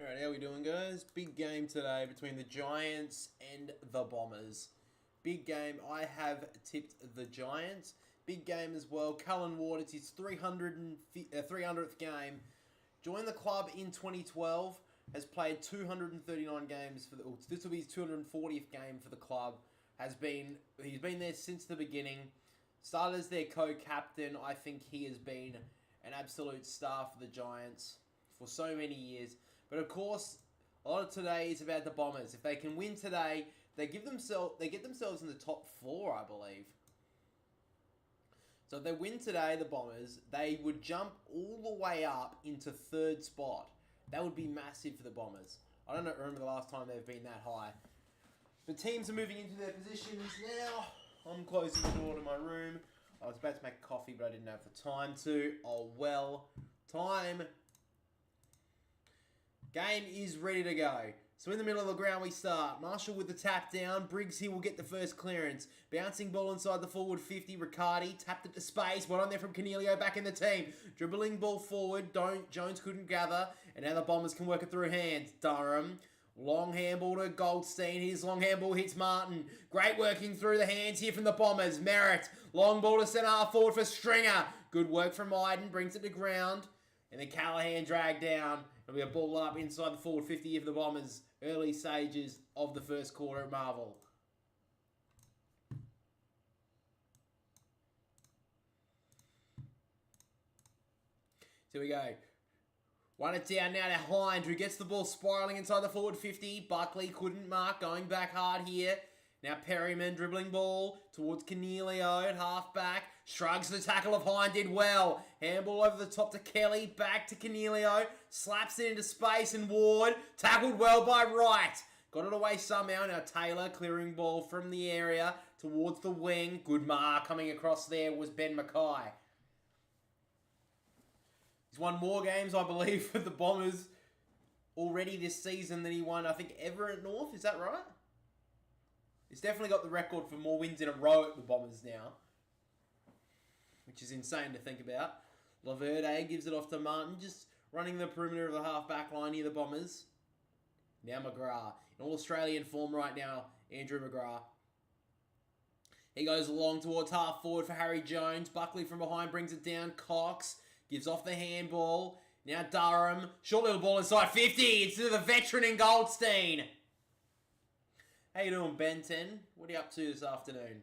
Alright, how we doing, guys? Big game today between the Giants and the Bombers. Big game. I have tipped the Giants. Big game as well. Cullen Ward, it's his 300th game. Joined the club in 2012. Has played 239 games for the. This will be his 240th game for the club. He's been there since the beginning. Started as their co-captain. I think he has been an absolute star for the Giants for so many years. But of course, a lot of today is about the Bombers. If they can win today, they get themselves in the top 4, I believe. So if they win today, the Bombers, they would jump all the way up into 3rd spot. That would be massive for the Bombers. I don't remember the last time they've been that high. The teams are moving into their positions now. I'm closing the door to my room. I was about to make coffee, but I didn't have the time to. Oh well. Time. Game is ready to go. So in the middle of the ground we start. Marshall with the tap down. Briggs here will get the first clearance. Bouncing ball inside the forward 50. Riccardi tapped it to space. Well on there from Cornelio back in the team. Dribbling ball forward. Jones couldn't gather. And now the Bombers can work it through hands. Durham. Long handball to Goldstein. His long handball hits Martin. Great working through the hands here from the Bombers. Merritt. Long ball to centre half forward for Stringer. Good work from Iden. Brings it to ground. And then Callahan dragged down. It'll be a ball up inside the forward 50 of the Bombers. Early stages of the first quarter at Marvel. So we go. Run it down now to Hind, who gets the ball spiralling inside the forward 50. Buckley couldn't mark, going back hard here. Now Perryman dribbling ball towards Cornelio at half-back. Shrugs the tackle of Hind, did well. Handball over the top to Kelly, back to Cornelio. Slaps it into space and Ward. Tackled well by Wright. Got it away somehow. Now Taylor clearing ball from the area towards the wing. Good mark coming across there was Ben Mackay. He's won more games, I believe, for the Bombers already this season than he won, I think, ever at North. Is that right? He's definitely got the record for more wins in a row at the Bombers now, which is insane to think about. Laverde gives it off to Martin, just running the perimeter of the half-back line near the Bombers. Now McGrath. In all-Australian form right now, Andrew McGrath. He goes along towards half-forward for Harry Jones. Buckley from behind brings it down. Cox gives off the handball. Now Durham. Short little ball inside 50. It's to the veteran in Goldstein. How you doing, Ben 10? What are you up to this afternoon?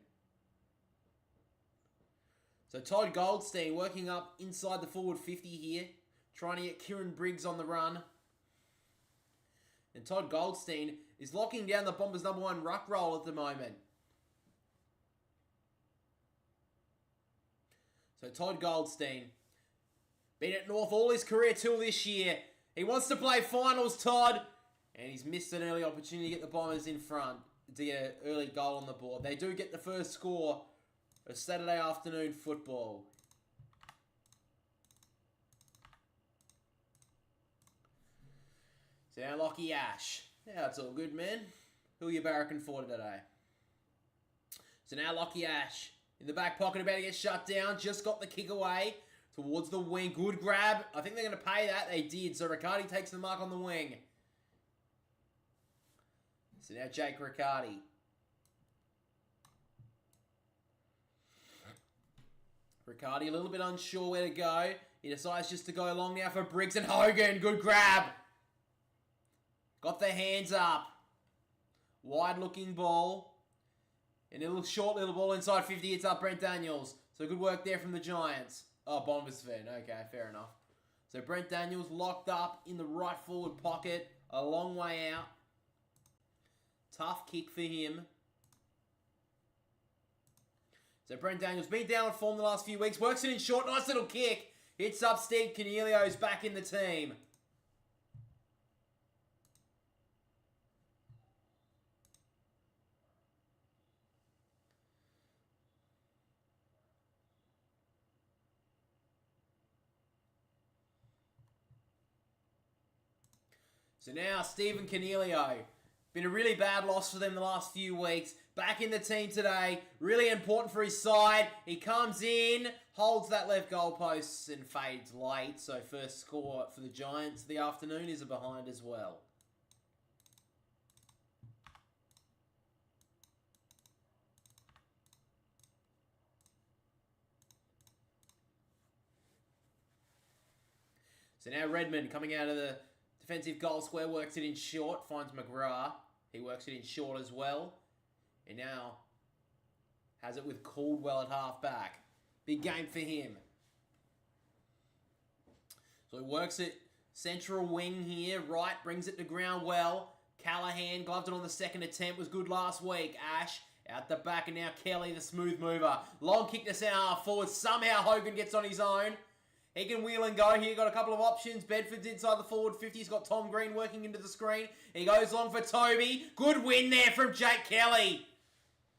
So Todd Goldstein working up inside the forward 50 here. Trying to get Kieran Briggs on the run. And Todd Goldstein is locking down the Bombers' #1 ruck roll at the moment. So Todd Goldstein. Been at North all his career till this year. He wants to play finals, Todd. And he's missed an early opportunity to get the Bombers in front to get an early goal on the board. They do get the first score of Saturday afternoon football. So now Lockie Ash. Yeah, it's all good, man. Who are you barracking for today? So now Lockie Ash in the back pocket, about to get shut down. Just got the kick away towards the wing. Good grab. I think they're going to pay that. They did. So Riccardi takes the mark on the wing. So now Jake Riccardi. Riccardi a little bit unsure where to go. He decides just to go long now for Briggs and Hogan. Good grab. Got the hands up. Wide looking ball. And a little short little ball inside 50. It's up Brent Daniels. So good work there from the Giants. Oh, Bombers fan. Okay, fair enough. So Brent Daniels locked up in the right forward pocket. A long way out. Tough kick for him. So Brent Daniels been down on form the last few weeks. Works it in short. Nice little kick. Hits up Steve Cornelio's back in the team. So now Stephen Cornelio Been a really bad loss for them the last few weeks. Back in the team today. Really important for his side. He comes in, holds that left goalpost and fades late. So first score for the Giants of the afternoon is a behind as well. So now Redmond coming out of the defensive goal square, works it in short, finds McGrath. He works it in short as well. And now has it with Caldwell at half-back. Big game for him. So he works it central wing here. Right, brings it to ground well. Callahan gloved it on the second attempt. Was good last week. Ash out the back, and now Kelly, the smooth mover. Long kick to centre half forward. Somehow Hogan gets on his own. He can wheel and go here. Got a couple of options. Bedford's inside the forward 50. He's got Tom Green working into the screen. He goes long for Toby. Good win there from Jake Kelly.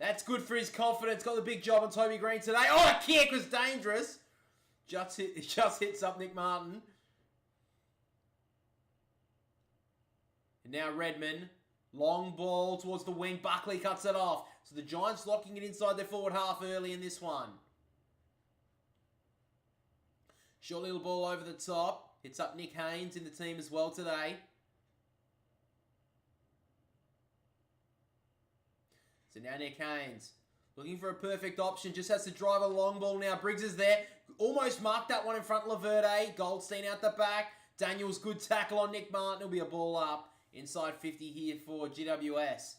That's good for his confidence. Got the big job on Toby Green today. Oh, a kick was dangerous. Just hits up Nick Martin. And now Redmond. Long ball towards the wing. Buckley cuts it off. So the Giants locking it inside their forward half early in this one. Short little ball over the top. Hits up Nick Haynes in the team as well today. So now Nick Haynes looking for a perfect option. Just has to drive a long ball now. Briggs is there. Almost marked that one in front of Laverde. Goldstein out the back. Daniels good tackle on Nick Martin. It'll be a ball up. Inside 50 here for GWS.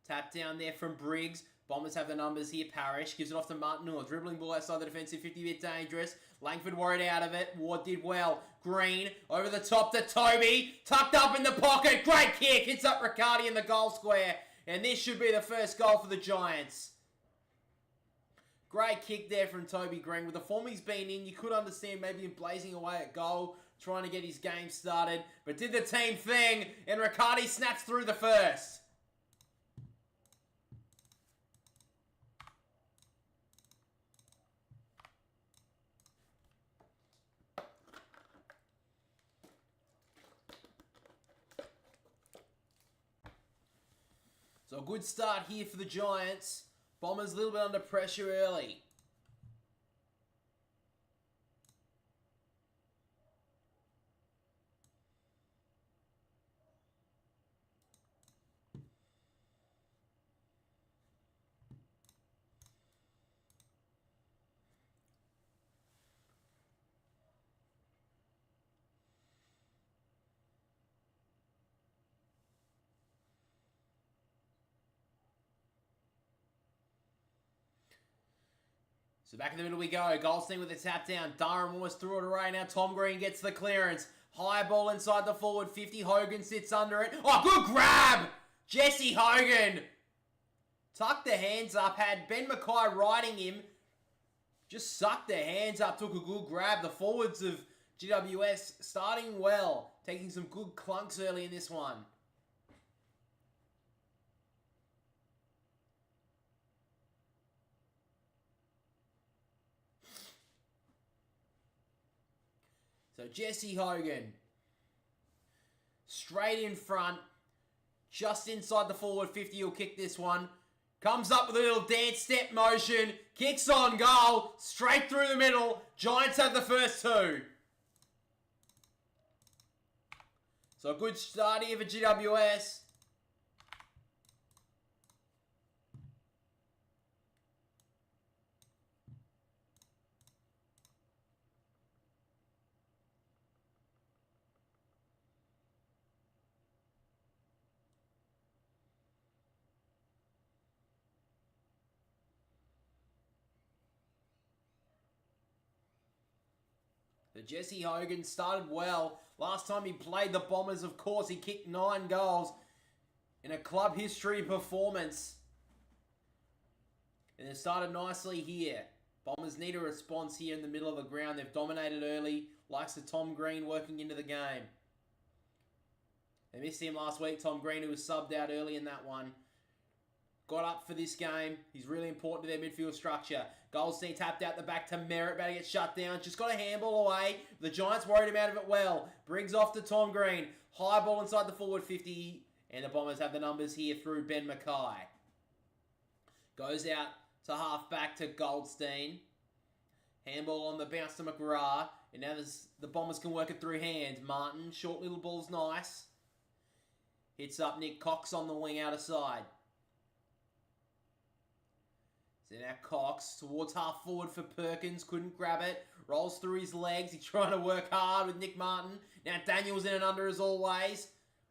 Tap down there from Briggs. Bombers have the numbers here. Parrish gives it off to Martin. Dribbling ball outside the defensive 50, bit dangerous. Langford worried out of it. Ward did well. Green over the top to Toby. Tucked up in the pocket. Great kick. Hits up Riccardi in the goal square. And this should be the first goal for the Giants. Great kick there from Toby Green. With the form he's been in, you could understand maybe him blazing away at goal, trying to get his game started. But did the team thing, and Riccardi snaps through the first. So a good start here for the Giants. Bombers a little bit under pressure early. So back in the middle we go. Goldstein with the tap down. Durham almost threw it away. Now Tom Green gets the clearance. High ball inside the forward 50. Hogan sits under it. Oh, good grab! Jesse Hogan. Tucked the hands up. Had Ben Mackay riding him. Just sucked their hands up. Took a good grab. The forwards of GWS starting well. Taking some good clunks early in this one. So Jesse Hogan, straight in front, just inside the forward 50, he'll kick this one. Comes up with a little dance step motion, kicks on goal, straight through the middle. Giants have the first two. So a good start here for GWS. So Jesse Hogan started well. Last time he played the Bombers, of course, he kicked 9 goals in a club history performance. And it started nicely here. Bombers need a response here in the middle of the ground. They've dominated early. Likes of Tom Green working into the game. They missed him last week, Tom Green, who was subbed out early in that one. got up for this game. He's really important to their midfield structure. Goldstein tapped out the back to Merritt, about to get shut down. Just got a handball away. The Giants worried him out of it well. Briggs off to Tom Green. High ball inside the forward 50. And the Bombers have the numbers here through Ben Mackay. Goes out to half back to Goldstein. Handball on the bounce to McGrath. And now the Bombers can work it through hands. Martin, short little ball's nice. Hits up Nick Cox on the wing out of side. So now Cox towards half forward for Perkins. Couldn't grab it. Rolls through his legs. He's trying to work hard with Nick Martin. Now Daniels in and under as always.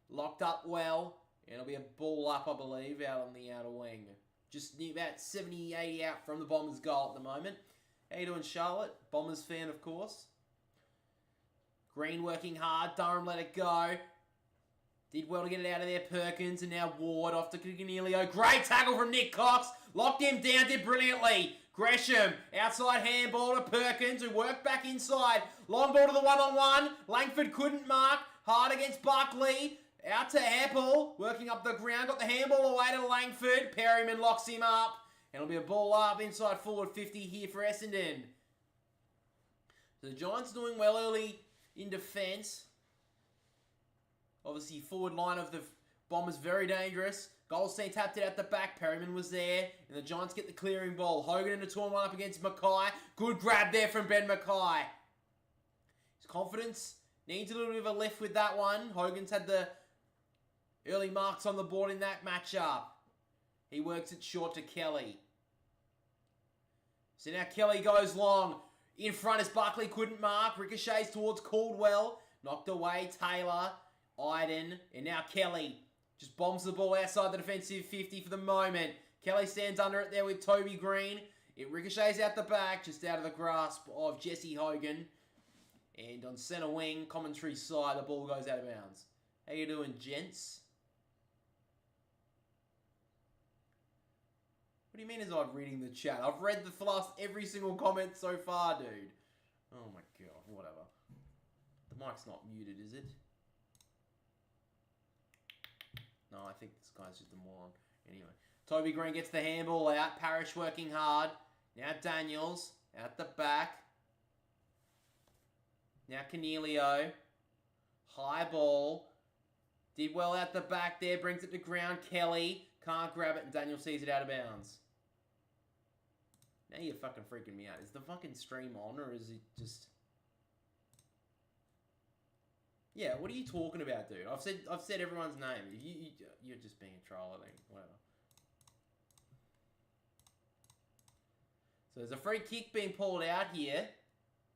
Locked up well. And it'll be a ball up, I believe, out on the outer wing. Just about 70, 80 out from the Bombers' goal at the moment. How you doing, Charlotte? Bombers fan, of course. Green working hard. Durham let it go. Did well to get it out of there, Perkins. And now Ward off to Cornelio. Great tackle from Nick Cox. Locked him down, did brilliantly. Gresham, outside handball to Perkins, who worked back inside. Long ball to the one-on-one. Langford couldn't mark. Hard against Buckley. Out to Apple. Working up the ground. Got the handball away to Langford. Perryman locks him up. And it'll be a ball up inside forward 50 here for Essendon. So the Giants doing well early in defence. Obviously, forward line of the Bombers very dangerous. Goldstein tapped it at the back. Perryman was there. And the Giants get the clearing ball. Hogan in a 2-on-1 up against Mackay. Good grab there from Ben Mackay. His confidence needs a little bit of a lift with that one. Hogan's had the early marks on the board in that matchup. He works it short to Kelly. So now Kelly goes long. In front as Buckley couldn't mark. Ricochets towards Caldwell. Knocked away Taylor. Iden. And now Kelly just bombs the ball outside the defensive 50 for the moment. Kelly stands under it there with Toby Green. It ricochets out the back, just out of the grasp of Jesse Hogan. And on centre wing, commentary side, the ball goes out of bounds. How you doing, gents? What do you mean as I'm reading the chat? I've read the last every single comment so far, dude. Oh my god, whatever. The mic's not muted, is it? No, I think this guy's just a moron. Anyway, Toby Green gets the handball out. Parrish working hard. Now Daniels out the back. Now Cornelio. High ball. Did well out the back there. Brings it to ground. Kelly can't grab it, and Daniel sees it out of bounds. Now you're fucking freaking me out. Is the fucking stream on, or is it just... Yeah, what are you talking about, dude? I've said everyone's name. You're just being a troll, I think. Whatever. So there's a free kick being pulled out here.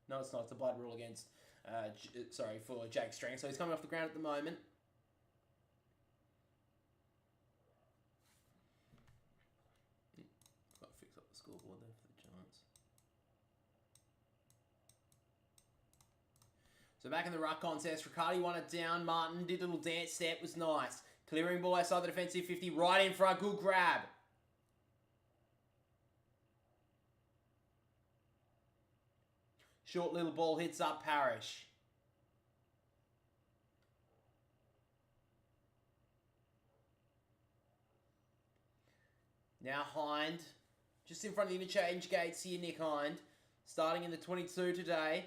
No, it's not. It's a blood rule against... for Jake Strang. So he's coming off the ground at the moment. Got to fix up the scoreboard there for the Giants. So back in the ruck contest, Riccardi won it down. Martin did a little dance step, was nice. Clearing ball outside the defensive 50, right in front, good grab. Short little ball hits up Parrish. Now Hind, just in front of the interchange gates here, Nick Hind. Starting in the 22 today.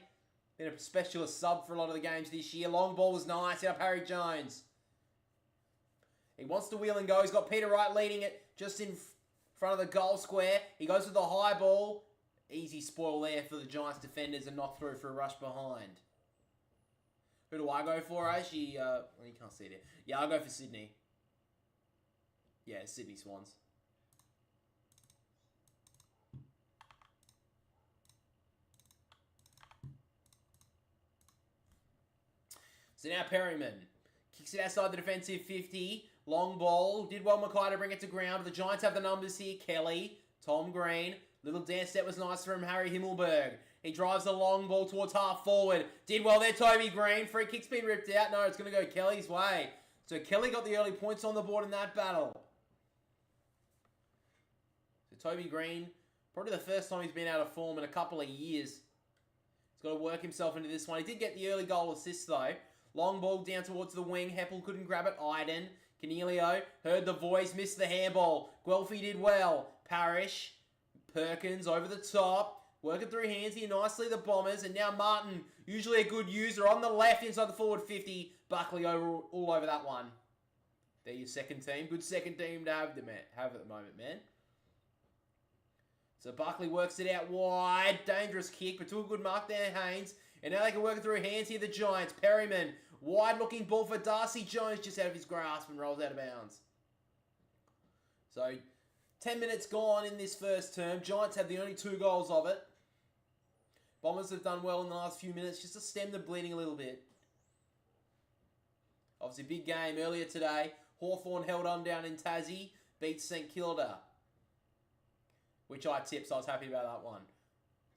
Been a specialist sub for a lot of the games this year. Long ball was nice out of Harry Jones. He wants to wheel and go. He's got Peter Wright leading it just in front of the goal square. He goes with the high ball. Easy spoil there for the Giants defenders and knock through for a rush behind. Who do I go for, actually? Well, you can't see it here. Yeah, I'll go for Sydney. Yeah, Sydney Swans. So now Perryman kicks it outside the defensive 50. Long ball. Did well Mackay to bring it to ground. But the Giants have the numbers here. Kelly, Tom Green. Little dance step was nice from Harry Himmelberg. He drives the long ball towards half forward. Did well there, Toby Green. Free kick's been ripped out. No, it's going to go Kelly's way. So Kelly got the early points on the board in that battle. So Toby Green, probably the first time he's been out of form in a couple of years. He's got to work himself into this one. He did get the early goal assist though. Long ball down towards the wing. Heppel couldn't grab it. Iden Canelio heard the voice, missed the handball. Guelphy did well. Parrish, Perkins over the top. Working through hands here nicely, the Bombers. And now Martin, usually a good user, on the left inside the forward 50. Buckley all over that one. They're your second team. Good second team to have at the moment, man. So Buckley works it out wide. Dangerous kick, but to a good mark there, Haynes. And now they can work it through hands here, the Giants. Perryman, wide looking ball for Darcy Jones, just out of his grasp and rolls out of bounds. So 10 minutes gone in this first term. Giants have the only 2 goals of it. Bombers have done well in the last few minutes just to stem the bleeding a little bit. Obviously, big game earlier today. Hawthorn held on down in Tassie, beat St Kilda, which I tipped, so I was happy about that one.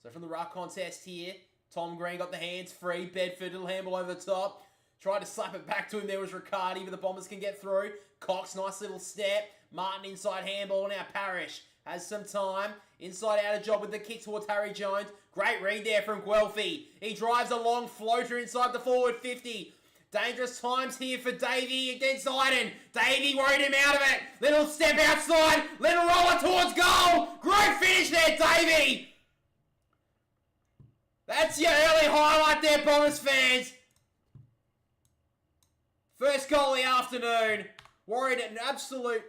So from the ruck contest here, Tom Green got the hands free. Bedford, little handball over the top. Tried to slap it back to him. There was Riccardi, but the Bombers can get through. Cox, nice little step. Martin inside handball. Now Parrish has some time. Inside out a job with the kick towards Harry Jones. Great read there from Guelphy. He drives a long floater inside the forward 50. Dangerous times here for Davey against Iden. Davey worried him out of it. Little step outside. Little roller towards goal. Great finish there, Davey. That's your early highlight there, Bombers fans. First goal of the afternoon. Worried an absolute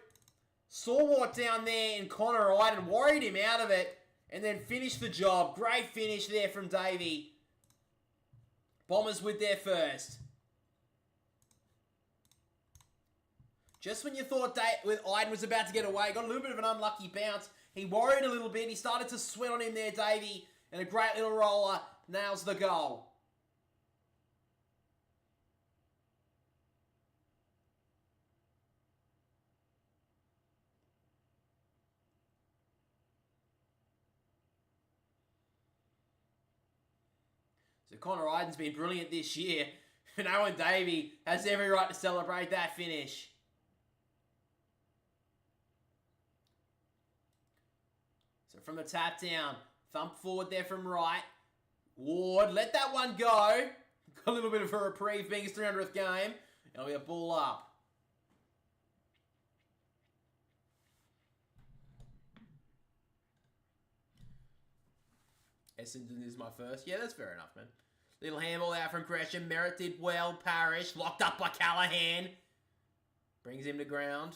stalwart down there in Connor Iden. Worried him out of it. And then finished the job. Great finish there from Davey. Bombers with their first. Just when you thought Iden was about to get away, got a little bit of an unlucky bounce. He worried a little bit. He started to sweat on him there, Davey. And a great little roller nails the goal. So Connor Iden's been brilliant this year. And Owen Davey has every right to celebrate that finish. So from the tap down, thump forward there from right. Ward, let that one go. Got a little bit of a reprieve being his 300th game. It'll be a ball up. Essendon is my first. Yeah, that's fair enough, man. Little handball out from Gresham. Merritt did well. Parrish locked up by Callahan. Brings him to ground.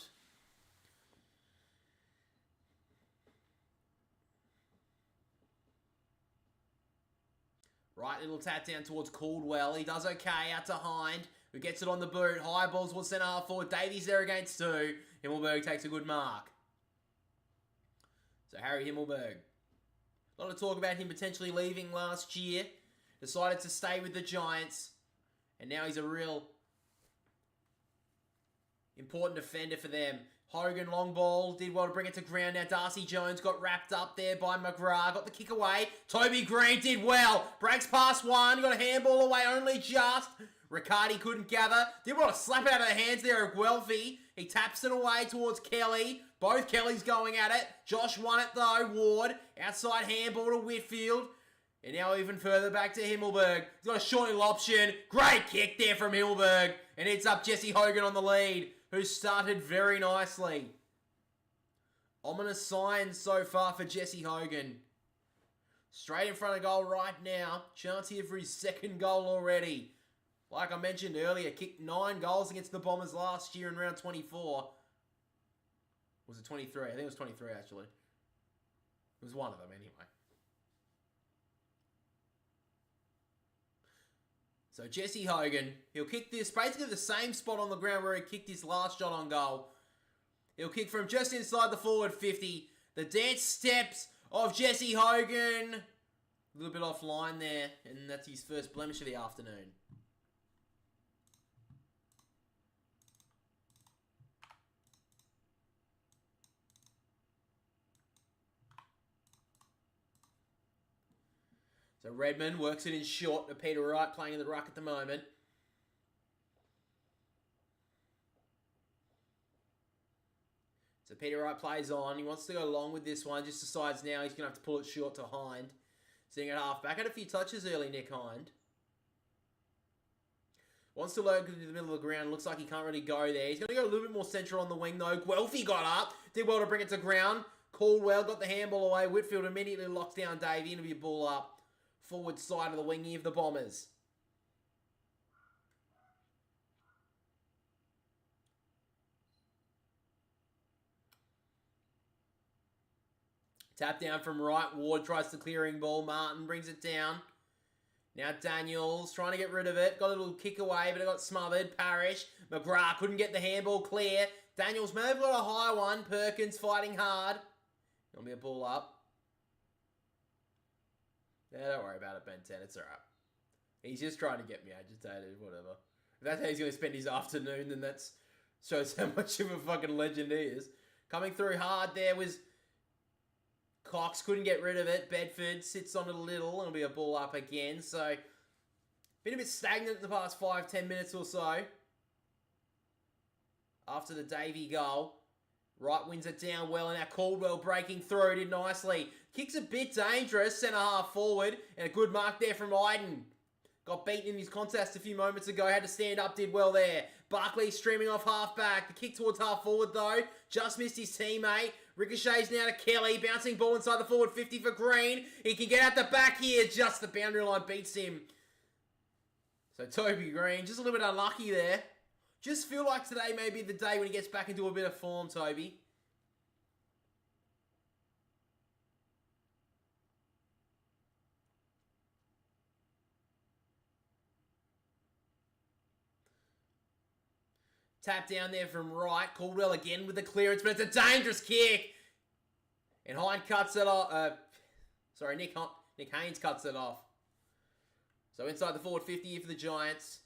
Right little tap down towards Caldwell. He does okay out to Hind, who gets it on the boot. High balls will centre half forward. Davies there against 2. Himmelberg takes a good mark. So Harry Himmelberg. A lot of talk about him potentially leaving last year. Decided to stay with the Giants. And now he's a real important defender for them. Hogan, long ball, did well to bring it to ground. Now Darcy Jones got wrapped up there by McGrath. Got the kick away. Toby Green did well. Breaks past one. Got a handball away only just. Riccardi couldn't gather. Did well to slap it out of the hands there of Guelphy. He taps it away towards Kelly. Both Kellys going at it. Josh won it though. Ward. Outside handball to Whitfield. And now even further back to Himmelberg. He's got a short little option. Great kick there from Himmelberg. And it's up Jesse Hogan on the lead, who started very nicely. Ominous signs so far for Jesse Hogan. Straight in front of goal right now. Chance here for his second goal already. Like I mentioned earlier, kicked 9 goals against the Bombers last year in round 24. Was it 23? I think it was 23 actually. It was one of them anyway. So Jesse Hogan, he'll kick this basically the same spot on the ground where he kicked his last shot on goal. He'll kick from just inside the forward 50. The dance steps of Jesse Hogan. A little bit offline there, and that's his first blemish of the afternoon. So Redmond works it in short to Peter Wright, playing in the ruck at the moment. So Peter Wright plays on. He wants to go long with this one. Just decides now he's going to have to pull it short to Hind. Sitting at half back. Had a few touches early, Nick Hind. Wants to load into the middle of the ground. Looks like he can't really go there. He's going to go a little bit more central on the wing, though. Guelphy got up. Did well to bring it to ground. Caldwell got the handball away. Whitfield immediately locks down Davey. It'll be a ball up. Forward side of the wingy of the Bombers. Tap down from right. Ward tries the clearing ball. Martin brings it down. Now Daniels trying to get rid of it. Got a little kick away, but it got smothered. Parrish. McGrath couldn't get the handball clear. Daniels may have got a high one. Perkins fighting hard. It'll be a ball up. Yeah, don't worry about it, Ben 10. It's alright. He's just trying to get me agitated. Whatever. If that's how he's going to spend his afternoon, then that shows how much of a fucking legend he is. Coming through hard there was Cox. Couldn't get rid of it. Bedford sits on it a little. It'll be a ball up again. So, been a bit stagnant in the past 5-10 minutes or so. After the Davey goal. Wright wins it down well, and now Caldwell breaking through. Did nicely. Kicks a bit dangerous. Centre half forward. And a good mark there from Iden. Got beaten in his contest a few moments ago. Had to stand up. Did well there. Barkley streaming off half back. The kick towards half forward though. Just missed his teammate. Ricochets now to Kelly. Bouncing ball inside the forward 50 for Green. He can get out the back here. Just the boundary line beats him. So Toby Green, just a little bit unlucky there. Just feel like today may be the day when he gets back into a bit of form, Toby. Tap down there from right. Caldwell again with the clearance, but it's a dangerous kick. And Hind cuts it off. Nick Haynes cuts it off. So inside the forward 50 for the Giants.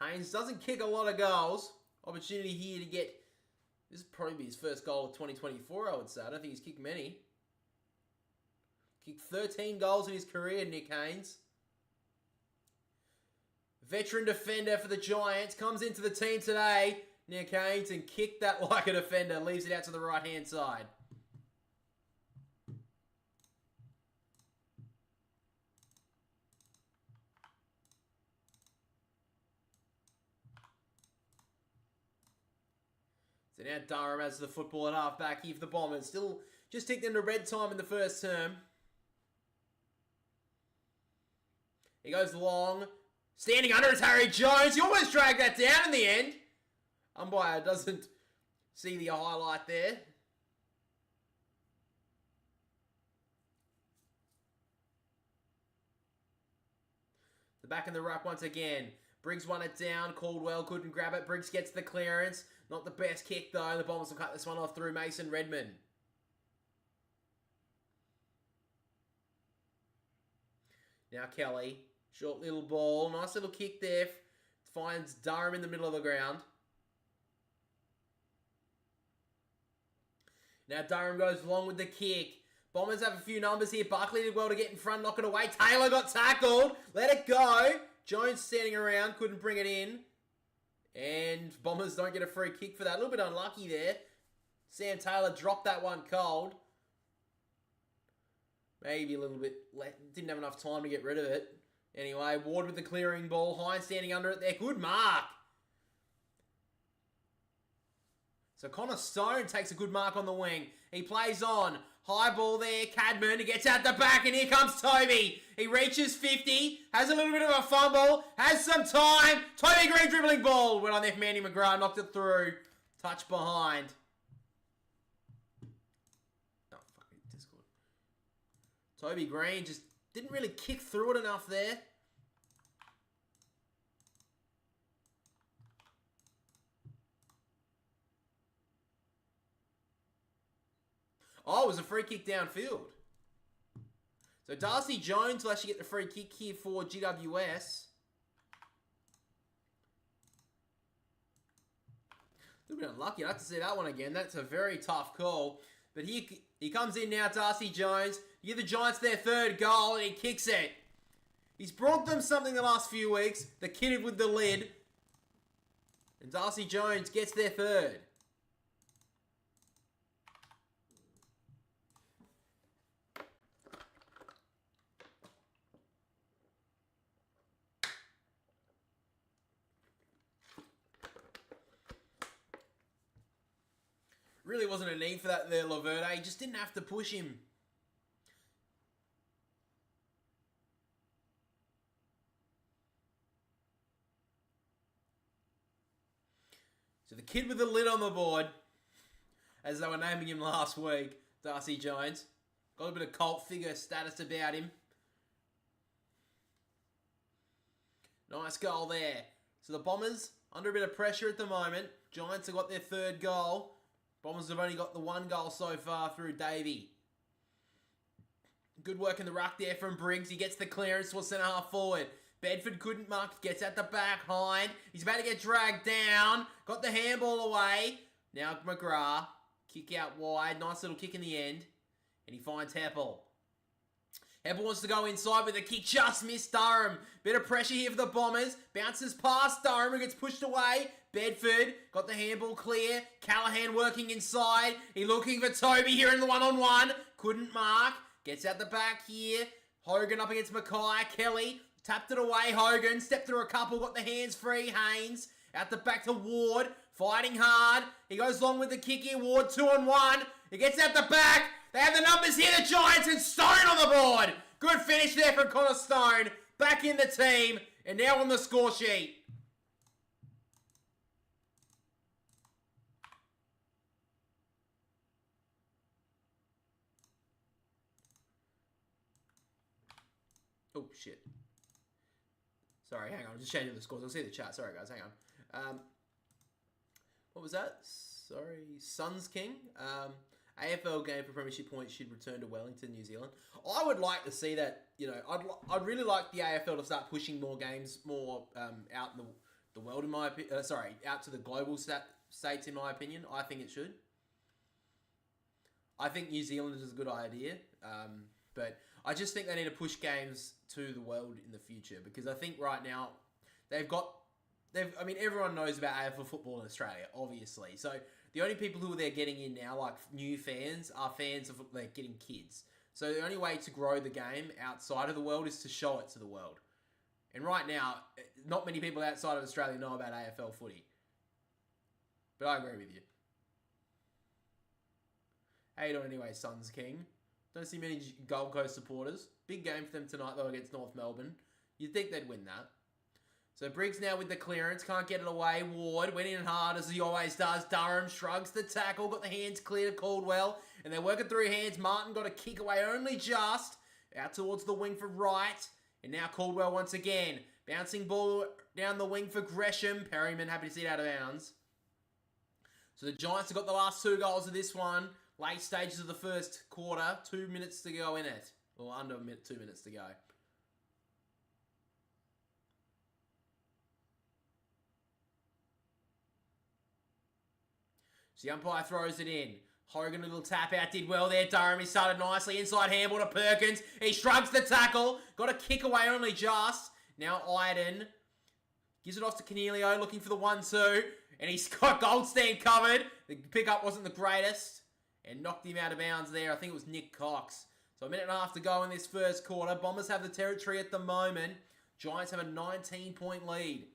Haynes doesn't kick a lot of goals. Opportunity here to get... This will probably be his first goal of 2024, I would say. I don't think he's kicked many. Kicked 13 goals in his career, Nick Haynes. Veteran defender for the Giants. Comes into the team today. Nick Haynes, and kicked that like a defender. Leaves it out to the right-hand side. So now Durham has the football at half-back here for the Bombers. Still just ticked into red time in the first term. He goes long. Standing under is Harry Jones. He almost dragged that down in the end. Umpire doesn't see the highlight there. The back in the ruck once again. Briggs won it down. Caldwell couldn't grab it. Briggs gets the clearance. Not the best kick though. The Bombers will cut this one off through Mason Redmond. Now Kelly. Short little ball. Nice little kick there. Finds Durham in the middle of the ground. Now Durham goes long with the kick. Bombers have a few numbers here. Barkley did well to get in front, knock it away. Taylor got tackled. Let it go. Jones standing around, couldn't bring it in. And Bombers don't get a free kick for that. A little bit unlucky there. Sam Taylor dropped that one cold. Maybe a little bit didn't have enough time to get rid of it. Anyway, Ward with the clearing ball. Hines standing under it there. Good mark. So Connor Stone takes a good mark on the wing. He plays on. High ball there. Cadman. He gets out the back, and here comes Toby. He reaches 50. Has a little bit of a fumble. Has some time. Toby Green dribbling ball. Went on there for Manny McGrath. Knocked it through. Touch behind. Oh, fucking Discord. Toby Green just didn't really kick through it enough there. Oh, it was a free kick downfield. So Darcy Jones will actually get the free kick here for GWS. A little bit unlucky. I'd like to see that one again. That's a very tough call. But he comes in now, Darcy Jones. You give the Giants their third goal, and he kicks it. He's brought them something the last few weeks. The kid with the lid. And Darcy Jones gets their third. Really wasn't a need for that there, Laverde. He just didn't have to push him. So the kid with the lid on the board, as they were naming him last week, Darcy Jones. Got a bit of cult figure status about him. Nice goal there. So the Bombers, under a bit of pressure at the moment. Giants have got their third goal. Bombers have only got the one goal so far through Davey. Good work in the ruck there from Briggs. He gets the clearance to a centre half forward. Bedford couldn't mark. Gets at the back. Hind. He's about to get dragged down. Got the handball away. Now McGrath. Kick out wide. Nice little kick in the end. And he finds Heppel. Heppel wants to go inside with a kick. Just missed Durham. Bit of pressure here for the Bombers. Bounces past Durham who gets pushed away. Bedford got the handball clear. Callahan working inside. He looking for Toby here in the one-on-one. Couldn't mark. Gets out the back here. Hogan up against Mackay. Kelly tapped it away. Hogan stepped through a couple. Got the hands free. Haynes out the back to Ward. Fighting hard. He goes long with the kick here. Ward 2-on-1. He gets out the back. They have the numbers here. The Giants and Stone on the board. Good finish there from Connor Stone. Back in the team. And now on the score sheet. Oh, shit. Sorry, hang on. I'm just changing the scores. I'll see the chat. Sorry, guys. Hang on. What was that? Sorry. Suns King. AFL game for premiership points should return to Wellington, New Zealand. I would like to see that, you know, I'd really like the AFL to start pushing more games more out in the world, in my opinion. Out to the global states, in my opinion. I think it should. I think New Zealand is a good idea, but I just think they need to push games to the world in the future, because I think right now everyone knows about AFL football in Australia, obviously. So the only people who they're getting in now, like new fans, are fans of they're getting kids. So the only way to grow the game outside of the world is to show it to the world. And right now, not many people outside of Australia know about AFL footy. But I agree with you. How you doing anyway, Suns King? Don't see many Gold Coast supporters. Big game for them tonight, though, against North Melbourne. You'd think they'd win that. So Briggs now with the clearance. Can't get it away. Ward went in hard, as he always does. Durham shrugs the tackle. Got the hands clear to Caldwell. And they're working through hands. Martin got a kick away only just. Out towards the wing for Wright. And now Caldwell once again. Bouncing ball down the wing for Gresham. Perryman happy to see it out of bounds. So the Giants have got the last 2 goals of this one. Late stages of the first quarter. 2 minutes to go in it. Or under 2 minutes to go. So the umpire throws it in. Hogan, a little tap out, did well there. Durham, he started nicely. Inside handball to Perkins. He shrugs the tackle. Got a kick away only just. Now Iden gives it off to Cornelio, looking for the 1-2. And he's got Goldstein covered. The pickup wasn't the greatest. And knocked him out of bounds there. I think it was Nick Cox. So a minute and a half to go in this first quarter. Bombers have the territory at the moment. Giants have a 19-point lead.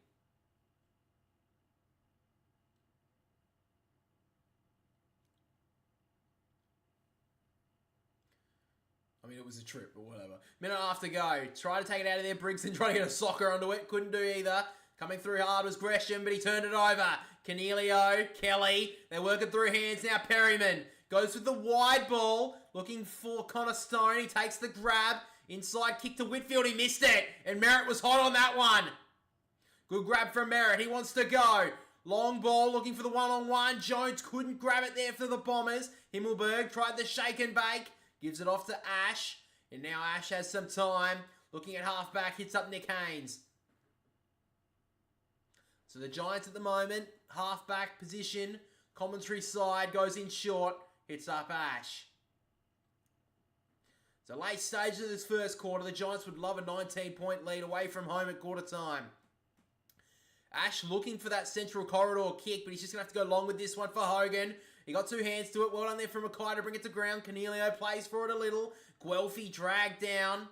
I mean, it was a trip, but whatever. Minute and a half to go. Try to take it out of there. Briggs and try to get a soccer onto it. Couldn't do either. Coming through hard was Gresham, but he turned it over. Cornelio, Kelly. They're working through hands now. Perryman goes with the wide ball. Looking for Connor Stone. He takes the grab. Inside kick to Whitfield. He missed it. And Merritt was hot on that one. Good grab from Merritt. He wants to go. Long ball looking for the one-on-one. Jones couldn't grab it there for the Bombers. Himmelberg tried the shake and bake. Gives it off to Ash. And now Ash has some time. Looking at halfback. Hits up Nick Haynes. So the Giants at the moment. Halfback position. Commentary side. Goes in short. Hits up Ash. So late stages of this first quarter. The Giants would love a 19-point lead away from home at quarter time. Ash looking for that central corridor kick. But he's just going to have to go long with this one for Hogan. He got 2 hands to it. Well done there from Mackay to bring it to ground. Cornelio plays for it a little. Guelphy dragged down.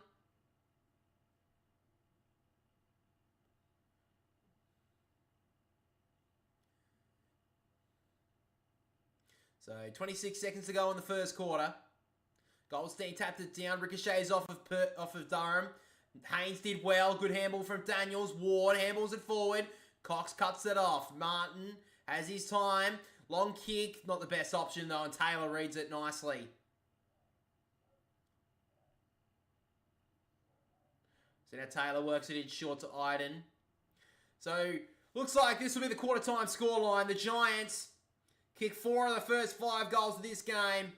So So 26 seconds to go in the first quarter. Goldstein tapped it down. Ricochets off of Durham. Haynes did well. Good handball from Daniels. Ward handballs it forward. Cox cuts it off. Martin has his time. Long kick. Not the best option though, and Taylor reads it nicely. So now Taylor works it in short to Iden. So looks like this will be the quarter time scoreline. The Giants kick 4 of the first 5 goals of this game.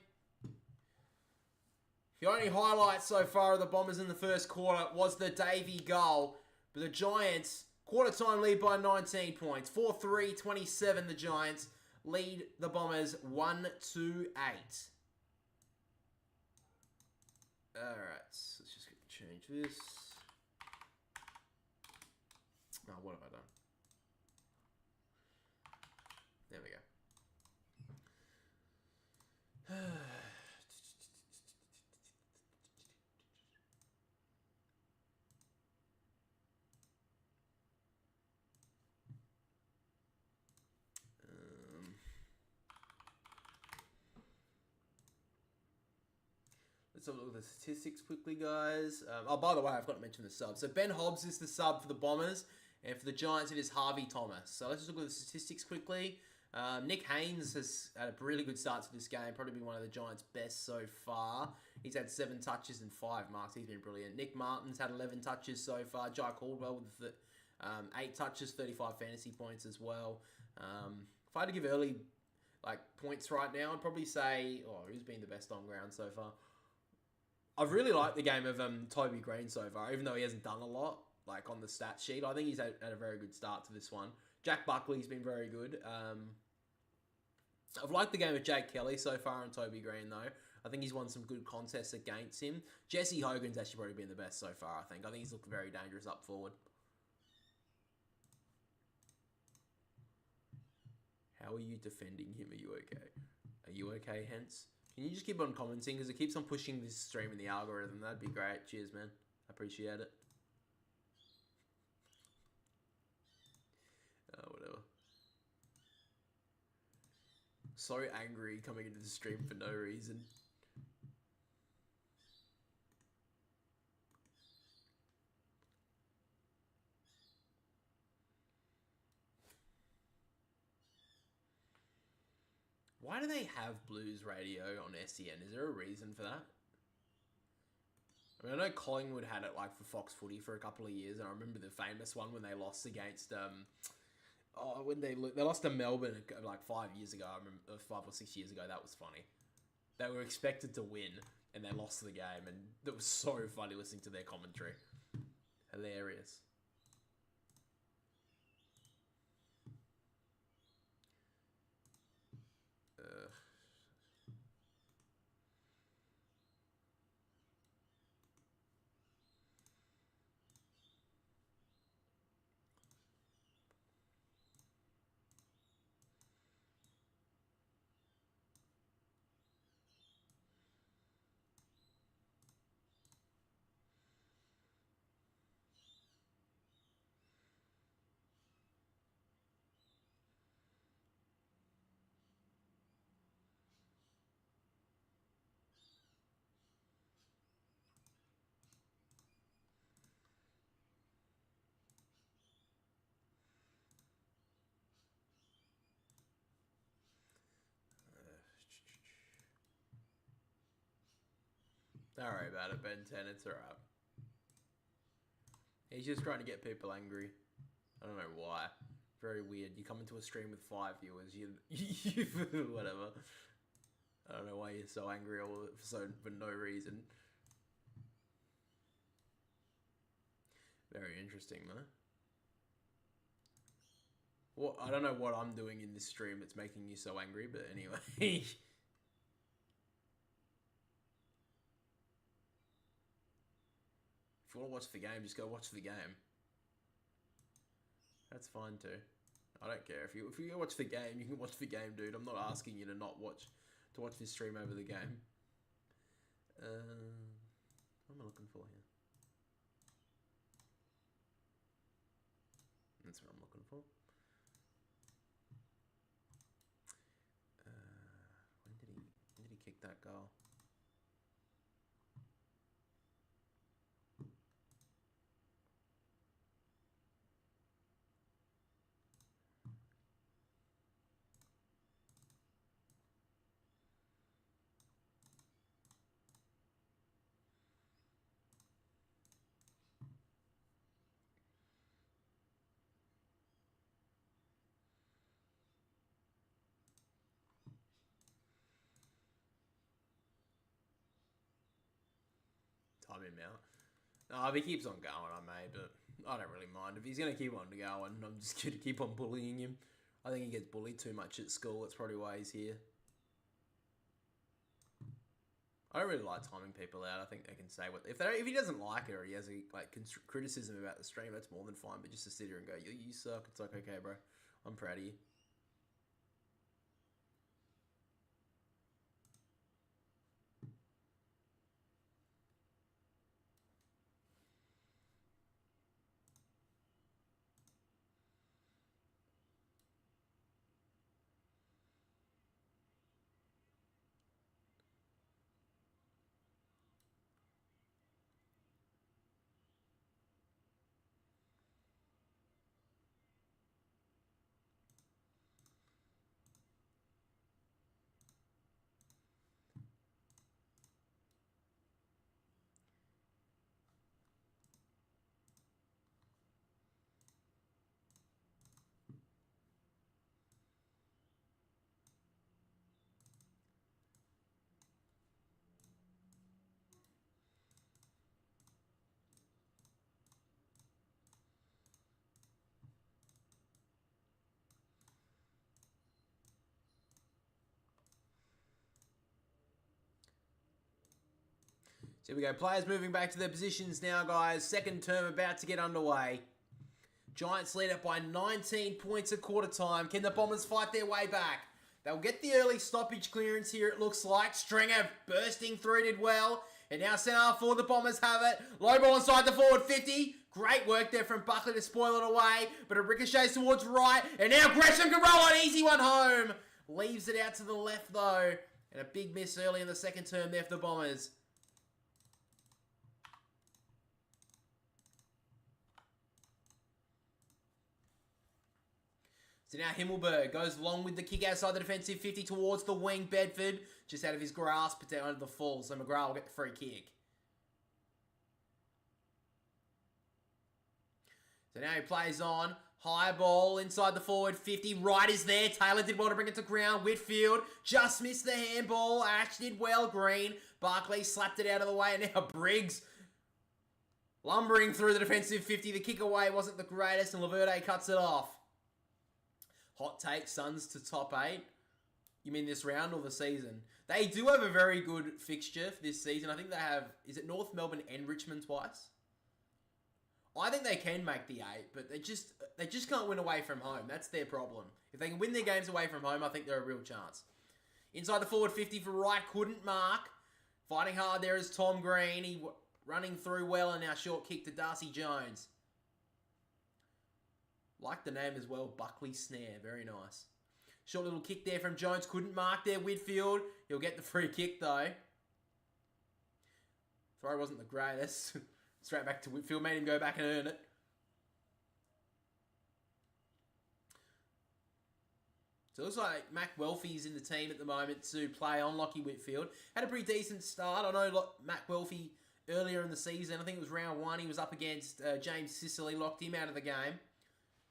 The only highlight so far of the Bombers in the first quarter was the Davey goal. But the Giants, quarter time lead by 19 points. 4-3-27 the Giants lead the Bombers 1-8. Alright, let's just change this. Oh, what have I done? There we go. Let's have a look at the statistics quickly, guys. Oh, by the way, I've got to mention the sub. So Ben Hobbs is the sub for the Bombers, and for the Giants, it is Harvey Thomas. So let's just look at the statistics quickly. Nick Haynes has had a really good start to this game, probably been one of the Giants' best so far. He's had 7 touches and 5 marks. He's been brilliant. Nick Martin's had 11 touches so far. Jai Caldwell with 8 touches, 35 fantasy points as well. If I had to give early points right now, I'd probably say, who's been the best on ground so far? I've really liked the game of Toby Green so far, even though he hasn't done a lot on the stat sheet. I think he's had a very good start to this one. Jack Buckley's been very good. I've liked the game of Jake Kelly so far and Toby Green, though. I think he's won some good contests against him. Jesse Hogan's actually probably been the best so far, I think. I think he's looked very dangerous up forward. How are you defending him? Are you okay? Are you okay, Hence? Can you just keep on commenting? Because it keeps on pushing this stream in the algorithm. That'd be great. Cheers, man. I appreciate it. Whatever. So angry coming into the stream for no reason. Why do they have Blues radio on SEN? Is there a reason for that? I mean, I know Collingwood had it for Fox Footy for a couple of years, and I remember the famous one when they lost against when they lost to Melbourne 5 years ago. I remember 5 or 6 years ago. That was funny. They were expected to win, and they lost the game, and it was so funny listening to their commentary. Hilarious. Don't worry about it, Ben 10. It's alright. He's just trying to get people angry. I don't know why. Very weird. You come into a stream with 5 viewers, you whatever. I don't know why you're so angry for no reason. Very interesting, though. Well, I don't know what I'm doing in this stream that's making you so angry, but anyway. If you want to watch the game, just go watch the game. That's fine too. I don't care. If you go watch the game, you can watch the game, dude. I'm not asking you to watch this stream over the game. What am I looking for here? That's what I'm looking for. sub him out. No, if he keeps on going, I may, but I don't really mind. If he's going to keep on going, I'm just going to keep on bullying him. I think he gets bullied too much at school. That's probably why he's here. I don't really like timing people out. I think they can say what if he doesn't like it or he has criticism about the stream, that's more than fine. But just to sit here and go, you suck. It's like, okay, bro, I'm proud of you. So here we go. Players moving back to their positions now, guys. Second term about to get underway. Giants lead it by 19 points at quarter time. Can the Bombers fight their way back? They'll get the early stoppage clearance here, it looks like. Stringer bursting through did well. And now centre forward, the Bombers have it. Low ball inside the forward 50. Great work there from Buckley to spoil it away. But it ricochets towards right. And now Gresham can roll an easy one home. Leaves it out to the left, though. And a big miss early in the second term there for the Bombers. So now Himmelberg goes long with the kick outside the defensive 50 towards the wing. Bedford just out of his grasp, down under the full. So McGrath will get the free kick. So now he plays on. High ball inside the forward 50. Wright is there. Taylor did well to bring it to ground. Whitfield just missed the handball. Ash did well. Green. Barkley slapped it out of the way. And now Briggs lumbering through the defensive 50. The kick away wasn't the greatest. And Laverde cuts it off. Hot take, Suns to top 8. You mean this round or the season? They do have a very good fixture for this season. I think they have, is it North Melbourne and Richmond twice? I think they can make the 8, but they just can't win away from home. That's their problem. If they can win their games away from home, I think they're a real chance. Inside the forward 50 for Wright, couldn't mark. Fighting hard there is Tom Green. He running through well, and now short kick to Darcy Jones. Like the name as well, Buckley Snare. Very nice. Short little kick there from Jones. Couldn't mark there, Whitfield. He'll get the free kick, though. Throw wasn't the greatest. Straight back to Whitfield. Made him go back and earn it. So it looks like Mac Welfie's in the team at the moment to play on Lockie Whitfield. Had a pretty decent start. I know Mac Welfie earlier in the season, I think it was round 1, he was up against James Sicily. Locked him out of the game.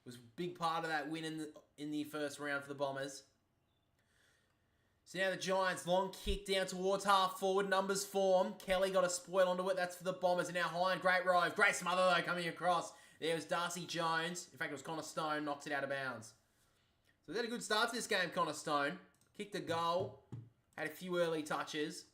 Was a big part of that win in the first round for the Bombers. So now the Giants, long kick down towards half forward, numbers form. Kelly got a spoil onto it, that's for the Bombers. And now Hind, great rove, great smother though coming across. There was Darcy Jones. In fact, it was Connor Stone, knocks it out of bounds. So we had a good start to this game, Connor Stone. Kicked a goal, had a few early touches.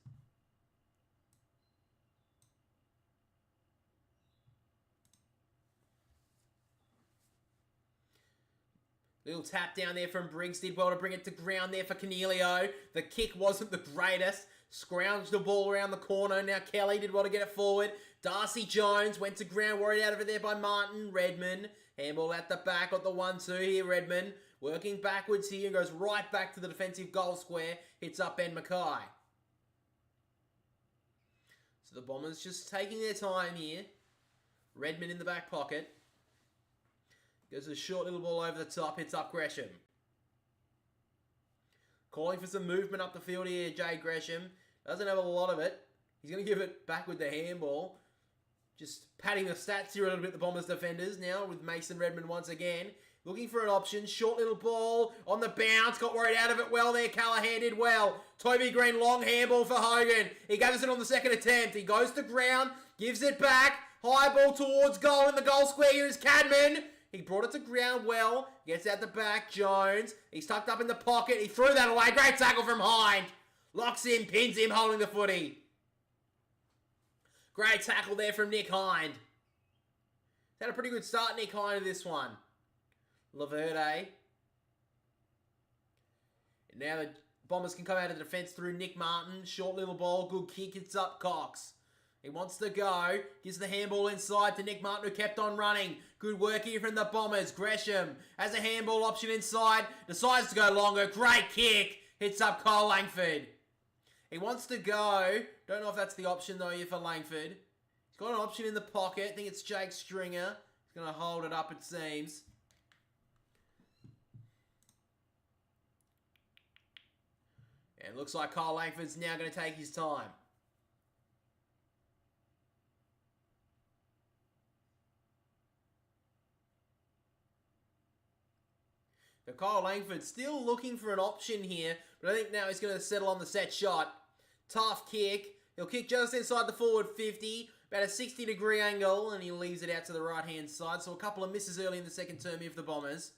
Little tap down there from Briggs. Did well to bring it to ground there for Cornelio. The kick wasn't the greatest. Scrounged the ball around the corner. Now Kelly did well to get it forward. Darcy Jones went to ground. Worried out of it there by Martin. Redmond. Handball at the back. Got the 1-2 here. Redmond working backwards here. And goes right back to the defensive goal square. Hits up Ben Mackay. So the Bombers just taking their time here. Redmond in the back pocket. Goes a short little ball over the top, hits up Gresham. Calling for some movement up the field here, Jay Gresham. Doesn't have a lot of it. He's going to give it back with the handball. Just padding the stats here a little bit, the Bombers defenders now with Mason Redmond once again. Looking for an option. Short little ball on the bounce. Got worried out of it well there. Callahan did well. Toby Green, long handball for Hogan. He gave us it on the second attempt. He goes to ground. Gives it back. High ball towards goal in the goal square. Here is Cadman. He brought it to ground well. Gets out the back. Jones. He's tucked up in the pocket. He threw that away. Great tackle from Hind. Locks him. Pins him. Holding the footy. Great tackle there from Nick Hind. He's had a pretty good start, Nick Hind, in this one. Laverde. And now the Bombers can come out of the defence through Nick Martin. Short little ball. Good kick. It's up Cox. He wants to go. Gives the handball inside to Nick Martin, who kept on running. Good work here from the Bombers. Gresham has a handball option inside. Decides to go longer. Great kick. Hits up Cole Langford. He wants to go. Don't know if that's the option, though, here for Langford. He's got an option in the pocket. I think it's Jake Stringer. He's going to hold it up, it seems. And it looks like Cole Langford's now going to take his time. So Kyle Langford still looking for an option here, but I think now he's going to settle on the set shot. Tough kick. He'll kick just inside the forward 50, about a 60-degree angle, and he leaves it out to the right-hand side. So a couple of misses early in the second term here for the Bombers.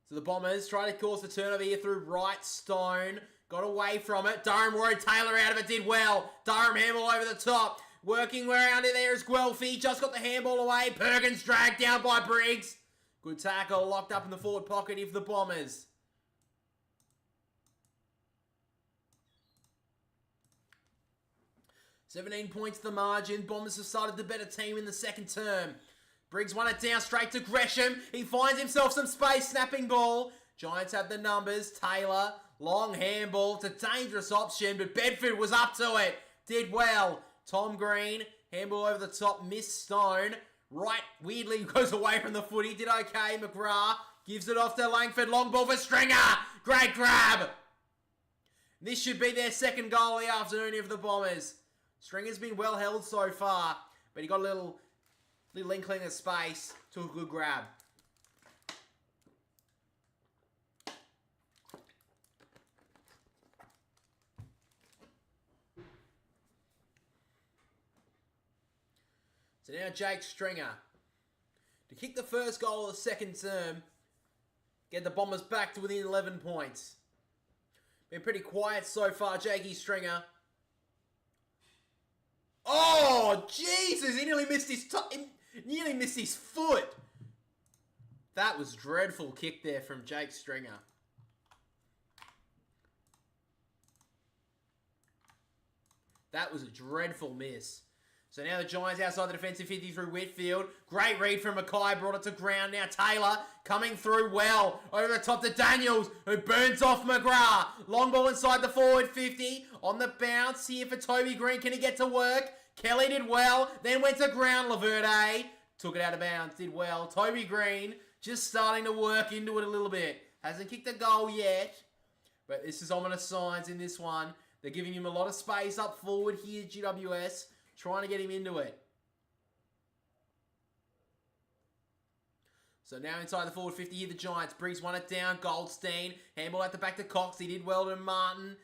So the Bombers try to cause the turnover here through Wright Stone. Got away from it. Durham worried Taylor out of it. Did well. Durham handball over the top. Working around in there is Guelphy. Just got the handball away. Perkins dragged down by Briggs. Good tackle. Locked up in the forward pocket here for the Bombers. "17 points the margin. Bombers have started the better team in the second term. Briggs won it down straight to Gresham. He finds himself some space. Snapping ball. Giants have the numbers. Taylor. Long handball. It's a dangerous option, but Bedford was up to it. Did well. Tom Green. Handball over the top. Missed Stone. Right. Weirdly goes away from the footy. Did okay. McGrath gives it off to Langford. Long ball for Stringer. Great grab. This should be their second goal of the afternoon here for the Bombers. Stringer's been well held so far, but he got a little inkling of space. Took a good grab. So now Jake Stringer to kick the first goal of the second term. Get the Bombers back to within 11 points. Been pretty quiet so far, Jakey Stringer. Oh, Jesus! He nearly missed his foot. That was dreadful kick there from Jake Stringer. That was a dreadful miss. So now the Giants outside the defensive 50 through Whitfield. Great read from Mackay, brought it to ground. Now Taylor coming through well. Over the top to Daniels, who burns off McGrath. Long ball inside the forward 50. On the bounce here for Toby Green. Can he get to work? Kelly did well. Then went to ground. Laverde took it out of bounds. Did well. Toby Green just starting to work into it a little bit. Hasn't kicked a goal yet. But this is ominous signs in this one. They're giving him a lot of space up forward here, GWS. Trying to get him into it. So now inside the forward 50 here, the Giants. Briggs won it down. Goldstein. Handball at the back to Cox. He did well to Martin.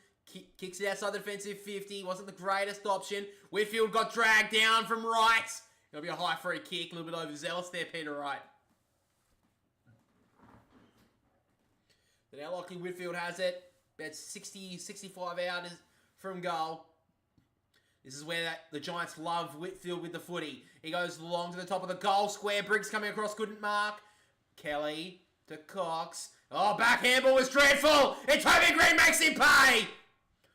Kicks it outside the defensive 50. Wasn't the greatest option. Whitfield got dragged down from Wright. It'll be a high free kick. A little bit overzealous there, Peter Wright. So now Lockie Whitfield has it. About 60, 65 out from goal. This is where the Giants love Whitfield with the footy. He goes long to the top of the goal square. Briggs coming across, couldn't mark. Kelly to Cox. Oh, back handball was dreadful. And Toby Green makes him pay.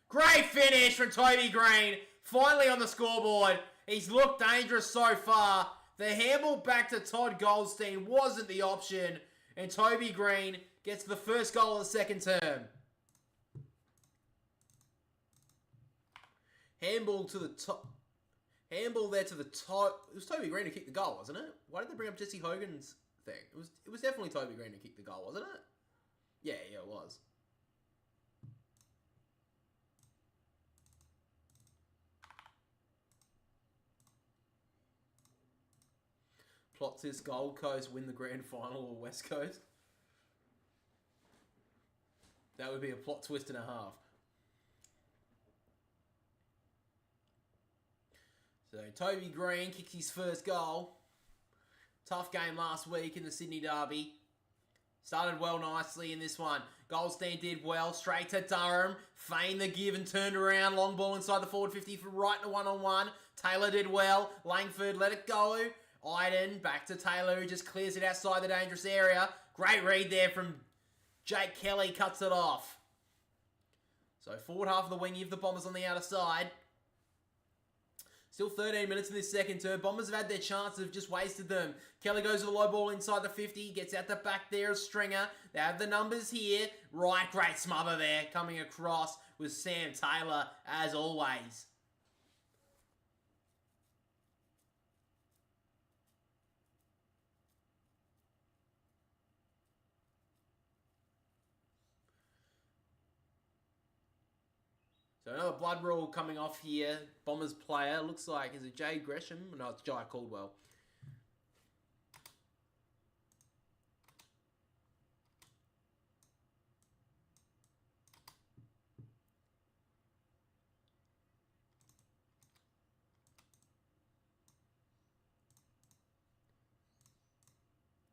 Great finish from Toby Green. Finally on the scoreboard. He's looked dangerous so far. The handball back to Todd Goldstein wasn't the option. And Toby Green gets the first goal of the second term. Handball to the top. Handball there to the top. It was Toby Green who kicked the goal, wasn't it? Why did they bring up Jesse Hogan's thing? It was definitely Toby Green who kicked the goal, wasn't it? Yeah, it was. Plots this Gold Coast win the grand final or West Coast. That would be a plot twist and a half. So Toby Green kicks his first goal. Tough game last week in the Sydney Derby. Started well nicely in this one. Goldstein did well. Straight to Durham. Feigned the give and turned around. Long ball inside the forward 50 for right to one-on-one. Taylor did well. Langford let it go. Iden back to Taylor, who just clears it outside the dangerous area. Great read there from Jake Kelly. Cuts it off. So forward half of the wing, you have the Bombers on the outer side. Still 13 minutes in this second term. Bombers have had their chances, have just wasted them. Kelly goes to the low ball inside the 50. Gets out the back there as Stringer. They have the numbers here. Right, great smother there. Coming across with Sam Taylor, as always. So another blood rule coming off here. Bombers player. Looks like, is it Jay Gresham? No, it's Jai Caldwell.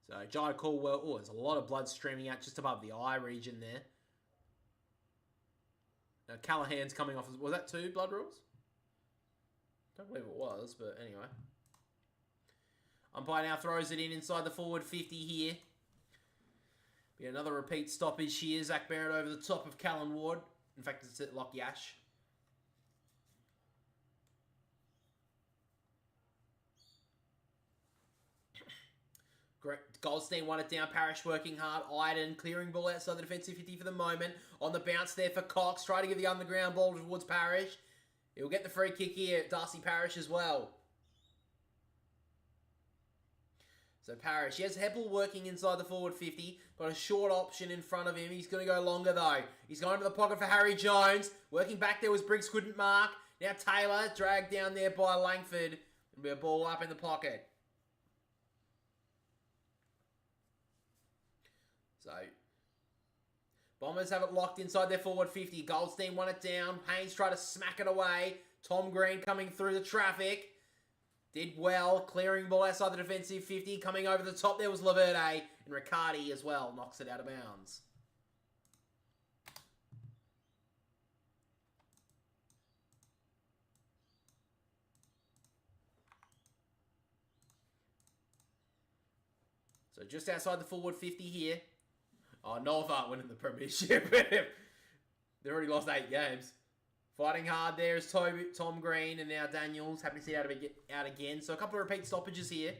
So Jai Caldwell. Oh, there's a lot of blood streaming out just above the eye region there. Now Callahan's coming off. Was that 2 blood rules? Don't believe it was, but anyway. Umpire now throws it in inside the forward 50 here. Be another repeat stoppage here. Zach Barrett over the top of Callan Ward. In fact, it's at Lock Yash. Goldstein won it down. Parrish working hard. Iden clearing ball outside the defensive 50 for the moment. On the bounce there for Cox. Try to give the underground ball towards Parrish. He'll get the free kick here. Darcy Parrish as well. So Parrish, he has Heppel working inside the forward 50. Got a short option in front of him. He's going to go longer though. He's going to the pocket for Harry Jones. Working back there was Briggs, couldn't mark. Now Taylor dragged down there by Langford. It'll be a ball up in the pocket. So, Bombers have it locked inside their forward 50. Goldstein won it down. Haynes tried to smack it away. Tom Green coming through the traffic. Did well. Clearing ball outside the defensive 50. Coming over the top there was Laverde. And Riccardi as well. Knocks it out of bounds. So just outside the forward 50 here. Oh, North aren't winning the premiership. They've already lost 8 games. Fighting hard there is Tom Green and now Daniels. Happy to see it out again. So a couple of repeat stoppages here.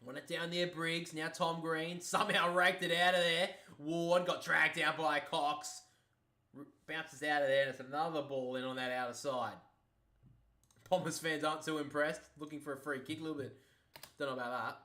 Won it down there, Briggs. Now Tom Green somehow raked it out of there. Ward got dragged out by Cox. Bounces out of there, and it's another ball in on that outer side. Bombers fans aren't too impressed. Looking for a free kick a little bit. Don't know about that.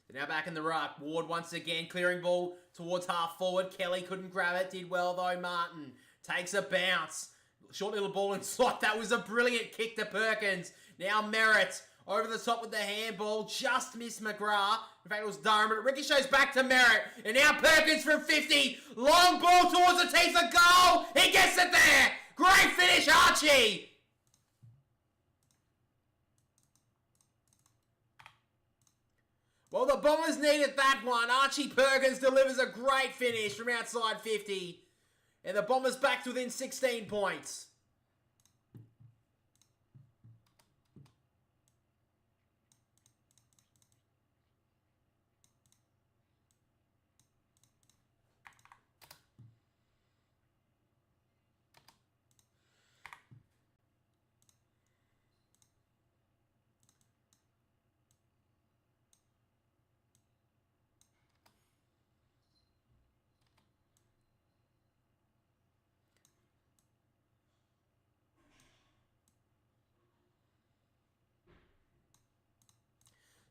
They're now back in the ruck. Ward once again clearing ball towards half forward. Kelly couldn't grab it. Did well though. Martin takes a bounce. Short little ball in slot. That was a brilliant kick to Perkins. Now Merritt over the top with the handball. Just missed McGrath. In fact, it was Durham, but it ricochets back to Merritt. And now Perkins from 50. Long ball towards the tee for goal. He gets it there. Great finish, Archie. Well, the Bombers needed that one. Archie Perkins delivers a great finish from outside 50. And the Bombers back to within 16 points.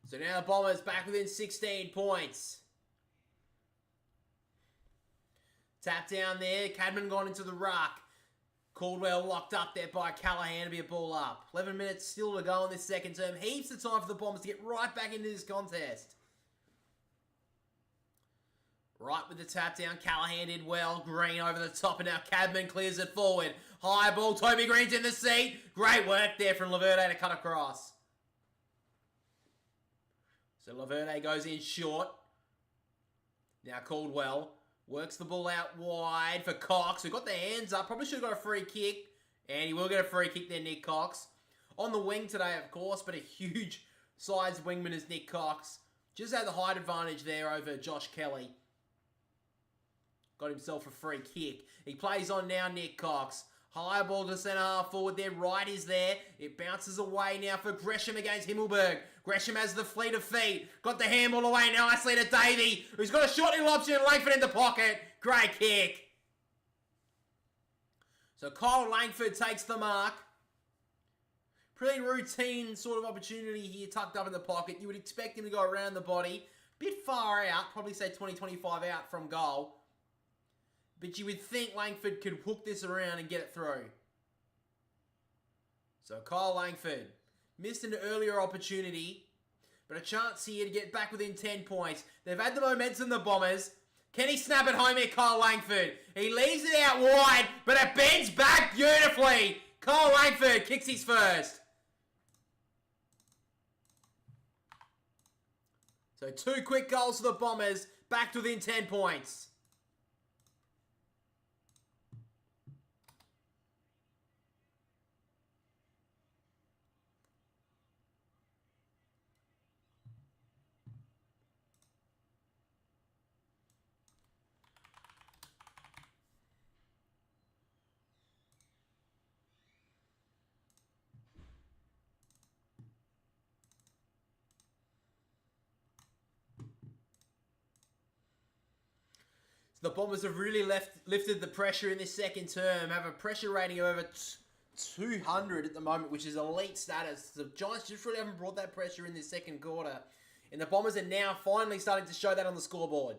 So now the Bombers back within 16 points. Tap down there. Cadman gone into the ruck. Caldwell locked up there by Callaghan to be a ball up. 11 minutes still to go in this second term. Heaps of time for the Bombers to get right back into this contest. Right with the tap down. Callaghan did well. Green over the top, and now Cadman clears it forward. High ball. Toby Green's in the seat. Great work there from Laverde to cut across. So Laverde goes in short. Now Caldwell works the ball out wide for Cox, who got their hands up. Probably should have got a free kick. And he will get a free kick there, Nick Cox. On the wing today, of course, but a huge size wingman is Nick Cox. Just had the height advantage there over Josh Kelly. Got himself a free kick. He plays on now, Nick Cox. High ball to centre half forward there. Right is there. It bounces away now for Gresham against Himmelberg. Gresham has the fleet of feet. Got the handball away nicely to Davey, who's got a short little option. Langford in the pocket. Great kick. So Kyle Langford takes the mark. Pretty routine sort of opportunity here tucked up in the pocket. You would expect him to go around the body. Bit far out. Probably say 20-25 out from goal. But you would think Langford could hook this around and get it through. So Kyle Langford missed an earlier opportunity, but a chance here to get back within 10 points. They've had the momentum, the Bombers. Can he snap it home here, Kyle Langford? He leaves it out wide, but it bends back beautifully. Kyle Langford kicks his first. So 2 quick goals for the Bombers, back to within 10 points. The Bombers have really lifted the pressure in this second term. Have a pressure rating of over 200 at the moment, which is elite status. The Giants just really haven't brought that pressure in this second quarter. And the Bombers are now finally starting to show that on the scoreboard.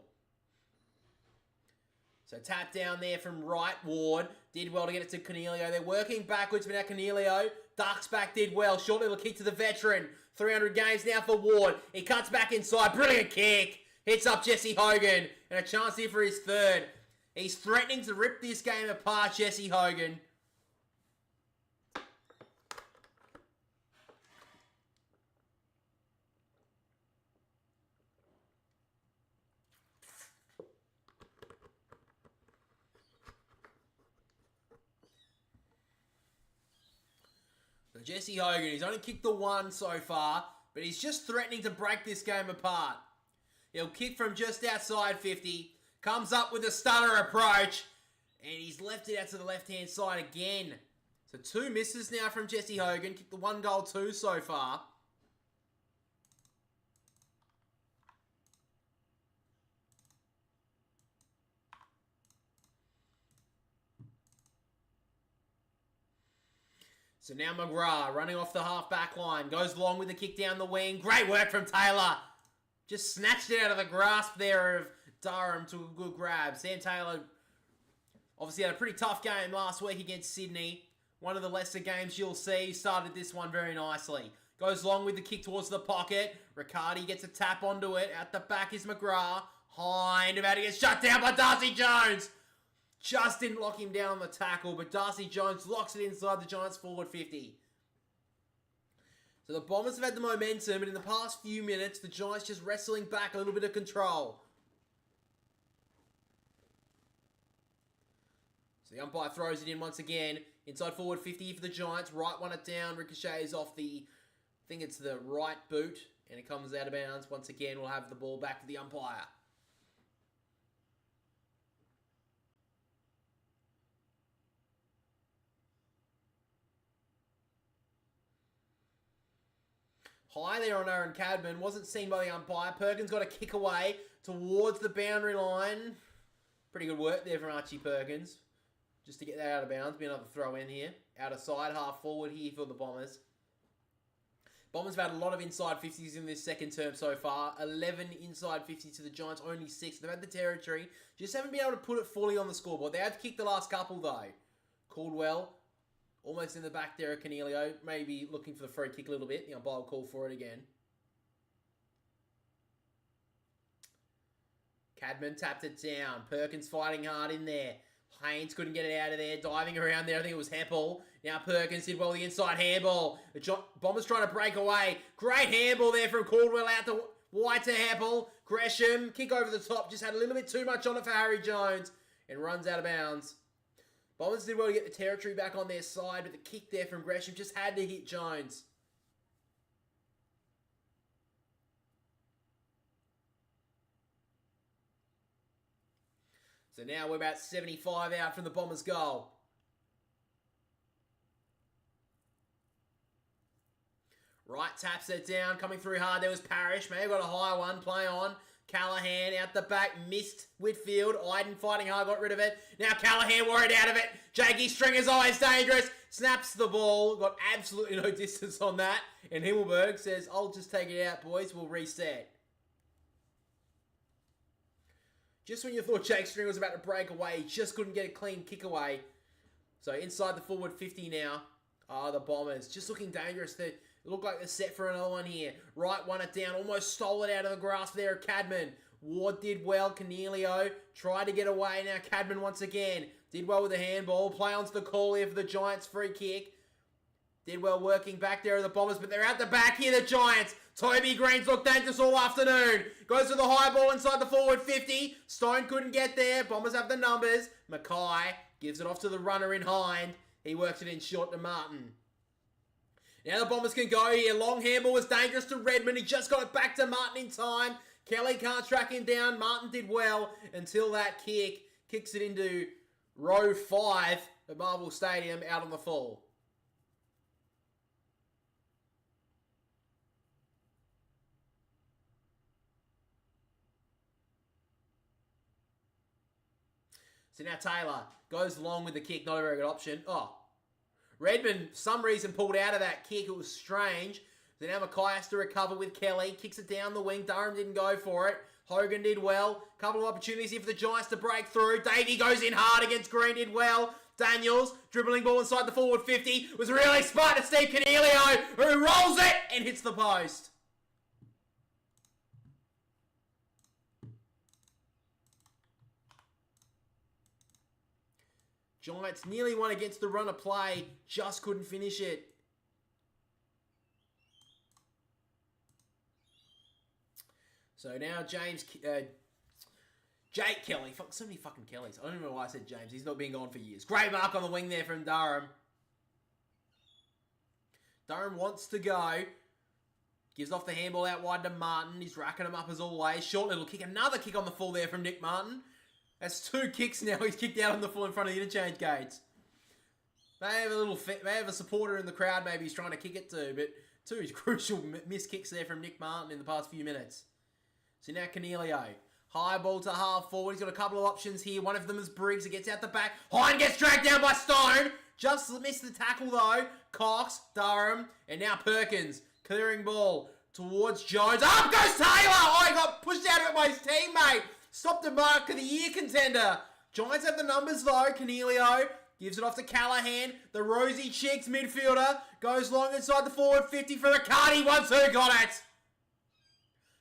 So tap down there from right. Ward did well to get it to Cornelio. They're working backwards, but now Cornelio ducks back, did well. Short little kick to the veteran. 300 games now for Ward. He cuts back inside. Brilliant kick. Hits up Jesse Hogan. And a chance here for his third. He's threatening to rip this game apart, Jesse Hogan. So Jesse Hogan, he's only kicked the one so far, but he's just threatening to break this game apart. He'll kick from just outside 50. Comes up with a stunner approach. And he's left it out to the left-hand side again. So 2 misses now from Jesse Hogan. Kicked the 1 goal 2 so far. So now McGrath running off the half-back line. Goes long with the kick down the wing. Great work from Taylor. Just snatched it out of the grasp there of Durham to a good grab. Sam Taylor obviously had a pretty tough game last week against Sydney. One of the lesser games you'll see. Started this one very nicely. Goes long with the kick towards the pocket. Riccardi gets a tap onto it. At the back is McGrath. Hind about to get shut down by Darcy Jones. Just didn't lock him down on the tackle, but Darcy Jones locks it inside the Giants forward 50. So the Bombers have had the momentum, and in the past few minutes, the Giants just wrestling back a little bit of control. So the umpire throws it in once again. Inside forward 50 for the Giants. Right one it down. Ricochets off the, I think it's the right boot, and it comes out of bounds. Once again, we'll have the ball back to the umpire. High there on Aaron Cadman. Wasn't seen by the umpire. Perkins got a kick away towards the boundary line. Pretty good work there from Archie Perkins. Just to get that out of bounds. Be another throw in here. Out of side, half forward here for the Bombers. Bombers have had a lot of inside 50s in this second term so far. 11 inside 50s to the Giants, only 6. They've had the territory. Just haven't been able to put it fully on the scoreboard. They have kicked the last couple, though. Caldwell, almost in the back there of Canelio. Maybe looking for the free kick a little bit. The umpire will call for it again. Cadman tapped it down. Perkins fighting hard in there. Haynes couldn't get it out of there. Diving around there. I think it was Heppel. Now Perkins did well the inside handball. The Bombers trying to break away. Great handball there from Caldwell out to White to Heppel. Gresham, kick over the top. Just had a little bit too much on it for Harry Jones. And runs out of bounds. Bombers did well to get the territory back on their side. But the kick there from Gresham just had to hit Jones. So now we're about 75 out from the Bombers' goal. Right taps it down, coming through hard. There was Parrish. May have got a high one. Play on. Callahan out the back. Missed Whitfield. Iden fighting hard. Got rid of it. Now Callahan worried out of it. Jakey Stringer's eyes dangerous. Snaps the ball. Got absolutely no distance on that. And Himmelberg says, I'll just take it out, boys. We'll reset. Just when you thought Jake Stringer was about to break away, he just couldn't get a clean kick away. So inside the forward 50 now are the Bombers. Just looking dangerous. They look like they're set for another one here. Right, won it down. Almost stole it out of the grasp there of Cadman. Ward did well. Canelio tried to get away. Now Cadman once again. Did well with the handball. Play onto the call here for the Giants free kick. Did well working back there of the Bombers, but they're out the back here, the Giants. Toby Green's looked dangerous all afternoon. Goes to the high ball inside the forward 50. Stone couldn't get there. Bombers have the numbers. Mackay gives it off to the runner in Hind. He works it in short to Martin. Now the Bombers can go here. Long handball was dangerous to Redmond. He just got it back to Martin in time. Kelly can't track him down. Martin did well until that kick kicks it into row 5 of Marvel Stadium out on the full. So now Taylor goes long with the kick. Not a very good option. Oh. Redmond, for some reason, pulled out of that kick. It was strange. So now Mackay has to recover with Kelly. Kicks it down the wing. Durham didn't go for it. Hogan did well. Couple of opportunities here for the Giants to break through. Davey goes in hard against Green. Did well. Daniels, dribbling ball inside the forward 50. Was really smart to Steve Canelio, who rolls it and hits the post. Giants nearly won against the run of play, just couldn't finish it. So now Jake Kelly. Fuck, so many fucking Kellys. I don't even know why I said James. He's not been gone for years. Great mark on the wing there from Durham. Durham wants to go. Gives off the handball out wide to Martin. He's racking him up as always. Short little kick. Another kick on the full there from Nick Martin. That's 2 kicks now. He's kicked out on the full in front of the interchange gates. They have a supporter in the crowd maybe he's trying to kick it to, but 2 crucial missed kicks there from Nick Martin in the past few minutes. So now Canelio. High ball to half forward. He's got a couple of options here. One of them is Briggs. He gets out the back. Hind gets dragged down by Stone. Just missed the tackle though. Cox, Durham, and now Perkins. Clearing ball towards Jones. Up goes Taylor! Oh, he got pushed out of it by his teammate. Stopped the mark of the year contender. Giants have the numbers though. Canelio gives it off to Callahan. The rosy cheeks midfielder goes long inside the forward 50 for Riccardi. 1-2, got it.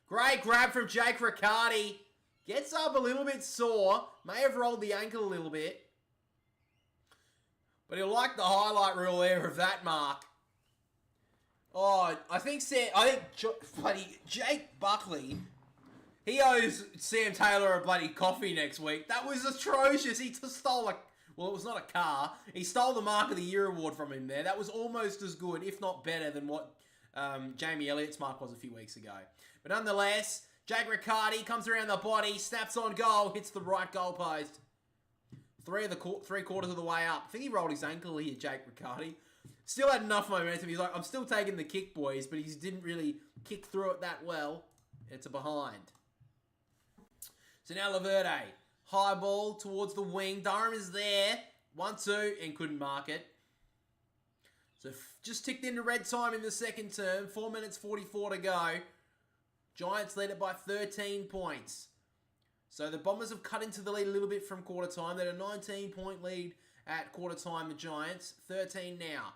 Great grab from Jake Riccardi. Gets up a little bit sore. May have rolled the ankle a little bit. But he'll like the highlight reel there of that mark. Oh, I think bloody Jake Buckley, he owes Sam Taylor a bloody coffee next week. That was atrocious. He just stole well, it was not a car. He stole the Mark of the Year award from him there. That was almost as good, if not better, than what Jamie Elliott's mark was a few weeks ago. But nonetheless, Jake Riccardi comes around the body, snaps on goal, hits the right goal post. 3 quarters of the way up. I think he rolled his ankle here, Jake Riccardi. Still had enough momentum. He's like, I'm still taking the kick, boys, but he didn't really kick through it that well. It's a behind. So now Laverde. High ball towards the wing. Durham is there. 1-2 and couldn't mark it. So just ticked into red time in the second term. 4 minutes 44 to go. Giants lead it by 13 points. So the Bombers have cut into the lead a little bit from quarter time. They're a 19-point lead at quarter time, the Giants. 13 now.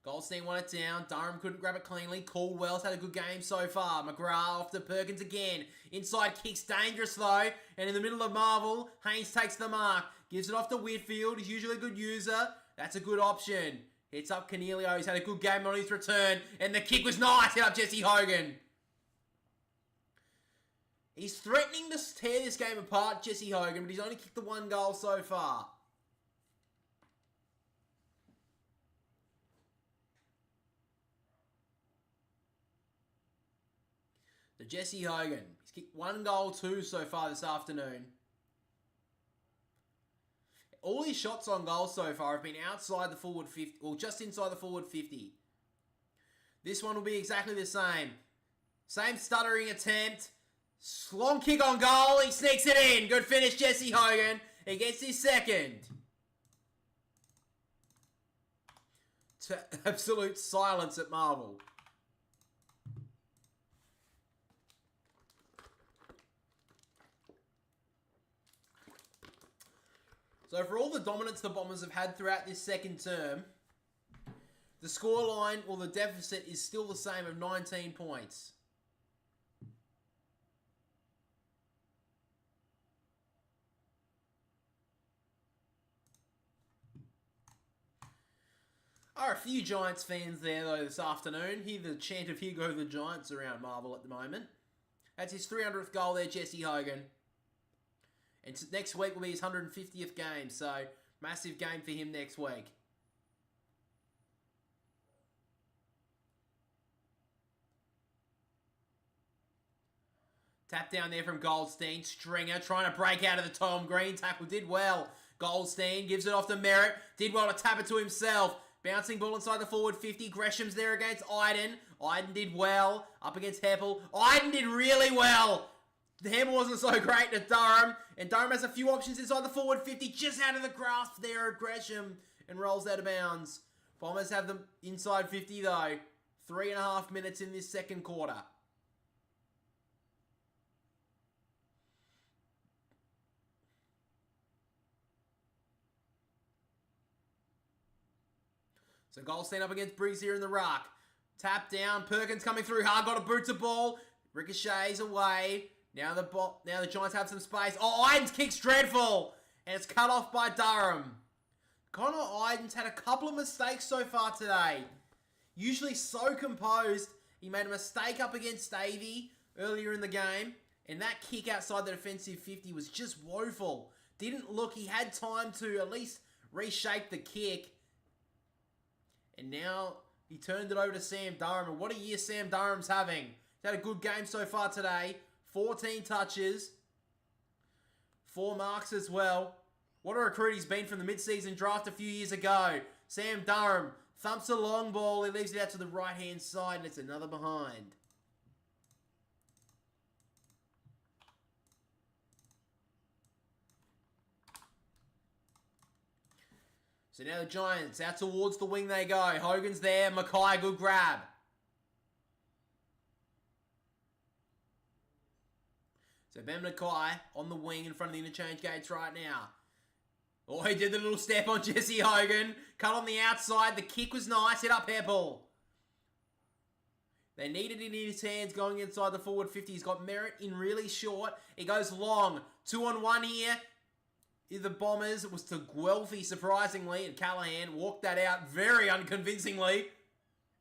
Goldstein won it down. Durham couldn't grab it cleanly. Caldwell's had a good game so far. McGrath off to Perkins again. Inside kicks dangerous though. And in the middle of Marvel, Haynes takes the mark. Gives it off to Whitfield. He's usually a good user. That's a good option. Hits up Cornelio. He's had a good game on his return. And the kick was nice. Hit up Jesse Hogan. He's threatening to tear this game apart, Jesse Hogan, but he's only kicked the 1 goal so far. So Jesse Hogan, he's kicked 1 goal, 2 so far this afternoon. All his shots on goal so far have been outside the forward 50, or just inside the forward 50. This one will be exactly the same. Same stuttering attempt. Long kick on goal. He sneaks it in. Good finish, Jesse Hogan. He gets his second. To absolute silence at Marvel. So for all the dominance the Bombers have had throughout this second term, the scoreline, or the deficit, is still the same of 19 points. Are a few Giants fans there though this afternoon. Hear the chant of "Here go the Giants" around Marvel at the moment. That's his 300th goal there, Jesse Hogan. And next week will be his 150th game, so massive game for him next week. Tap down there from Goldstein. Stringer trying to break out of the Tom Green tackle. Did well. Goldstein gives it off to Merritt. Did well to tap it to himself. Bouncing ball inside the forward 50. Gresham's there against Iden. Iden did well. Up against Heppel. Iden did really well. The hammer wasn't so great to Durham. And Durham has a few options inside the forward 50. Just out of the grasp there at Gresham. And rolls out of bounds. Bombers have them inside 50 though. 3.5 minutes in this second quarter. So Goldstein up against Briggs here in the ruck. Tap down. Perkins coming through hard. Got a boot to ball. Ricochets away. Now the Giants have some space. Oh, Iden's kick's dreadful. And it's cut off by Durham. Connor Iden's had a couple of mistakes so far today. Usually so composed. He made a mistake up against Davey earlier in the game. And that kick outside the defensive 50 was just woeful. Didn't look. He had time to at least reshape the kick. And now he turned it over to Sam Durham. And what a year Sam Durham's having. He's had a good game so far today. 14 touches. 4 marks as well. What a recruit he's been from the mid-season draft a few years ago. Sam Durham thumps a long ball. He leaves it out to the right-hand side. And it's another behind. So now the Giants, out towards the wing they go. Hogan's there. Mackay, good grab. So Ben Mackay on the wing in front of the interchange gates right now. Oh, he did the little step on Jesse Hogan. Cut on the outside. The kick was nice. Hit up Heppel. They needed it in his hands going inside the forward 50. He's got Merritt in really short. He goes long. 2-on-1 here. The Bombers, it was to Guelphy, surprisingly, and Callahan walked that out very unconvincingly.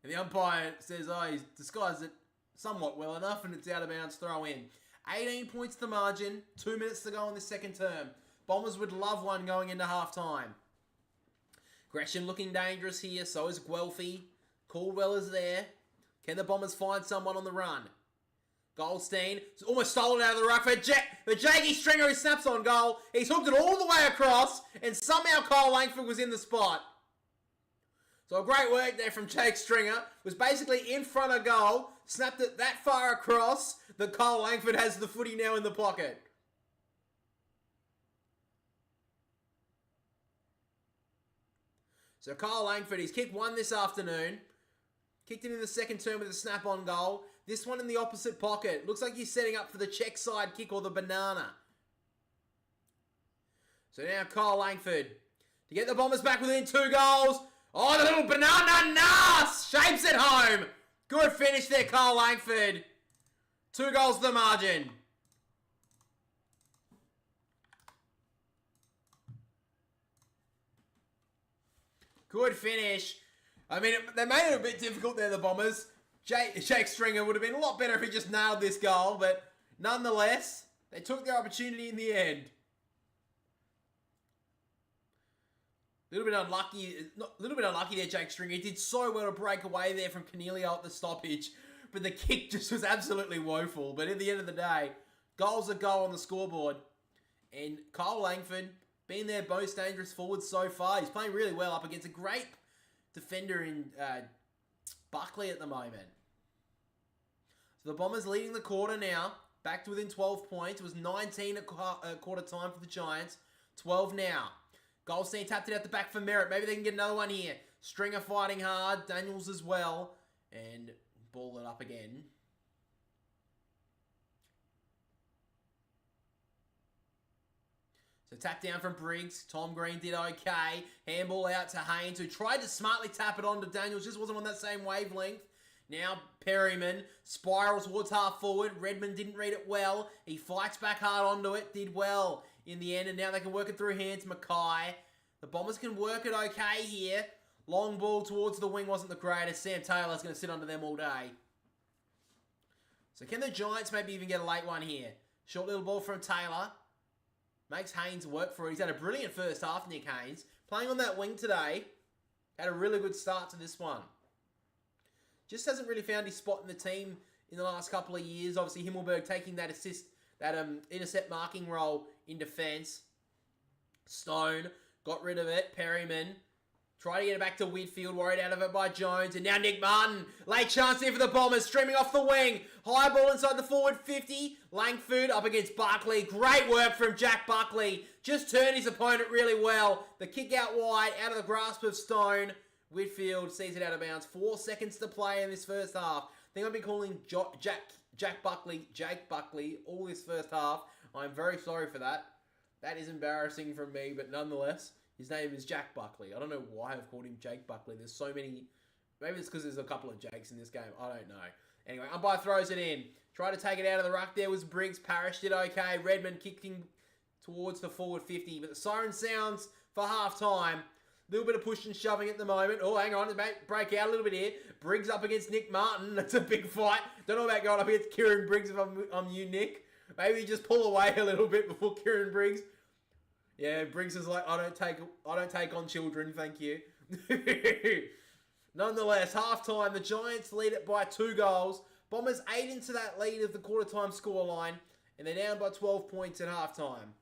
And the umpire says, oh, he's disguised it somewhat well enough, and it's out of bounds, throw in. 18 points the margin, 2 minutes to go in the second term. Bombers would love one going into halftime. Gresham looking dangerous here, so is Guelphy. Caldwell is there. Can the Bombers find someone on the run? Goldstein almost stolen out of the ruck for the Jakey Stringer who snaps on goal. He's hooked it all the way across, and somehow Kyle Langford was in the spot. So a great work there from Jake Stringer. Was basically in front of goal, snapped it that far across that Kyle Langford has the footy now in the pocket. So Kyle Langford, he's kicked one this afternoon. Kicked it in the second term with a snap-on goal. This one in the opposite pocket. Looks like he's setting up for the check side kick or the banana. So now Kyle Langford to get the Bombers back within 2 goals. Oh, the little banana, nice! Shapes it home. Good finish there, Kyle Langford. 2 goals to the margin. Good finish. I mean, they made it a bit difficult there, the Bombers. Jake Stringer would have been a lot better if he just nailed this goal, but nonetheless, they took their opportunity in the end. A little bit unlucky there, Jake Stringer. He did so well to break away there from Cornelio at the stoppage, but the kick just was absolutely woeful. But at the end of the day, goal's a goal on the scoreboard. And Kyle Langford, being their most dangerous forward so far, he's playing really well up against a great defender in Buckley at the moment. So the Bombers leading the quarter now, back to within 12 points. It was 19 at quarter time for the Giants, 12 now. Goldstein tapped it out the back for Merritt. Maybe they can get another one here. Stringer fighting hard, Daniels as well, and ball it up again. So tap down from Briggs. Tom Green did okay. Handball out to Haynes, who tried to smartly tap it on to Daniels. Just wasn't on that same wavelength. Now Perryman spirals towards half forward. Redmond didn't read it well. He fights back hard onto it. Did well in the end. And now they can work it through hands. Mackay. The Bombers can work it okay here. Long ball towards the wing wasn't the greatest. Sam Taylor's going to sit under them all day. So can the Giants maybe even get a late one here? Short little ball from Taylor. Makes Haynes work for it. He's had a brilliant first half, Nick Haynes. Playing on that wing today. Had a really good start to this one. Just hasn't really found his spot in the team in the last couple of years. Obviously, Himmelberg taking that intercept marking role in defence. Stone got rid of it. Perryman tried to get it back to Whitfield. Worried out of it by Jones. And now Nick Martin. Late chance here for the Bombers. Streaming off the wing. High ball inside the forward 50. Langford up against Buckley. Great work from Jack Buckley. Just turned his opponent really well. The kick out wide. Out of the grasp of Stone. Whitfield sees it out of bounds. 4 seconds to play in this first half. I think I've been calling Jake Buckley all this first half. I'm very sorry for that. That is embarrassing from me, but nonetheless, his name is Jack Buckley. I don't know why I've called him Jake Buckley. There's so many. Maybe it's because there's a couple of Jakes in this game. I don't know. Anyway, umpire throws it in. Tried to take it out of the ruck. There was Briggs. Parrish did okay. Redmond kicking towards the forward 50. But the siren sounds for half-time. A little bit of push and shoving at the moment. Oh, hang on. Break out a little bit here. Briggs up against Nick Martin. That's a big fight. Don't know about going up against Kieran Briggs if I'm you, Nick. Maybe just pull away a little bit before Kieran Briggs. Yeah, Briggs is like, I don't take on children, thank you. Nonetheless, half-time, the Giants lead it by 2 goals. Bombers 8 into that lead of the quarter-time scoreline, and they're down by 12 points at half-time.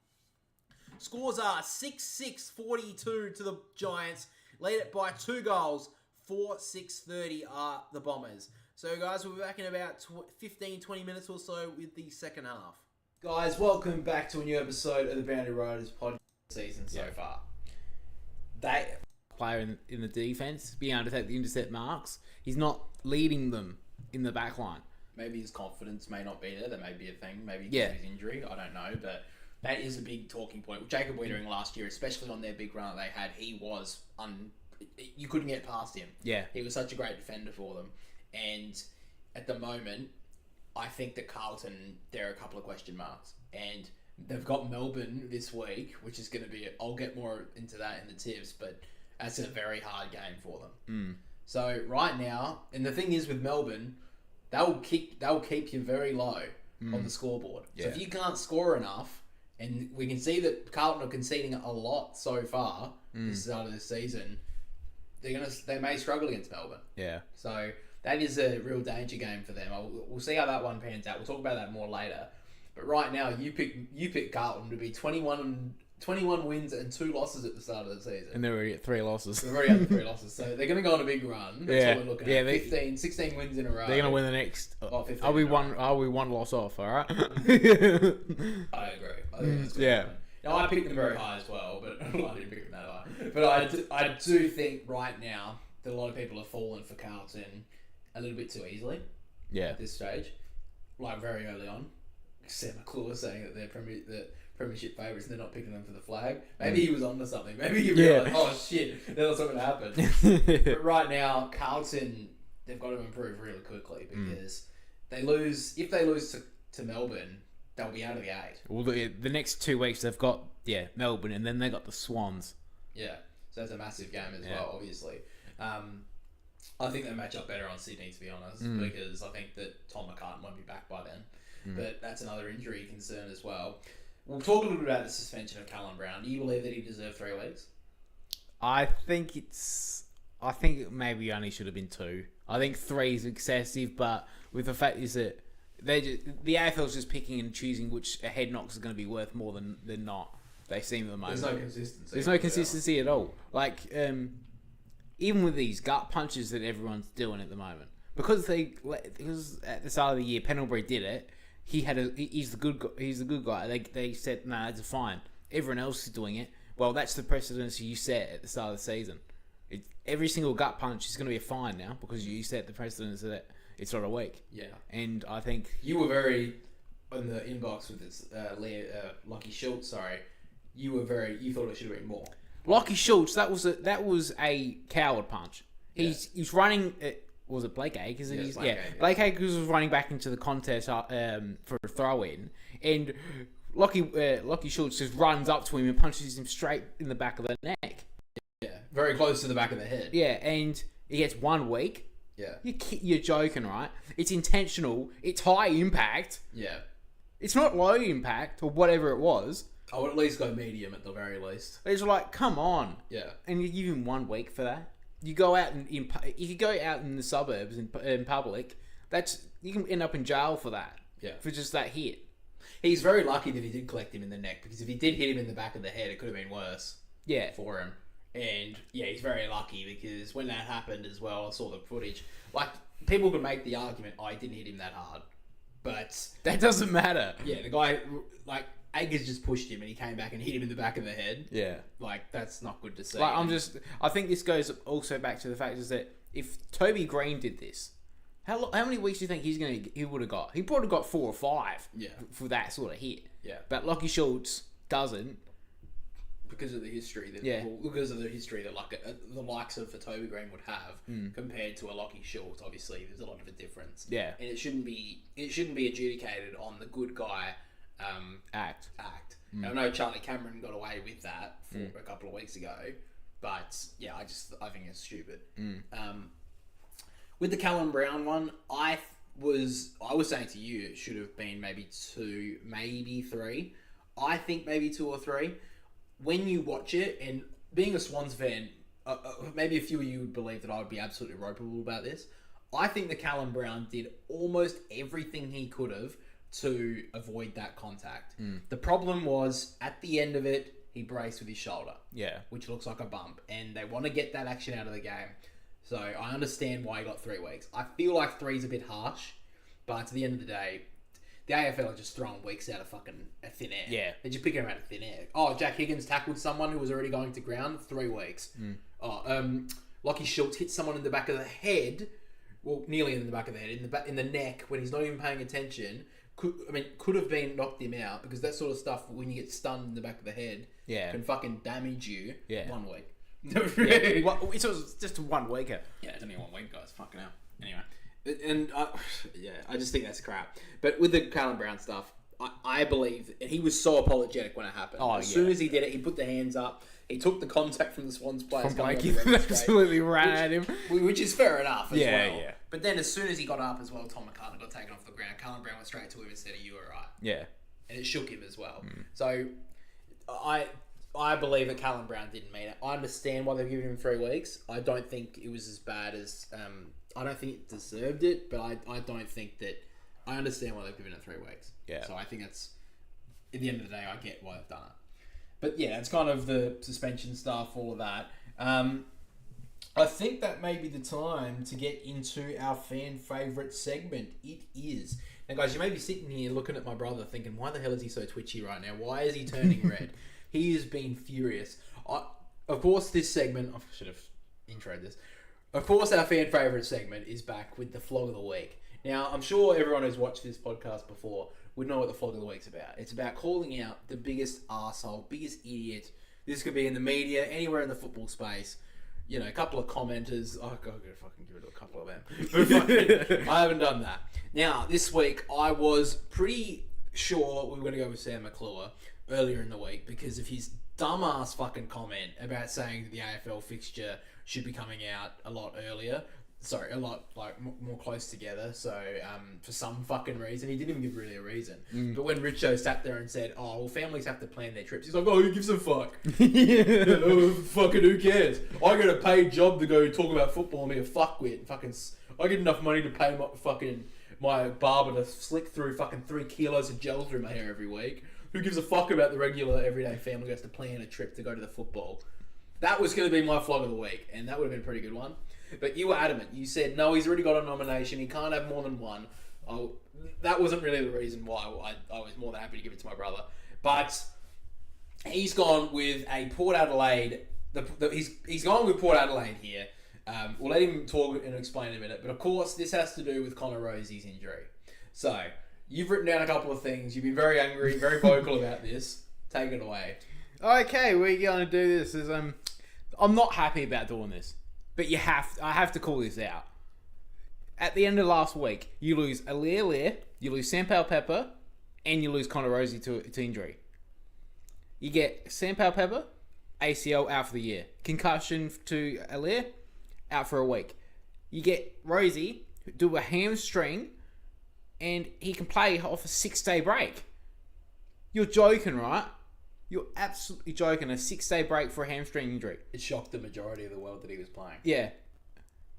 Scores are 6-6-42 to the Giants. Lead it by 2 goals. 4-6-30 are the Bombers. So, guys, we'll be back in about 15-20 minutes or so with the second half. Guys, welcome back to a new episode of the Boundary Riders podcast season so far. That player in the defense, being able to take the intercept marks, he's not leading them in the back line. Maybe his confidence may not be there. That may be a thing. Maybe because of his injury. I don't know. But that is a big talking point. Jacob Wiedering last year, especially on their big run that they had, he was... you couldn't get past him. Yeah. He was such a great defender for them. And at the moment, I think that Carlton, there are a couple of question marks. And they've got Melbourne this week, which is going to be... I'll get more into that in the tips, but that's a very hard game for them. So right now, and the thing is with Melbourne, they'll keep you very low on the scoreboard. Yeah. So if you can't score enough, and we can see that Carlton are conceding a lot so far this start of this season, they may struggle against Melbourne. Yeah. So that is a real danger game for them. We'll see how that one pans out. We'll talk about that more later. But right now, you pick Carlton to be 21 wins and 2 losses at the start of the season. And they're already at 3 losses. They're already at 3 losses. So they're going to go on a big run. That's what we're looking at. 16 wins in a row. They're going to win the next... 15 Are we one loss off, all right? I agree. I think that's good. Yeah. Now, I picked them very high as well, but I didn't pick them that high. But I do think right now that a lot of people are falling for Carlton a little bit too easily Yeah. at this stage. Like very early on. Sam McClure saying that they're premiership favourites and they're not picking them for the flag. Maybe he was onto something. Maybe he realised, oh shit, that's not going to happen. But right now, Carlton, they've got to improve really quickly because if they lose to Melbourne, they'll be out of the 8. Well, the next 2 weeks they've got Melbourne, and then they got the Swans. Yeah, so that's a massive game as well, obviously. I think they match up better on Sydney, to be honest, because I think that Tom McCartan won't be back by then. But that's another injury concern as well. We'll talk a little bit about the suspension of Callum Brown. Do you believe that he deserved 3 weeks? I think it maybe only should have been 2. I think 3 is excessive, but with the fact is that the AFL's just picking and choosing which a head knocks is going to be worth more than not. They seem at the moment. There's no consistency. There's no consistency at all. Like even with these gut punches that everyone's doing at the moment, because at the start of the year Pendlebury did it. He's the good guy. They said no, that's fine. Everyone else is doing it. Well, that's the precedence you set at the start of the season. Every single gut punch is going to be a fine now because you set the precedence that it's not a week. Yeah, and I think you were very in the inbox with this Lockie Schultz. Sorry, you thought it should have been more. Lockie Schultz, that was a coward punch. He's running. Was it Blake Acres? Blake Acres was running back into the contest for a throw-in, and Lockie Schultz just runs up to him and punches him straight in the back of the neck. Yeah, very close to the back of the head. Yeah, and he gets 1 week. Yeah. You're joking, right? It's intentional. It's high impact. Yeah. It's not low impact or whatever it was. I would at least go medium at the very least. It's like, come on. Yeah. And you give him 1 week for that? You go out if you go out in the suburbs in public, you can end up in jail for that. Yeah. For just that hit. He's very lucky that he did collect him in the neck, because if he did hit him in the back of the head, it could have been worse. Yeah. For him. And yeah, he's very lucky, because when that happened as well, I saw the footage. Like, people could make the argument, he didn't hit him that hard. But that doesn't matter. Yeah, the guy, like, Akers just pushed him and he came back and hit him in the back of the head. Yeah. Like, that's not good to see. Like, I think this goes also back to the fact is that if Toby Green did this, how many weeks do you think he would have got? He probably got 4 or 5. Yeah. For that sort of hit. Yeah. But Lockie Schultz doesn't. Because of the history that like the likes of Toby Green would have compared to a Lockie Schultz. Obviously, there's a lot of a difference. Yeah. And it shouldn't be adjudicated on the good guy act. I know Charlie Cameron got away with that for a couple of weeks ago, but yeah, I think it's stupid. With the Callum Brown one, I was saying to you it should have been maybe 2, maybe 3. I think maybe 2 or 3. When you watch it, and being a Swans fan, maybe a few of you would believe that I would be absolutely ropeable about this. I think that Callum Brown did almost everything he could have to avoid that contact. The problem was, at the end of it, he braced with his shoulder. Yeah. Which looks like a bump. And they want to get that action out of the game. So I understand why he got 3 weeks. I feel like 3 is a bit harsh, but at the end of the day, the AFL are just throwing weeks out of fucking thin air. Yeah. They're just picking them out of thin air. Oh, Jack Higgins tackled someone who was already going to ground, 3 weeks. Lockie Schultz hit someone in the back of the head, well, nearly in the back of the head, in the neck, when he's not even paying attention. Could have been knocked him out, because that sort of stuff, when you get stunned in the back of the head, can fucking damage you. 1 week. It was just 1 weeker. Yeah, it's only 1 week, guys. Fucking hell. Anyway. And I just think that's crap. But with the Callum Brown stuff, I believe, and he was so apologetic when it happened. As soon as he did it, he put the hands up. He took the contact from the Swans players. From Blakey, absolutely ran at him. Which is fair enough as well. Yeah. But then as soon as he got up as well, Tom McCartan got taken off the ground. Callum Brown went straight to him and said, "Are you alright?" Yeah. And it shook him as well. So I believe that Callum Brown didn't mean it. I understand why they've given him 3 weeks. I don't think it was as bad as... I don't think it deserved it, but I don't think that... I understand why they've given it 3 weeks. Yeah. So I think it's... At the end of the day, I get why they've done it. But yeah, it's kind of the suspension stuff, all of that. I think that may be the time to get into our fan favourite segment. It is. Now, guys, you may be sitting here looking at my brother thinking, why the hell is he so twitchy right now? Why is he turning red? He has been furious. of course, this segment, I should have introed this. Of course, our fan favourite segment is back with the Flog of the Week. Now, I'm sure everyone who's watched this podcast before would know what the Flog of the Week's about. It's about calling out the biggest arsehole, biggest idiot. This could be in the media, anywhere in the football space. You know, a couple of commenters. Oh, God, I'm going to fucking give it a couple of them. I haven't done that. Now, this week, I was pretty sure we were going to go with Sam McClure earlier in the week because of his dumbass fucking comment about saying that the AFL fixture should be coming out a lot earlier. Sorry, a lot more close together. So for some fucking reason, he didn't even give really a reason. But when Richo sat there and said, "Oh, well, families have to plan their trips," he's like, "Oh, who gives a fuck? Oh, fucking who cares? I got a paid job to go talk about football and be a fuckwit. I get enough money to pay my barber to slick through fucking 3 kilos of gel through my hair every week. Who gives a fuck about the regular everyday family who has to plan a trip to go to the football?" That was going to be my Flog of the Week, and that would have been a pretty good one. But you were adamant. You said, no, he's already got a nomination. He can't have more than one. That wasn't really the reason why I was more than happy to give it to my brother. But he's gone with a Port Adelaide. He's gone with Port Adelaide here. We'll let him talk and explain in a minute. But of course, this has to do with Connor Rosie's injury. So, you've written down a couple of things. You've been very angry, very vocal about this. Take it away. Okay, we're going to do this. I'm not happy about doing this, but I have to call this out. At the end of last week, you lose Aliir, you lose Sam Powell-Pepper, and you lose Connor Rosie to injury. You get Sam Powell-Pepper, ACL out for the year. Concussion to Aliir, out for a week. You get Rosie, do a hamstring, and he can play off a 6-day break. You're joking, right? You're absolutely joking. A 6-day break for a hamstring injury. It shocked the majority of the world that he was playing. Yeah.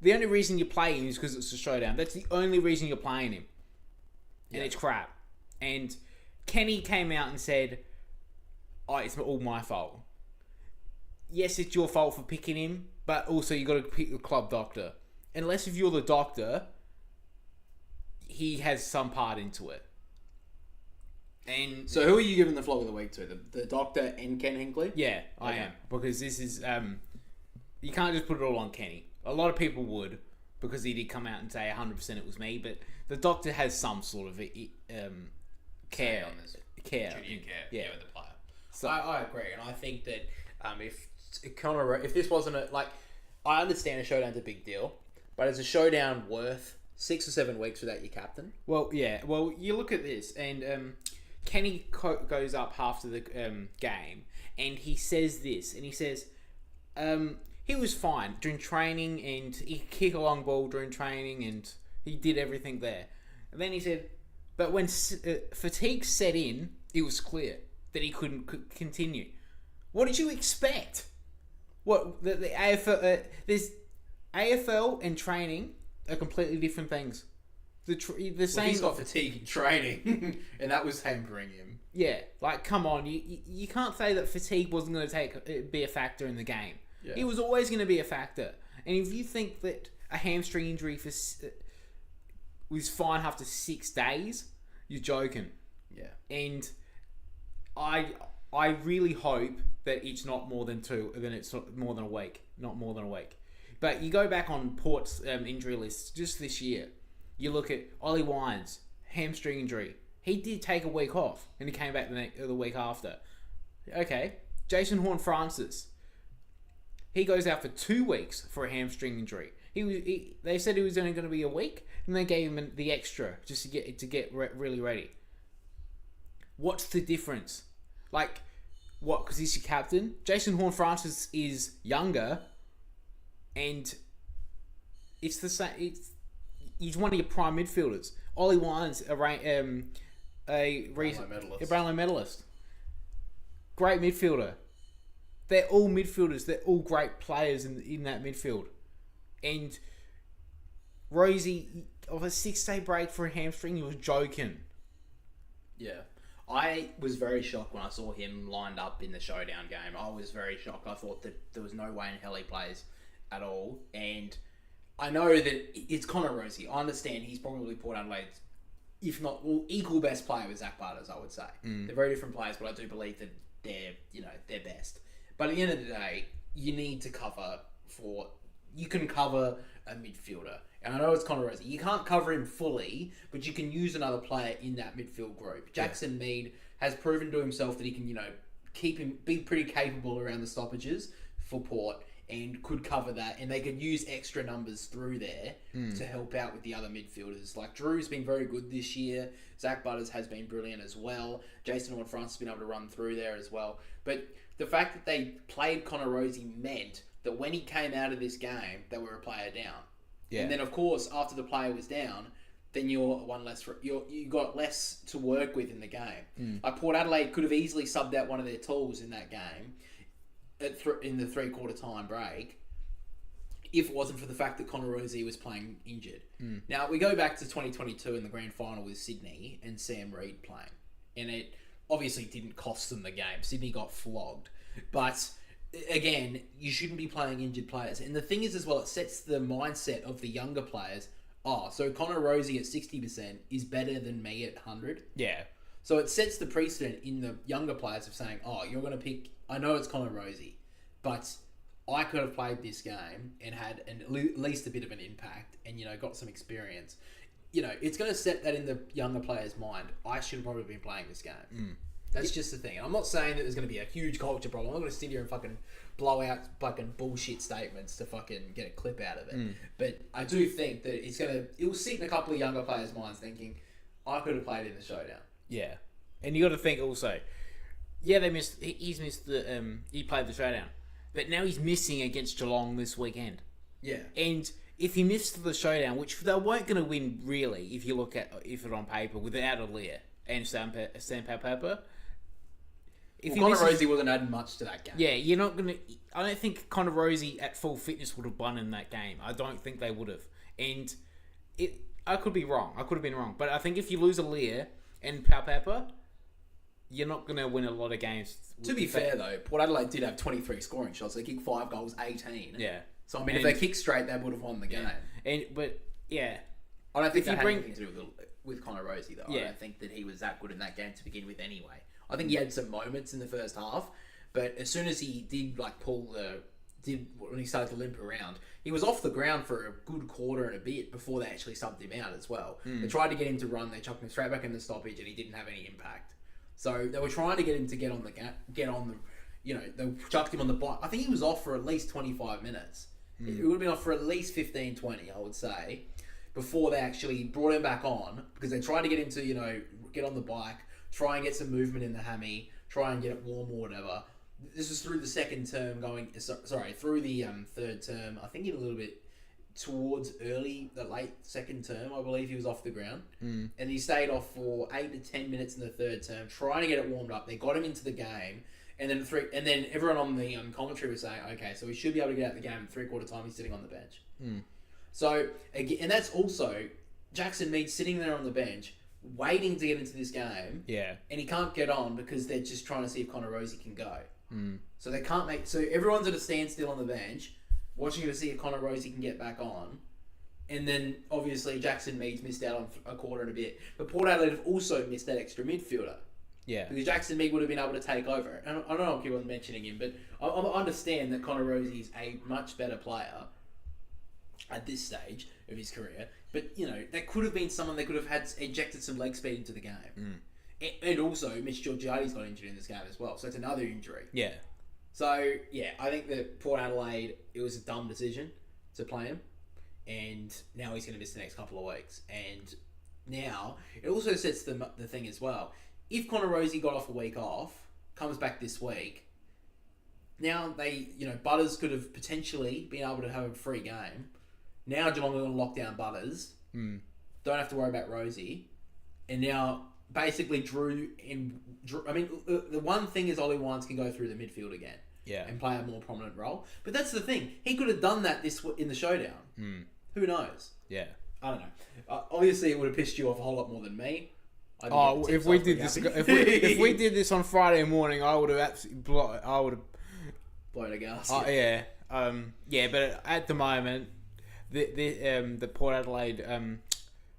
The only reason you play him is because it's a showdown. That's the only reason you're playing him. And it's crap. And Kenny came out and said, "Oh, it's all my fault." Yes, it's your fault for picking him, but also you got to pick your club doctor. Unless if you're the doctor, he has some part into it. And so who are you giving the Flog of the Week to? The doctor and Ken Hinkley? Yeah, I am. Because this is... you can't just put it all on Kenny. A lot of people would, because he did come out and say 100% it was me, but the doctor has some sort of care on this. Care. Duty and care. Yeah, with the player. So I agree, and I think that if this wasn't I understand a showdown's a big deal, but is a showdown worth 6 or 7 weeks without your captain? Well, yeah. Well, you look at this, and Kenny goes up after the game, and he says this, and he says, he was fine during training, and he kicked a long ball during training, and he did everything there. And then he said, but when fatigue set in, it was clear that he couldn't continue. What did you expect? What the AFL? There's AFL and training are completely different things. The same. He's got fatigue in training, and that was hampering him. Yeah, like come on, you can't say that fatigue wasn't going to be a factor in the game. Yeah. It was always going to be a factor. And if you think that a hamstring injury was fine after 6 days, you're joking. Yeah. And I really hope that it's not more than 2, then it's more than a week. Not more than a week. But you go back on Port's injury list just this year. You look at Ollie Wines, hamstring injury. He did take a week off, and he came back the week after. Okay. Jason Horne-Francis. He goes out for 2 weeks for a hamstring injury. They said it was only going to be a week, and they gave him the extra just to get really ready. What's the difference? Like, what? Because he's your captain. Jason Horne-Francis is younger, and it's the same. He's one of your prime midfielders. Ollie Wines, a Brownlow medalist, great midfielder. They're all midfielders. They're all great players in that midfield. And Rosie, of a 6-day break for a hamstring, he was joking. Yeah. I was very shocked when I saw him lined up in the showdown game. I was very shocked. I thought that there was no way in hell he plays at all. And I know that it's Connor Rosie. I understand he's probably Port Adelaide's, if not equal best player with Zach Butters, I would say. They're very different players, but I do believe that they're best. But at the end of the day, you need to cover for... You can cover a midfielder. And I know it's Connor Rosie. You can't cover him fully, but you can use another player in that midfield group. Jackson Mead has proven to himself that he can, be pretty capable around the stoppages for Port and could cover that. And they could use extra numbers through there to help out with the other midfielders. Like, Drew's been very good this year. Zach Butters has been brilliant as well. Jason Horne-France has been able to run through there as well. But the fact that they played Connor Rosie meant that when he came out of this game, they were a player down. Yeah. And then, of course, after the player was down, then you're one less. You got less to work with in the game. Like, Port Adelaide could have easily subbed out one of their tools in that game in the 3/4 time break, if it wasn't for the fact that Connor Rosie was playing injured. Now, we go back to 2022 in the grand final with Sydney and Sam Reid playing, and it obviously didn't cost them the game. Sydney got flogged, but again, you shouldn't be playing injured players. And the thing is as well, it sets the mindset of the younger players. Oh, so Connor Rosie at 60% is better than me at 100? Yeah. So it sets the precedent in the younger players of saying, oh, you're going to pick... I know it's Connor Rosie, but I could have played this game and had at least a bit of an impact and, got some experience. It's going to set that in the younger player's mind. I should have probably been playing this game. That's just the thing. I'm not saying that there's going to be a huge culture problem. I'm not going to sit here and fucking blow out fucking bullshit statements to fucking get a clip out of it. But I do think that it'll sit in a couple of younger players' minds thinking, I could have played in the showdown. Yeah. And you got to think also, he's missed he played the showdown. But now he's missing against Geelong this weekend. Yeah. And if he missed the showdown, which they weren't going to win really, if you look at it on paper, without Aaliyah and Sam Pepper. Connor Rosie wasn't adding much to that game. Yeah, you're not going to... I don't think Connor Rosie at full fitness would have won in that game. I don't think they would have. And I could be wrong. I could have been wrong. But I think if you lose Aaliyah and Pepper, you're not going to win a lot of games. To be fair, though, Port Adelaide did have 23 scoring shots. They kicked 5 goals, 18. Yeah. So, I mean, if they kicked straight, they would have won the game. But I don't think that had anything to do with Connor Rosie, though. Yeah. I don't think that he was that good in that game to begin with anyway. I think he had some moments in the first half, but as soon as he did, when he started to limp around, he was off the ground for a good quarter and a bit before they actually subbed him out as well. They tried to get him to run, they chucked him straight back in the stoppage, and he didn't have any impact. So they were trying to get him to get on the, they chucked him on the bike. I think he was off for at least 25 minutes. It would have been off for at least 15, 20, I would say, before they actually brought him back on, because they tried to get him to, get on the bike, try and get some movement in the hammy, try and get it warm or whatever. This was through the second term through the third term. I think a little bit towards the late second term, I believe he was off the ground. And he stayed off for 8 to 10 minutes in the third term, trying to get it warmed up. They got him into the game, and then everyone on the commentary was saying, okay, so we should be able to get out the game in 3/4 time. He's sitting on the bench. So, again, and that's also Jackson Mead sitting there on the bench, waiting to get into this game. Yeah. And he can't get on because they're just trying to see if Connor Rosie can go. So they can't so everyone's at a standstill on the bench, watching to see if Connor Rosie can get back on. And then, obviously, Jackson Mead's missed out on a quarter and a bit. But Port Adelaide have also missed that extra midfielder. Yeah. Because Jackson Mead would have been able to take over. And I don't know if keep on mentioning him, but I understand that Connor Rosie is a much better player at this stage of his career. But, that could have been someone that could have had injected some leg speed into the game. And also, Mitch Georgiades got injured in this game as well. So it's another injury. Yeah. So, yeah, I think that Port Adelaide, it was a dumb decision to play him. And now he's going to miss the next couple of weeks. And now, it also sets the thing as well. If Connor Rosie got off a week off, comes back this week, now they, Butters could have potentially been able to have a free game. Now Geelong are going to lock down Butters. Don't have to worry about Rosie. And now, basically, Drew, the one thing is Ollie Wines can go through the midfield again. Yeah. And play a more prominent role. But that's the thing. He could have done that in the showdown. Who knows? Yeah. I don't know. Obviously, it would have pissed you off a whole lot more than me. If we did this on Friday morning, I would have absolutely blown a gasket. Yeah. But at the moment, the Port Adelaide,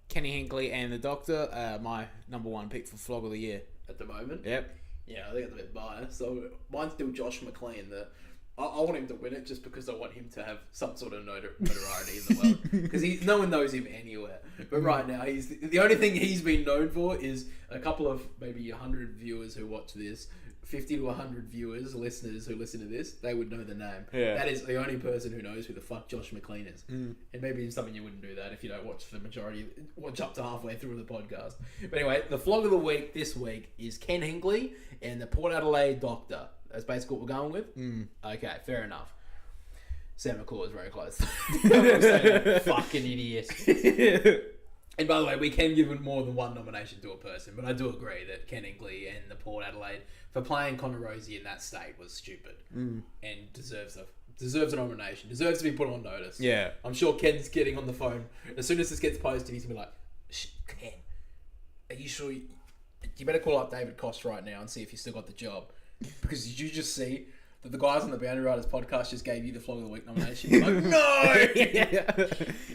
Kenny Hinkley and the Doctor, my number one pick for Flog of the Year at the moment. Yep. Yeah, I think it's a bit biased. So mine's still Josh McLean, the I want him to win it just because I want him to have some sort of notoriety in the world. Because no one knows him anywhere. But right now, he's the only thing he's been known for is a couple of maybe 100 viewers who watch this. 50 to 100 listeners who listen to this, they would know the name. Yeah. That is the only person who knows who the fuck Josh McLean is. And maybe something you wouldn't do that if you don't watch watch up to halfway through the podcast. But anyway, the flog of the week this week is Ken Hinkley and the Port Adelaide Doctor. That's basically what we're going with? Okay, fair enough. Sam McClure is very close. Fucking idiot. And by the way, we can give more than one nomination to a person, but I do agree that Ken Hinkley and the Port Adelaide for playing Connor Rosie in that state was stupid and deserves a nomination, deserves to be put on notice. Yeah. I'm sure Ken's getting on the phone. As soon as this gets posted, he's going to be like, Ken, are you sure? You better call up David Cost right now and see if he's still got the job. Because did you just see that the guys on the Boundary Riders podcast just gave you the Flog of the Week nomination? You're like, no!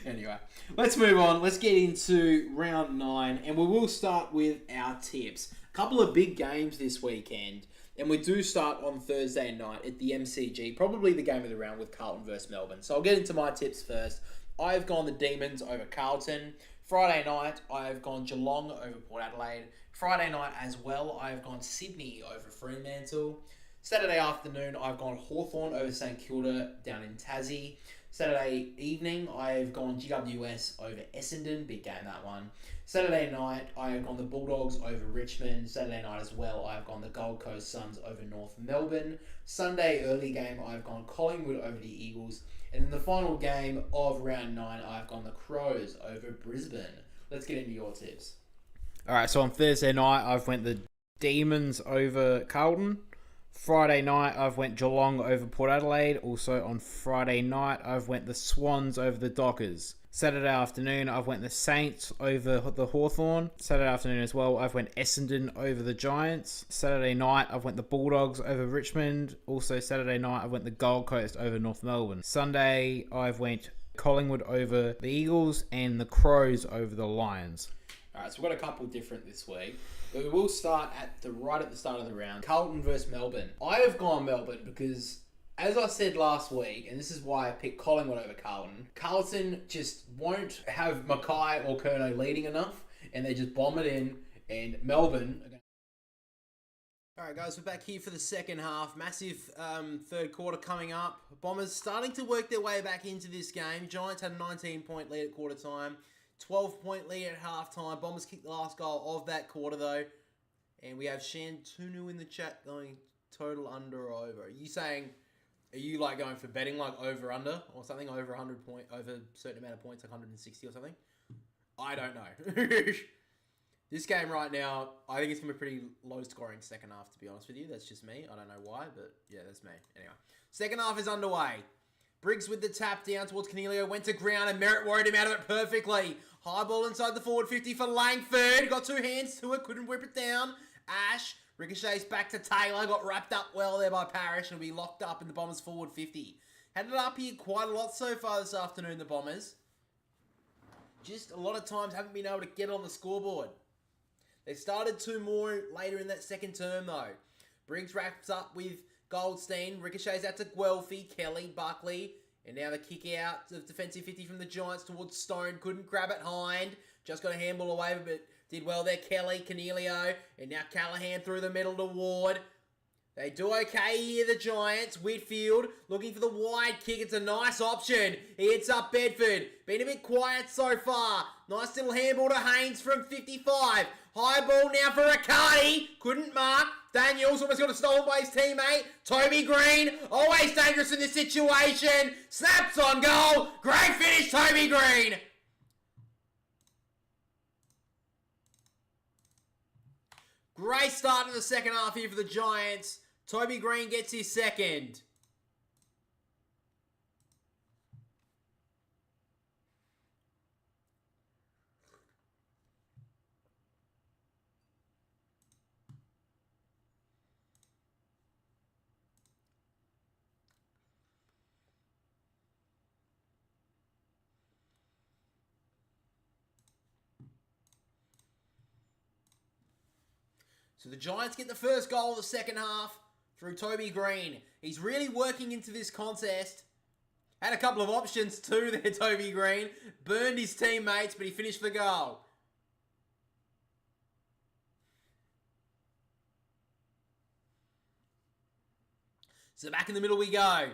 Anyway, let's move on. Let's get into round 9, and we will start with our tips. A couple of big games this weekend, and we do start on Thursday night at the MCG, probably the game of the round with Carlton versus Melbourne. So I'll get into my tips first. I've gone the Demons over Carlton. Friday night, I've gone Geelong over Port Adelaide. Friday night as well, I've gone Sydney over Fremantle. Saturday afternoon, I've gone Hawthorn over St Kilda down in Tassie. Saturday evening, I've gone GWS over Essendon. Big game, that one. Saturday night, I've gone the Bulldogs over Richmond. Saturday night as well, I've gone the Gold Coast Suns over North Melbourne. Sunday early game, I've gone Collingwood over the Eagles. And in the final game of round 9, I've gone the Crows over Brisbane. Let's get into your tips. All right, so on Thursday night, I've went the Demons over Carlton. Friday night, I've went Geelong over Port Adelaide. Also on Friday night, I've went the Swans over the Dockers. Saturday afternoon, I've went the Saints over the Hawthorn. Saturday afternoon as well, I've went Essendon over the Giants. Saturday night, I've went the Bulldogs over Richmond. Also Saturday night, I went the Gold Coast over North Melbourne. Sunday, I've went Collingwood over the Eagles and the Crows over the Lions. All right, so we've got a couple different this week. But we will start right at the start of the round. Carlton versus Melbourne. I have gone Melbourne because, as I said last week, and this is why I picked Collingwood over Carlton, Carlton just won't have Mackay or Curnow leading enough, and they just bomb it in, and Melbourne... Alright guys, we're back here for the second half. Massive third quarter coming up. Bombers starting to work their way back into this game. Giants had a 19-point lead at quarter time. 12-point lead at halftime. Bombers kicked the last goal of that quarter, though. And we have Shantunu in the chat going total under or over. Are you like going for betting like over under or something? Over 100 point, over a certain amount of points, like 160 or something? I don't know. This game right now, I think it's going to be pretty low scoring second half, to be honest with you. That's just me. I don't know why, but yeah, that's me. Anyway, second half is underway. Briggs with the tap down towards Cornelio, went to ground and Merritt worried him out of it perfectly. High ball inside the forward 50 for Langford. Got two hands to it, couldn't whip it down. Ash, ricochets back to Taylor, got wrapped up well there by Parrish and will be locked up in the Bombers forward 50. Had it up here quite a lot so far this afternoon, the Bombers. Just a lot of times haven't been able to get on the scoreboard. They started two more later in that second term though. Briggs wraps up with Goldstein, ricochets out to Guelphy, Kelly, Buckley, and now the kick out of defensive 50 from the Giants towards Stone. Couldn't grab it Hind. Just got a handball away, but did well there. Kelly, Cornelio, and now Callahan through the middle to Ward. They do okay here, the Giants. Whitfield looking for the wide kick. It's a nice option. He hits up Bedford. Been a bit quiet so far. Nice little handball to Haynes from 55. High ball now for Riccardi. Couldn't mark. Daniels almost got it stolen by his teammate. Toby Green, always dangerous in this situation. Snaps on goal. Great finish, Toby Green. Great start to the second half here for the Giants. Toby Green gets his second. So the Giants get the first goal of the second half. through Toby Green. He's really working into this contest. Had a couple of options too there, Toby Green. Burned his teammates, but he finished for goal. So back in the middle we go.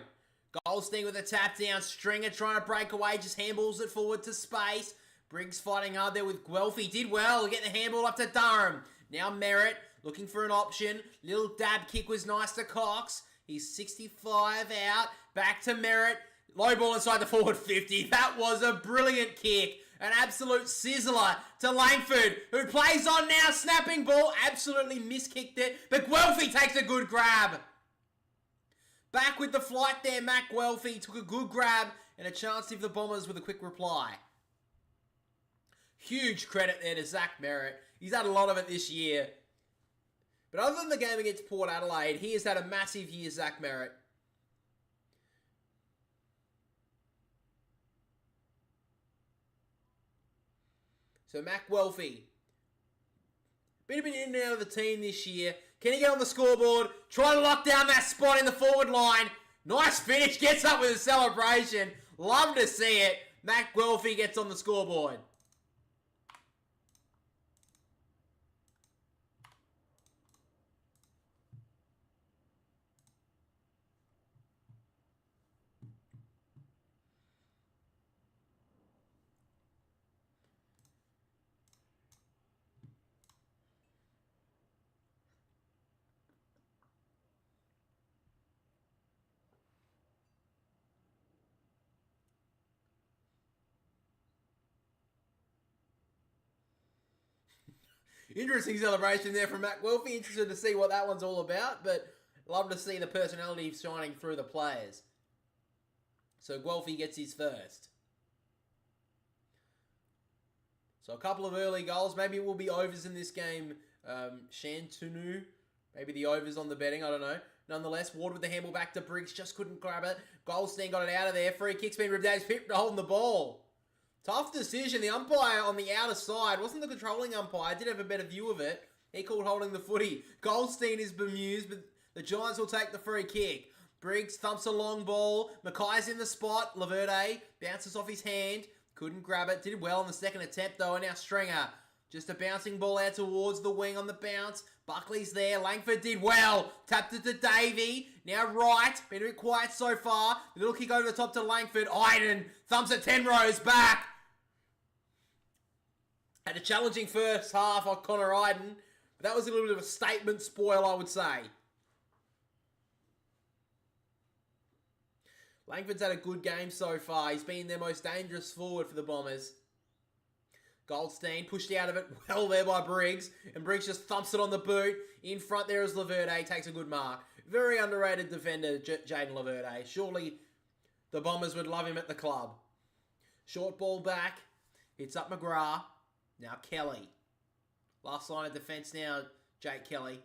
Goldstein with a tap down. Stringer trying to break away. Just handballs it forward to space. Briggs fighting hard there with Guelph. He did well. Get the handball up to Durham. Now Merritt looking for an option. Little dab kick was nice to Cox. He's 65 out. Back to Merritt. Low ball inside the forward 50. That was a brilliant kick. An absolute sizzler to Langford, who plays on now. Snapping ball. Absolutely miskicked it. But Guelphy takes a good grab. Back with the flight there, Matt Guelphy took a good grab and a chance to give the Bombers with a quick reply. Huge credit there to Zach Merritt. He's had a lot of it this year. But other than the game against Port Adelaide, he has had a massive year, Zach Merritt. So Matt Guelphy, been a bit in and out of the team this year. Can he get on the scoreboard? Try to lock down that spot in the forward line. Nice finish. Gets up with a celebration. Love to see it. Matt Guelphy gets on the scoreboard. Interesting celebration there from Matt Guelphy. Interested to see what that one's all about, but love to see the personality shining through the players. So Guelphy gets his first. So a couple of early goals. Maybe it will be overs in this game. Shantunu. Maybe the overs on the betting. I don't know. Nonetheless, Ward with the handball back to Briggs. Just couldn't grab it. Goldstein got it out of there. Free kick's been ripped out. He's pipped holding the ball. Tough decision. The umpire on the outer side wasn't the controlling umpire. Did have a better view of it. He called holding the footy. Goldstein is bemused, but the Giants will take the free kick. Briggs thumps a long ball. Mackay's in the spot. Laverde bounces off his hand. Couldn't grab it. Did well in the second attempt though. And now Stringer. Just a bouncing ball out towards the wing on the bounce. Buckley's there. Langford did well. Tapped it to Davey. Now right. Been a bit quiet so far. The little kick over the top to Langford. Iden thumps it 10 rows back. Had a challenging first half on Connor Iden. But that was a little bit of a statement spoil, I would say. Langford's had a good game so far. He's been their most dangerous forward for the Bombers. Goldstein pushed out of it well there by Briggs. And Briggs just thumps it on the boot. In front there is Laverde. Takes a good mark. Very underrated defender, Jaden Laverde. Surely the Bombers would love him at the club. Short ball back. Hits up McGrath. Now Kelly. Last line of defence now, Jake Kelly.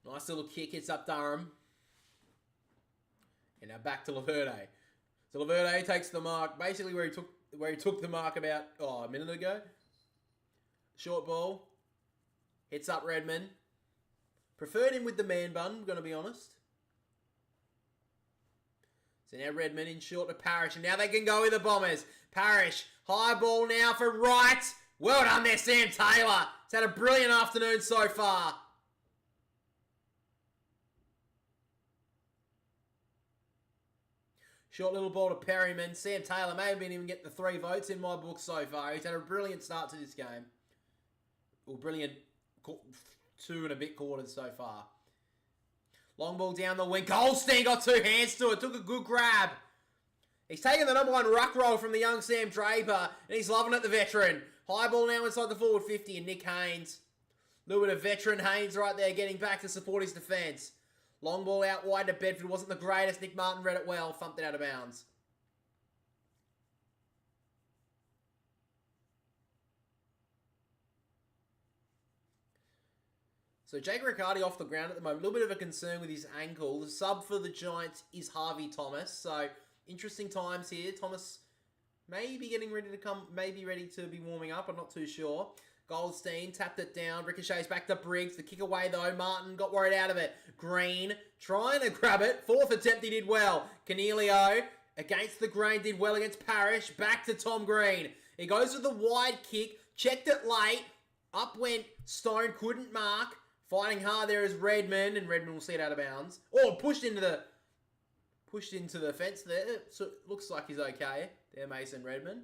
Nice little kick. Hits up Durham. And now back to Laverde. So Laverde takes the mark, basically where he took the mark about a minute ago. Short ball. Hits up Redmond. Preferred him with the man bun, I'm going to be honest. So now Redmond in short to Parrish. And now they can go with the Bombers. Parrish. High ball now for Wright. Well done there, Sam Taylor. It's had a brilliant afternoon so far. Short little ball to Perryman. Sam Taylor may have been even get the 3 votes in my book so far. He's had a brilliant start to this game. Well, brilliant 2 and a bit quarters so far. Long ball down the wing. Goldstein got 2 hands to it. Took a good grab. He's taken the number 1 ruck roll from the young Sam Draper. And he's loving it, the veteran. High ball now inside the forward 50. And Nick Haynes. A little bit of veteran Haynes right there getting back to support his defence. Long ball out wide to Bedford. Wasn't the greatest. Nick Martin read it well. Thumped it out of bounds. So Jake Riccardi off the ground at the moment. A little bit of a concern with his ankle. The sub for the Giants is Harvey Thomas. So interesting times here. Thomas may be getting ready to come. Maybe ready to be warming up. I'm not too sure. Goldstein tapped it down. Ricochets back to Briggs. The kick away though. Martin got worried out of it. Green trying to grab it. Fourth attempt he did well. Cornelio against the grain did well against Parrish. Back to Tom Green. He goes with the wide kick. Checked it late. Up went Stone. Couldn't mark. Fighting hard there is Redmond. And Redmond will see it out of bounds. Oh, pushed into the fence there. So it looks like he's okay. There, Mason Redmond.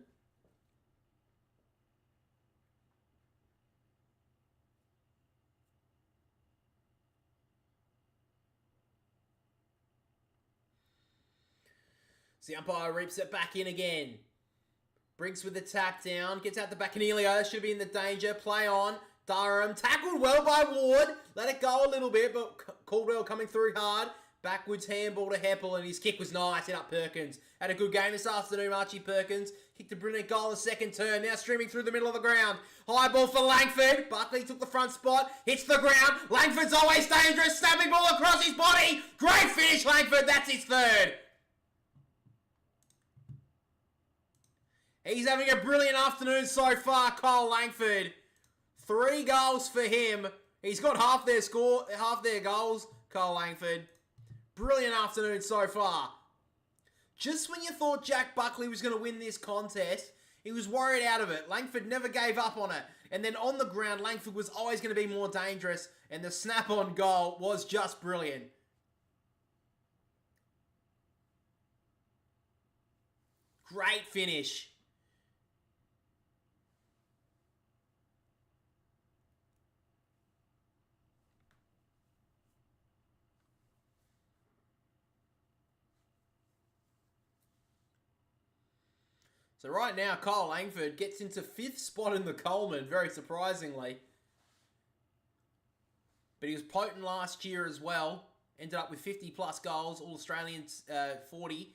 So the umpire reaps it back in again. Briggs with the tap down. Gets out the back. Cornelio should be in the danger. Play on. Durham tackled well by Ward. Let it go a little bit, but Caldwell coming through hard. Backwards handball to Heppel, and his kick was nice. Hit up Perkins. Had a good game this afternoon, Archie Perkins. Kicked a brilliant goal the second turn. Now streaming through the middle of the ground. High ball for Langford. Buckley took the front spot. Hits the ground. Langford's always dangerous. Snapping ball across his body. Great finish, Langford. That's his third. He's having a brilliant afternoon so far, Kyle Langford. 3 goals for him. He's got half their goals, Kyle Langford. Brilliant afternoon so far. Just when you thought Jack Buckley was going to win this contest, he was worried out of it. Langford never gave up on it. And then on the ground, Langford was always going to be more dangerous. And the snap-on goal was just brilliant. Great finish. So right now, Kyle Langford gets into 5th spot in the Coleman, very surprisingly. But he was potent last year as well. Ended up with 50 plus goals, All Australians 40.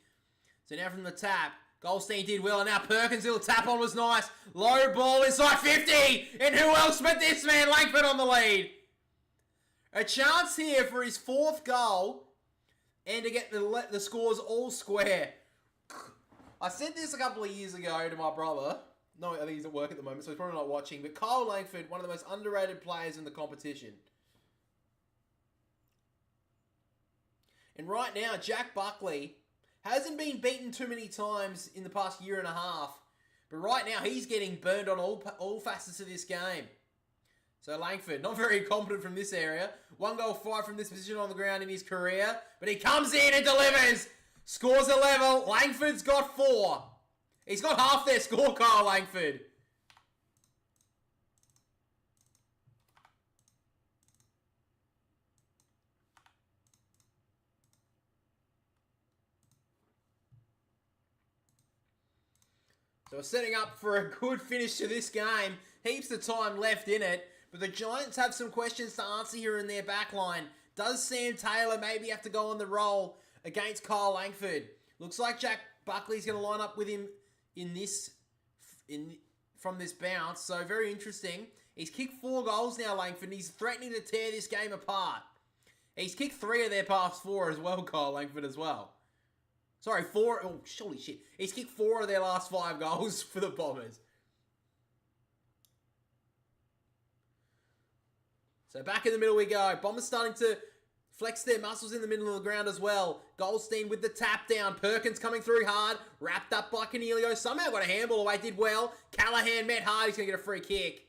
So now from the tap, Goldstein did well, and now Perkins' little tap on was nice. Low ball inside 50, and who else but this man, Langford on the lead. A chance here for his 4th goal, and to get the scores all square. I said this a couple of years ago to my brother. No, I think he's at work at the moment, so he's probably not watching. But Kyle Langford, one of the most underrated players in the competition. And right now, Jack Buckley hasn't been beaten too many times in the past year and a half. But right now, he's getting burned on all facets of this game. So Langford, not very competent from this area. 1 goal, 5 from this position on the ground in his career. But he comes in and delivers. Scores a level. Langford's got 4. He's got half their score, Kyle Langford. So we're setting up for a good finish to this game. Heaps of time left in it. But the Giants have some questions to answer here in their back line. Does Sam Taylor maybe have to go on the roll against Kyle Langford? Looks like Jack Buckley's going to line up with him from this bounce. So very interesting. He's kicked 4 goals now, Langford, and he's threatening to tear this game apart. He's kicked 3 of their past 4 as well, Kyle Langford as well. Sorry, 4. Oh, holy shit. He's kicked 4 of their last 5 goals for the Bombers. So back in the middle we go. Bombers starting to flex their muscles in the middle of the ground as well. Goldstein with the tap down. Perkins coming through hard. Wrapped up by Cornelio. Somehow got a handball away. Did well. Callahan met hard. He's going to get a free kick.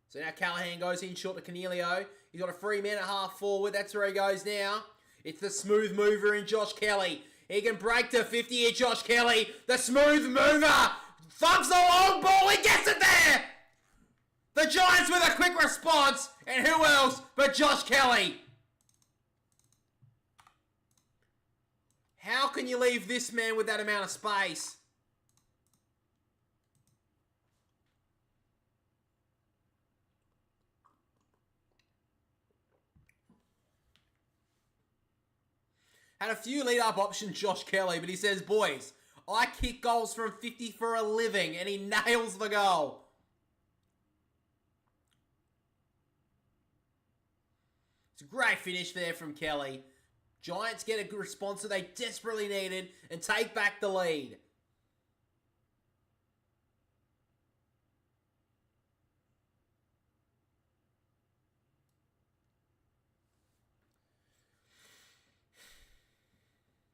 So now Callahan goes in short to Cornelio. He's got a free man at half forward. That's where he goes now. It's the smooth mover in Josh Kelly. He can break to 50 here, Josh Kelly. The smooth mover. Thumps the long ball. He gets it there. The Giants with a quick response. And who else but Josh Kelly? How can you leave this man with that amount of space? Had a few lead-up options, Josh Kelly, but he says, boys, I kick goals from 50 for a living, and he nails the goal. It's a great finish there from Kelly. Giants get a good response that they desperately needed and take back the lead.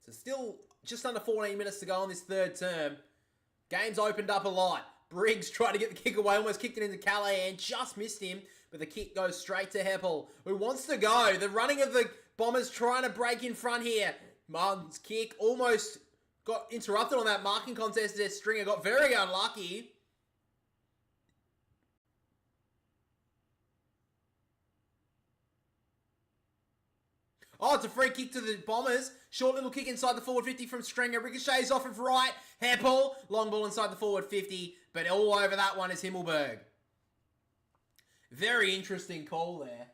So still just under 14 minutes to go on this third term. Game's opened up a lot. Briggs tried to get the kick away, almost kicked it into Callahan, just missed him, but the kick goes straight to Heppel, who wants to go. The running of the Bombers trying to break in front here. Martin's kick almost got interrupted on that marking contest there. Stringer got very unlucky. Oh, it's a free kick to the Bombers. Short little kick inside the forward 50 from Stringer. Ricochets off of right. Heppel. Long ball inside the forward 50. But all over that one is Himmelberg. Very interesting call there.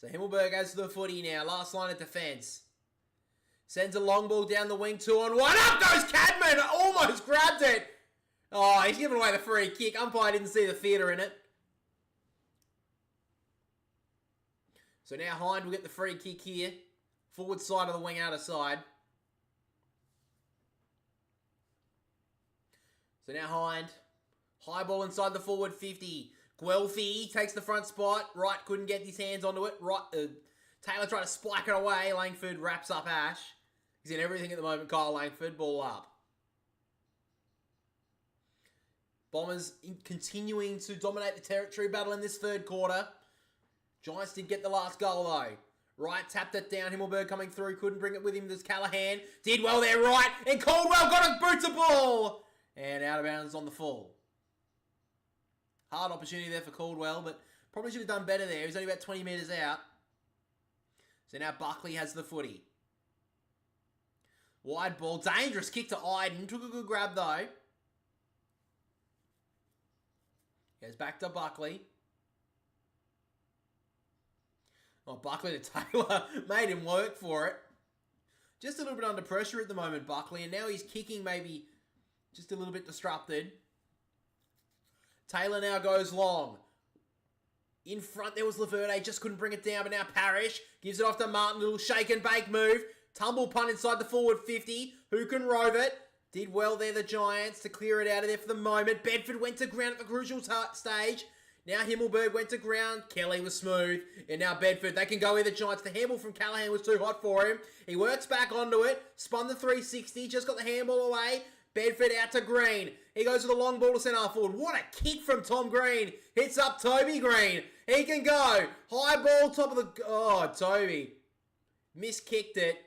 So Himmelberg has the footy now. Last line of defence. Sends a long ball down the wing. 2-on-1. Up goes Cadman. Almost grabbed it. Oh, he's giving away the free kick. Umpire didn't see the theatre in it. So now Hind will get the free kick here. Forward side of the wing, outer side. So now Hind. High ball inside the forward 50. Guelphy takes the front spot. Wright couldn't get his hands onto it. Taylor tried to spike it away. Langford wraps up Ash. He's in everything at the moment. Kyle Langford, ball up. Bombers continuing to dominate the territory battle in this third quarter. Giants did get the last goal though. Wright tapped it down. Himmelberg coming through. Couldn't bring it with him. There's Callahan. Did well there, Wright. And Caldwell got a boot to ball. And out of bounds on the full. Hard opportunity there for Caldwell, but probably should have done better there. He's only about 20 metres out. So now Buckley has the footy. Wide ball. Dangerous kick to Iden. Took a good grab though. Goes back to Buckley. Oh, Buckley to Taylor. Made him work for it. Just a little bit under pressure at the moment, Buckley. And now he's kicking maybe just a little bit disrupted. Taylor now goes long. In front there was Laverde. Just couldn't bring it down. But now Parrish gives it off to Martin. Little shake and bake move. Tumble punt inside the forward 50. Who can rove it? Did well there, the Giants, to clear it out of there for the moment. Bedford went to ground at the crucial stage. Now Himmelberg went to ground. Kelly was smooth. And now Bedford. They can go with the Giants. The handball from Callahan was too hot for him. He works back onto it. Spun the 360. Just got the handball away. Bedford out to Green. He goes with a long ball to centre forward. What a kick from Tom Green. Hits up Toby Green. He can go. High ball, top of the... Oh, Toby. Miskicked it.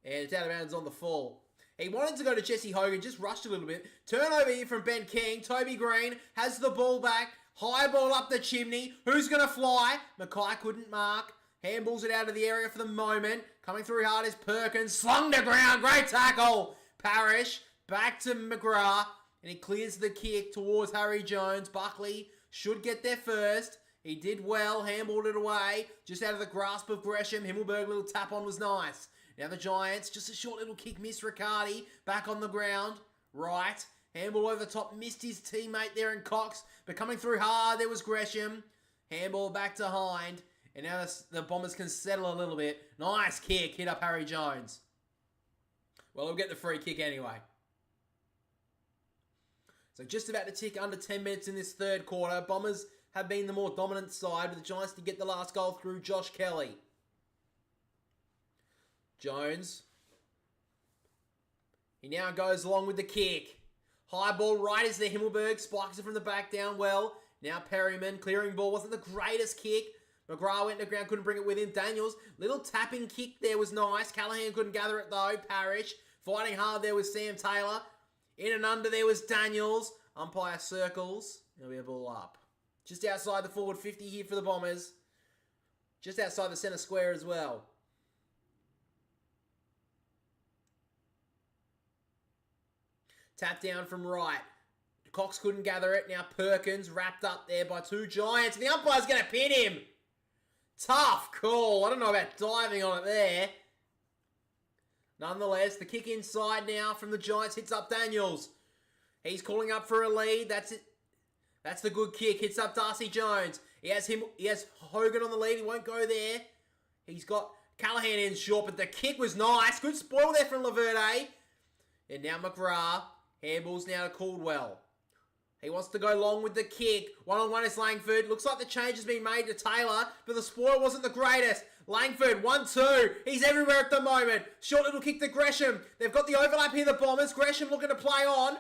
And it's out of bounds on the full. He wanted to go to Jesse Hogan. Just rushed a little bit. Turnover here from Ben King. Toby Green has the ball back. High ball up the chimney. Who's going to fly? Mackay couldn't mark. Handballs it out of the area for the moment. Coming through hard is Perkins. Slung to ground. Great tackle. Parrish. Back to McGrath. And he clears the kick towards Harry Jones. Buckley should get there first. He did well. Handballed it away. Just out of the grasp of Gresham. Himmelberg, little tap on was nice. Now the Giants. Just a short little kick. Miss Riccardi. Back on the ground. Right. Handball over the top. Missed his teammate there in Cox. But coming through hard, there was Gresham. Handball back to Hind. And now the Bombers can settle a little bit. Nice kick. Hit up Harry Jones. Well, he'll get the free kick anyway. So just about to tick under 10 minutes in this third quarter. Bombers have been the more dominant side, but the Giants did get the last goal through Josh Kelly. Jones. He now goes along with the kick. High ball right is there. Himmelberg spikes it from the back down well. Now Perryman, clearing ball. Wasn't the greatest kick. McGrath went to ground, couldn't bring it with him. Daniels, little tapping kick there was nice. Callahan couldn't gather it though. Parrish, fighting hard there with Sam Taylor. In and under there was Daniels. Umpire circles. There'll be a ball up. Just outside the forward 50 here for the Bombers. Just outside the centre square as well. Tap down from right. Cox couldn't gather it. Now Perkins wrapped up there by two Giants. And the umpire's going to pin him. Tough call. I don't know about diving on it there. Nonetheless, the kick inside now from the Giants hits up Daniels. He's calling up for a lead. That's it. That's the good kick. Hits up Darcy Jones. He has Hogan on the lead. He won't go there. He's got Callahan in short, but the kick was nice. Good spoil there from Laverde. And now McGrath. Handballs now to Caldwell. He wants to go long with the kick. One-on-one is Langford. Looks like the change has been made to Taylor, but the spoil wasn't the greatest. Langford, 1-2. He's everywhere at the moment. Short little kick to Gresham. They've got the overlap here, the Bombers. Gresham looking to play on.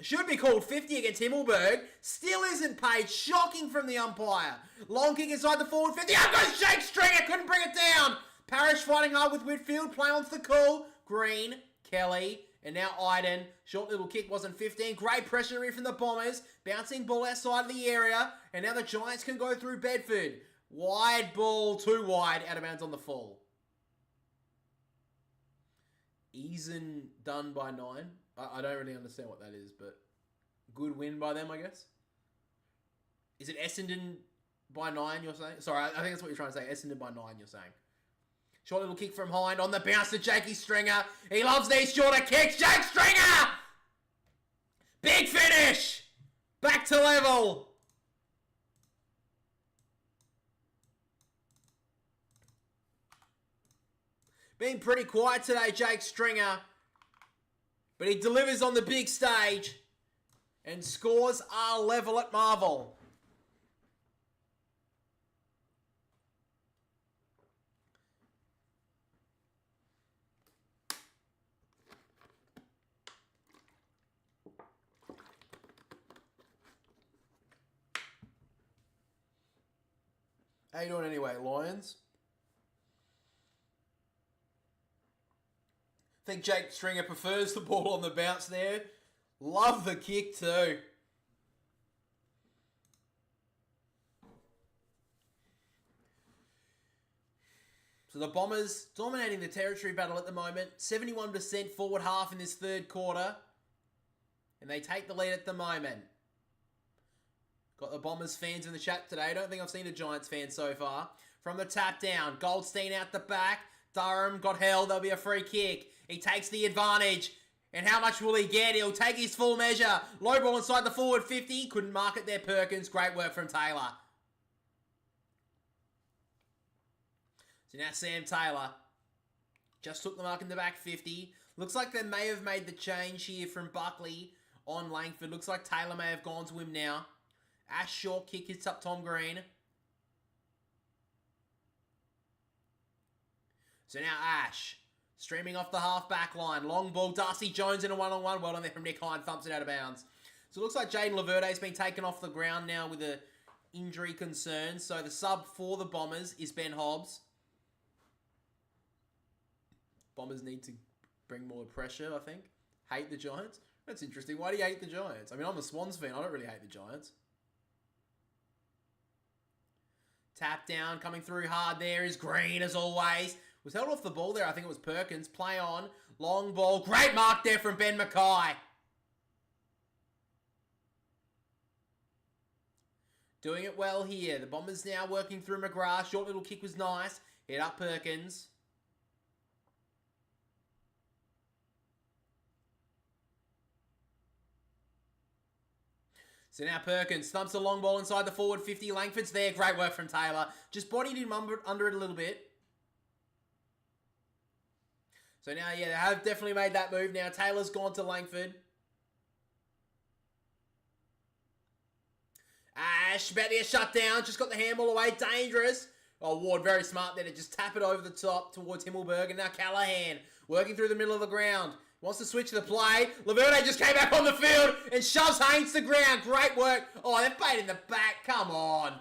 Should be called 50 against Himmelberg. Still isn't paid. Shocking from the umpire. Long kick inside the forward 50. Up goes Jake Stringer. Couldn't bring it down. Parrish fighting hard with Whitfield. Play onto the call. Green, Kelly, and now Iden. Short little kick wasn't 15. Great pressure here from the Bombers. Bouncing ball outside of the area. And now the Giants can go through Bedford. Wide ball, too wide. Out of bounds on the full. Eason done by 9. I don't really understand what that is, but good win by them, I guess. Is it Essendon by 9, you're saying? Sorry, I think that's what you're trying to say. Essendon by 9, you're saying. Short little kick from Hind on the bounce to Jakey Stringer. He loves these shorter kicks. Jake Stringer! Big finish! Back to level. Been pretty quiet today, Jake Stringer. But he delivers on the big stage. And scores are level at Marvel. How you doing anyway, Lions? I think Jake Stringer prefers the ball on the bounce there. Love the kick too. So the Bombers dominating the territory battle at the moment. 71% forward half in this third quarter. And they take the lead at the moment. Got the Bombers fans in the chat today. I don't think I've seen a Giants fan so far. From the tap down. Goldstein out the back. Durham got held. There'll be a free kick. He takes the advantage. And how much will he get? He'll take his full measure. Low ball inside the forward 50. Couldn't mark it there, Perkins. Great work from Taylor. So now Sam Taylor just took the mark in the back 50. Looks like they may have made the change here from Buckley on Langford. Looks like Taylor may have gone to him now. Ash short kick hits up Tom Green. So now Ash streaming off the half-back line. Long ball, Darcy Jones in a one-on-one. Well done there from Nick Hind. Thumps it out of bounds. So it looks like Jaden Laverde's been taken off the ground now with a injury concern. So the sub for the Bombers is Ben Hobbs. Bombers need to bring more pressure, I think. Hate the Giants? That's interesting. Why do you hate the Giants? I mean, I'm a Swans fan. I don't really hate the Giants. Tap down, coming through hard there is Green as always. Was held off the ball there. I think it was Perkins. Play on. Long ball. Great mark there from Ben Mackay. Doing it well here. The Bombers now working through McGrath. Short little kick was nice. Hit up Perkins. So now Perkins thumps a long ball inside the forward 50. Langford's there. Great work from Taylor. Just bodied him under it a little bit. So now, yeah, they have definitely made that move. Now Taylor's gone to Langford. Ash about to get shut down. Just got the handball away. Dangerous. Oh, Ward very smart there to just tap it over the top towards Himmelberg. And now Callahan working through the middle of the ground. Wants to switch the play. Laverde just came back on the field and shoves Haynes to the ground. Great work. Oh, they've played in the back. Come on.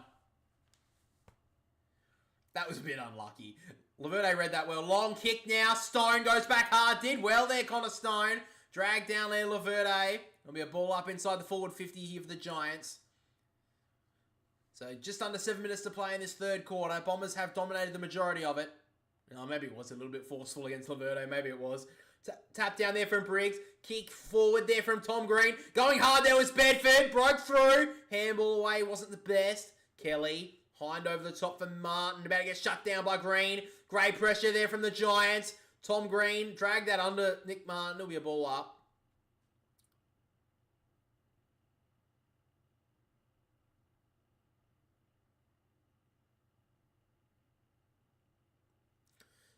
That was a bit unlucky. Laverde read that well. Long kick now. Stone goes back hard. Did well there, Connor Stone. Dragged down there, Laverde. There'll be a ball up inside the forward 50 here for the Giants. So just under 7 minutes to play in this third quarter. Bombers have dominated the majority of it. Oh, maybe it was a little bit forceful against Laverde. Maybe it was. Tap down there from Briggs. Kick forward there from Tom Green. Going hard there was Bedford. Broke through. Handball away. Wasn't the best. Kelly. Hind over the top for Martin. About to get shut down by Green. Great pressure there from the Giants. Tom Green dragged that under Nick Martin. There'll be a ball up.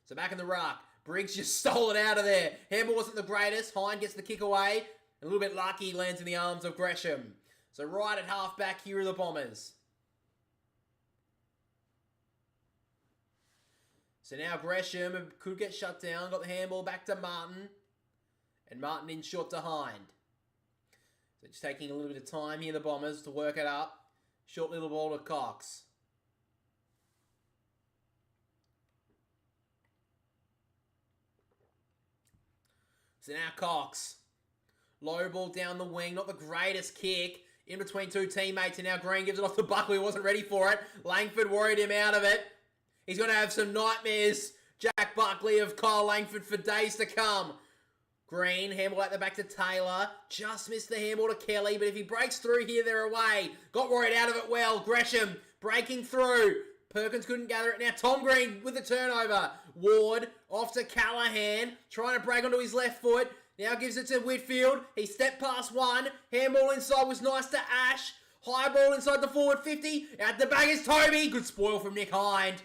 So back in the ruck. Briggs just stole it out of there. Handball wasn't the greatest. Hind gets the kick away. A little bit lucky, lands in the arms of Gresham. So right at half-back, here are the Bombers. So now Gresham could get shut down. Got the handball back to Martin. And Martin in short to Hind. So just taking a little bit of time here, the Bombers, to work it up. Short little ball to Cox. So now Cox. Low ball down the wing. Not the greatest kick. In between two teammates. And now Green gives it off to Buckley. Wasn't ready for it. Langford worried him out of it. He's going to have some nightmares, Jack Buckley, of Kyle Langford for days to come. Green, handball at the back to Taylor. Just missed the handball to Kelly, but if he breaks through here, they're away. Got worried out of it well. Gresham breaking through. Perkins couldn't gather it. Now Tom Green with the turnover. Ward off to Callahan. Trying to break onto his left foot. Now gives it to Whitfield. He stepped past one. Handball inside was nice to Ash. High ball inside the forward 50. At the back is Toby. Good spoil from Nick Hind.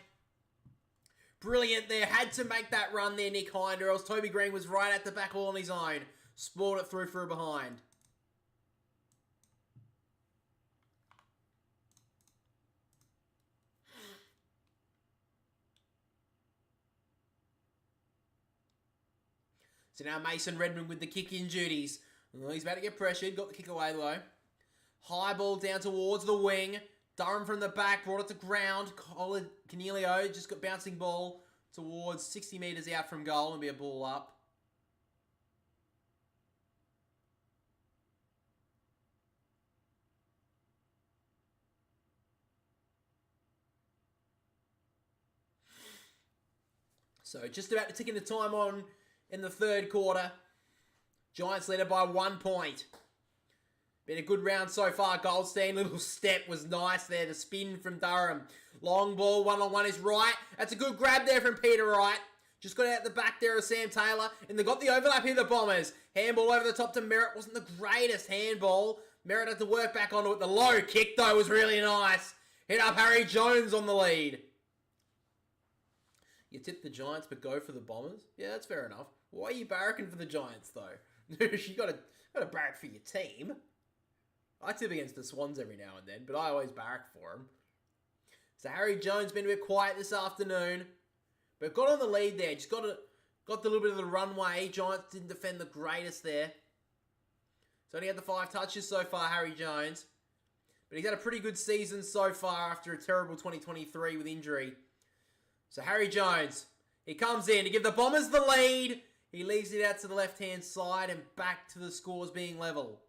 Brilliant there. Had to make that run there, Nick Hind, or else Toby Green was right at the back all on his own. Spoiled it through for a behind. So now Mason Redmond with the kick-in duties. Oh, he's about to get pressured. Got the kick away, though. High ball down towards the wing. Durham from the back, brought it to ground. Cornelio just got bouncing ball towards 60 metres out from goal and be a ball up. So just about to tick into time on in the third quarter. Giants led it by 1 point. Been a good round so far, Goldstein. Little step was nice there. The spin from Durham. Long ball, one-on-one is right. That's a good grab there from Peter Wright. Just got out the back there of Sam Taylor. And they got the overlap here, the Bombers. Handball over the top to Merritt. Wasn't the greatest handball. Merritt had to work back onto it. The low kick, though, was really nice. Hit up Harry Jones on the lead. You tip the Giants but go for the Bombers? Yeah, that's fair enough. Why are you barracking for the Giants, though? You got to barrack for your team. I tip against the Swans every now and then, but I always barrack for them. So Harry Jones been a bit quiet this afternoon, but got on the lead there. Just got the little bit of the runway. Giants didn't defend the greatest there. So only had the 5 touches so far, Harry Jones. But he's had a pretty good season so far after a terrible 2023 with injury. So Harry Jones, he comes in to give the Bombers the lead. He leaves it out to the left-hand side and back to the scores being level.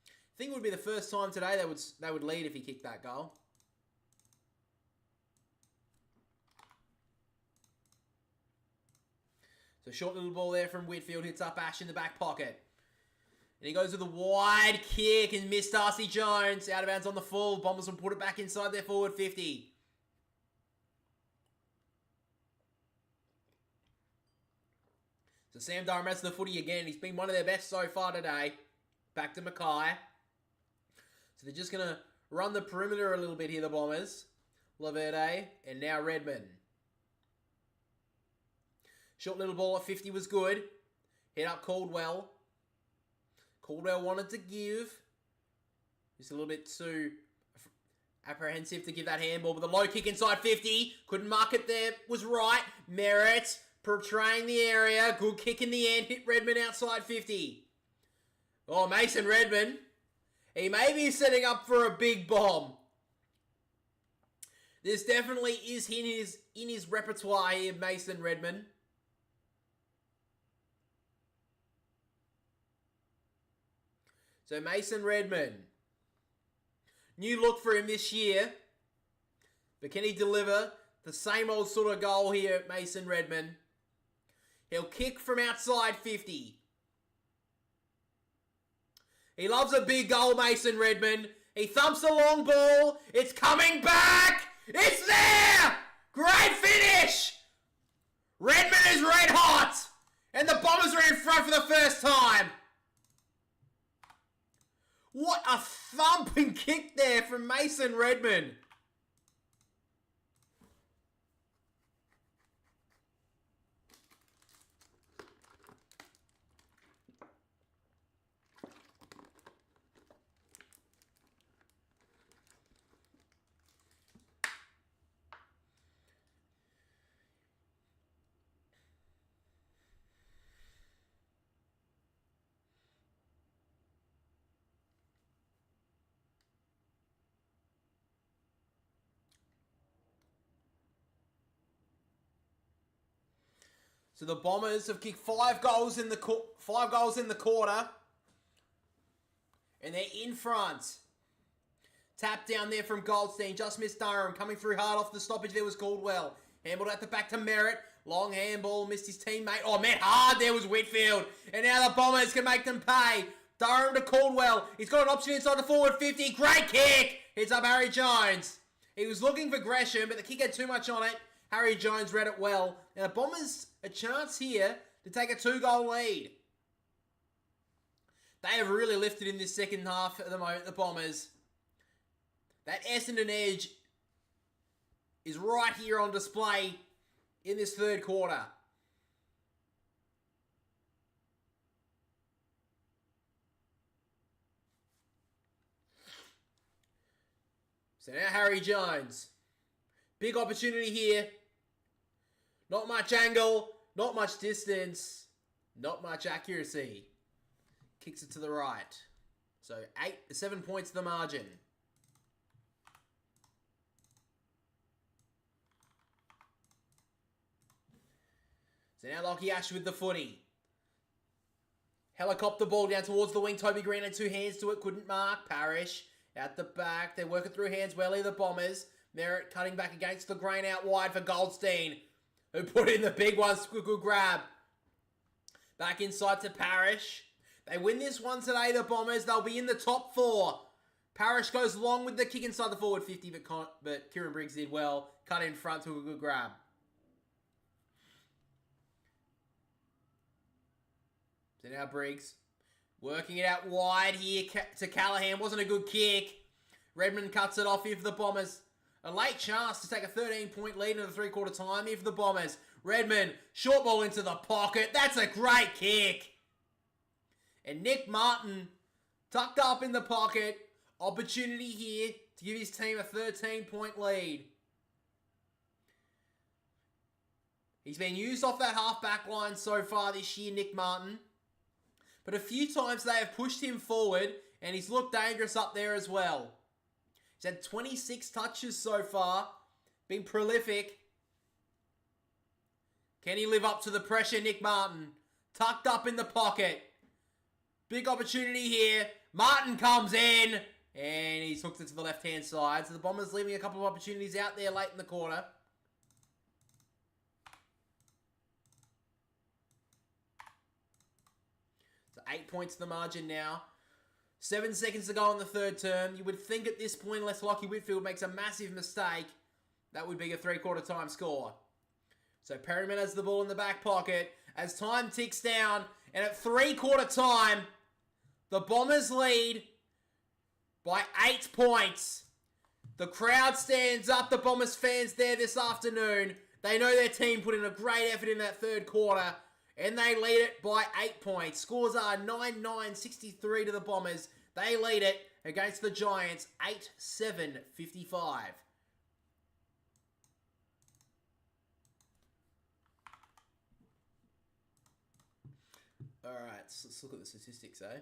I think it would be the first time today they would lead if he kicked that goal. So short little ball there from Whitfield. Hits up Ash in the back pocket. And he goes with a wide kick and missed Darcy Jones. Out of bounds on the full. Bombers will put it back inside their forward 50. So Sam Durham has the footy again. He's been one of their best so far today. Back to Mackay. So they're just going to run the perimeter a little bit here, the Bombers. Laverde and now Redmond. Short little ball at 50 was good. Hit up Caldwell. Caldwell wanted to give. Just a little bit too apprehensive to give that handball. But the low kick inside 50. Couldn't mark it there. Was right. Merritt portraying the area. Good kick in the end. Hit Redmond outside 50. Oh, Mason Redmond. He may be setting up for a big bomb. This definitely is in his repertoire here, Mason Redmond. So Mason Redmond. New look for him this year. But can he deliver the same old sort of goal here, Mason Redmond? He'll kick from outside 50. He loves a big goal, Mason Redmond. He thumps the long ball. It's coming back. It's there. Great finish. Redmond is red hot. And the Bombers are in front for the first time. What a thumping kick there from Mason Redmond. So the Bombers have kicked 5 goals in the quarter. And they're in front. Tap down there from Goldstein. Just missed Durham. Coming through hard off the stoppage there was Caldwell. Handballed at the back to Merritt. Long handball. Missed his teammate. Oh, man, hard there was Whitfield. And now the Bombers can make them pay. Durham to Caldwell. He's got an option inside the forward 50. Great kick. Hits up Harry Jones. He was looking for Gresham, but the kick had too much on it. Harry Jones read it well. Now the Bombers a chance here to take a 2-goal lead. They have really lifted in this second half at the moment, the Bombers. That Essendon edge is right here on display in this third quarter. So now Harry Jones. Big opportunity here. Not much angle, not much distance, not much accuracy. Kicks it to the right. So 7 points the margin. So now Lockie Ash with the footy. Helicopter ball down towards the wing. Toby Green had 2 hands to it. Couldn't mark. Parrish out the back. They're working through hands well, the Bombers. Merritt cutting back against the grain out wide for Goldstein, who put in the big one. Good grab. Back inside to Parrish. They win this one today, the Bombers. They'll be in the top 4. Parrish goes long with the kick inside the forward 50, but Kieran Briggs did well. Cut in front to a good grab. So now Briggs working it out wide here to Callahan. Wasn't a good kick. Redmond cuts it off here for the Bombers. A late chance to take a 13-point lead in the 3-quarter time here for the Bombers. Redmond, short ball into the pocket. That's a great kick. And Nick Martin tucked up in the pocket. Opportunity here to give his team a 13-point lead. He's been used off that half-back line so far this year, Nick Martin. But a few times they have pushed him forward, and he's looked dangerous up there as well. He's had 26 touches so far. Been prolific. Can he live up to the pressure, Nick Martin? Tucked up in the pocket. Big opportunity here. Martin comes in. And he's hooked it to the left-hand side. So the Bombers leaving a couple of opportunities out there late in the quarter. So 8 points to the margin now. 7 seconds to go in the third term. You would think at this point, unless Lockie Whitfield makes a massive mistake, that would be a 3-quarter time score. So Perryman has the ball in the back pocket as time ticks down. And at 3-quarter time, the Bombers lead by 8 points. The crowd stands up. The Bombers fans there this afternoon. They know their team put in a great effort in that third quarter. And they lead it by 8 points. Scores are 9-9-63 to the Bombers. They lead it against the Giants 8-7-55. Alright, so let's look at the statistics, eh?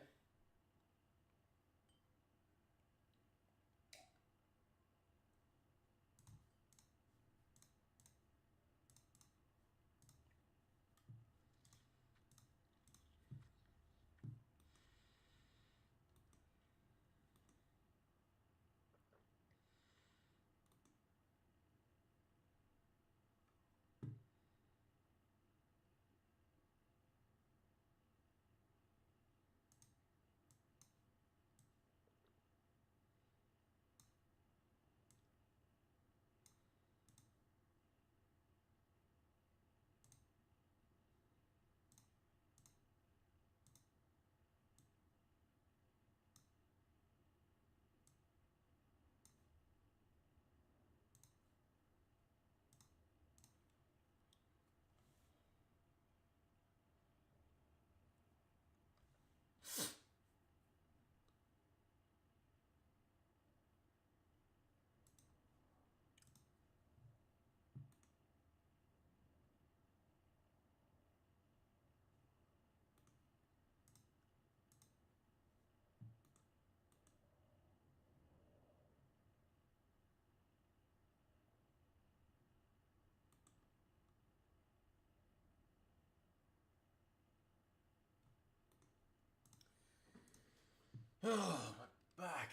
Oh, my back.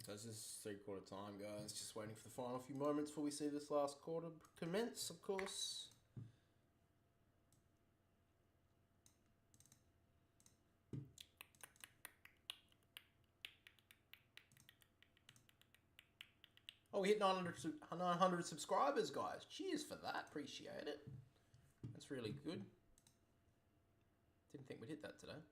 So this is 3/4 time, guys. Just waiting for the final few moments before we see this last quarter commence, of course. Oh, we hit 900 subscribers, guys. Cheers for that. Appreciate it. That's really good. Didn't think we'd hit that today.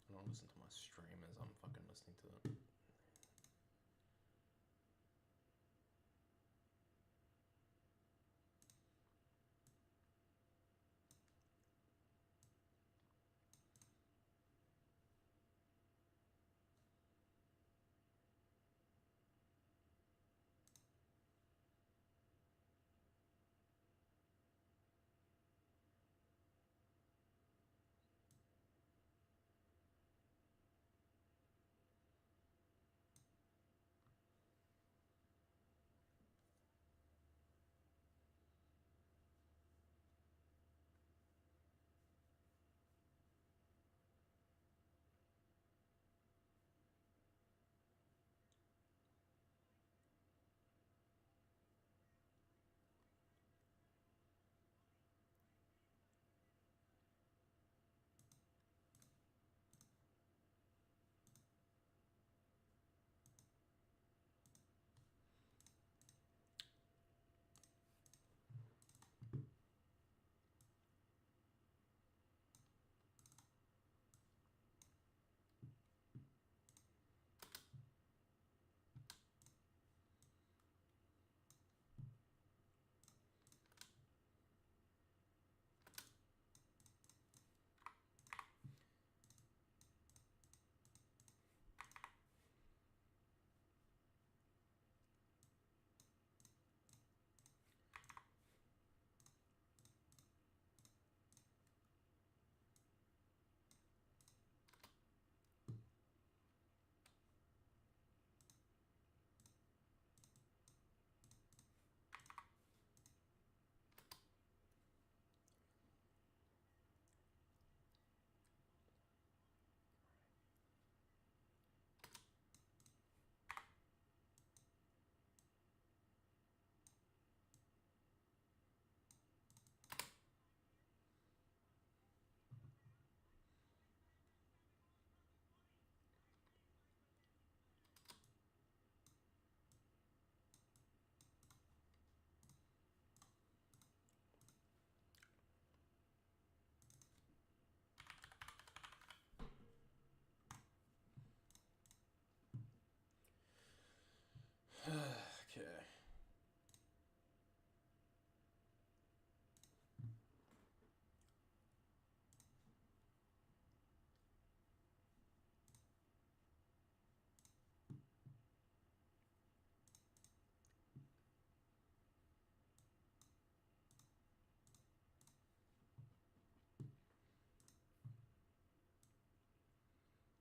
And I'll listen to my stream as I'm fucking listening to it. Okay.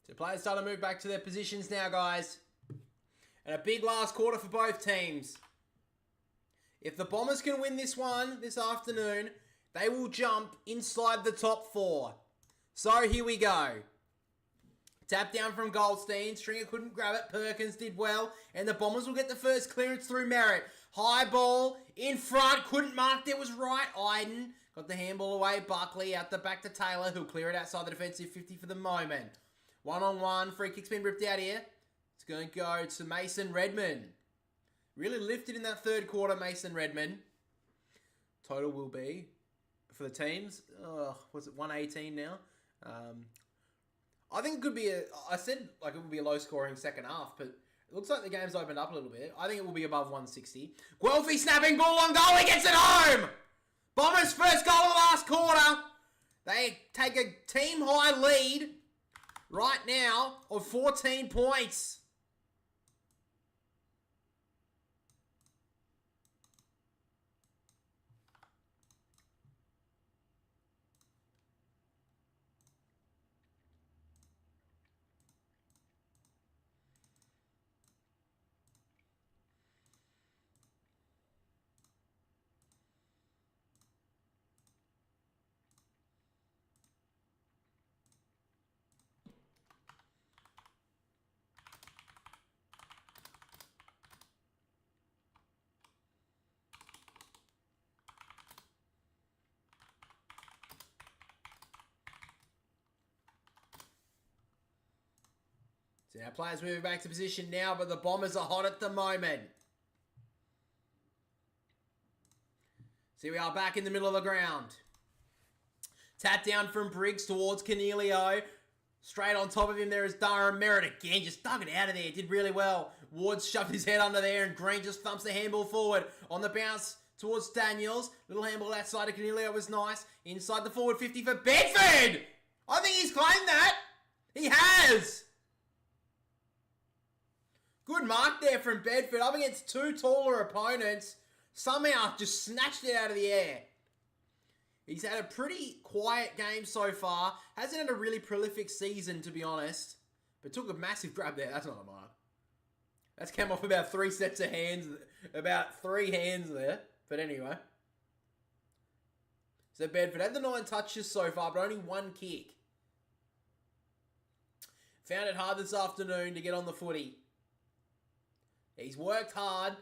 So players start to move back to their positions now, guys. And a big last quarter for both teams. If the Bombers can win this one this afternoon, they will jump inside the top 4. So here we go. Tap down from Goldstein. Stringer couldn't grab it. Perkins did well. And the Bombers will get the first clearance through Merritt. High ball in front. Couldn't mark. There was right. Iden got the handball away. Buckley out the back to Taylor, who'll clear it outside the defensive 50 for the moment. 1-on-1. Free kick's been ripped out here. It's going to go to Mason Redmond. Really lifted in that third quarter, Mason Redmond. Total will be, for the teams, was it 118 now? I think it could be I said like it would be a low-scoring second half, but it looks like the game's opened up a little bit. I think it will be above 160. Guelphy snapping ball on goal. He gets it home! Bombers' first goal of the last quarter. They take a team-high lead right now of 14 points. So now players moving back to position now, but the Bombers are hot at the moment. So here we are back in the middle of the ground. Tap down from Briggs towards Cornelio. Straight on top of him there is Durham. Merritt again, just dug it out of there. Did really well. Ward shoved his head under there and Green just thumps the handball forward. On the bounce towards Daniels. Little handball outside of Cornelio was nice. Inside the forward 50 for Bedford. I think he's claimed that. He has. Good mark there from Bedford. Up against two taller opponents. Somehow just snatched it out of the air. He's had a pretty quiet game so far. Hasn't had a really prolific season, to be honest. But took a massive grab there. That's not a mark. That's come off about 3 sets of hands. About 3 hands there. But anyway. So Bedford had the 9 touches so far, but only 1 kick. Found it hard this afternoon to get on the footy. He's worked hard,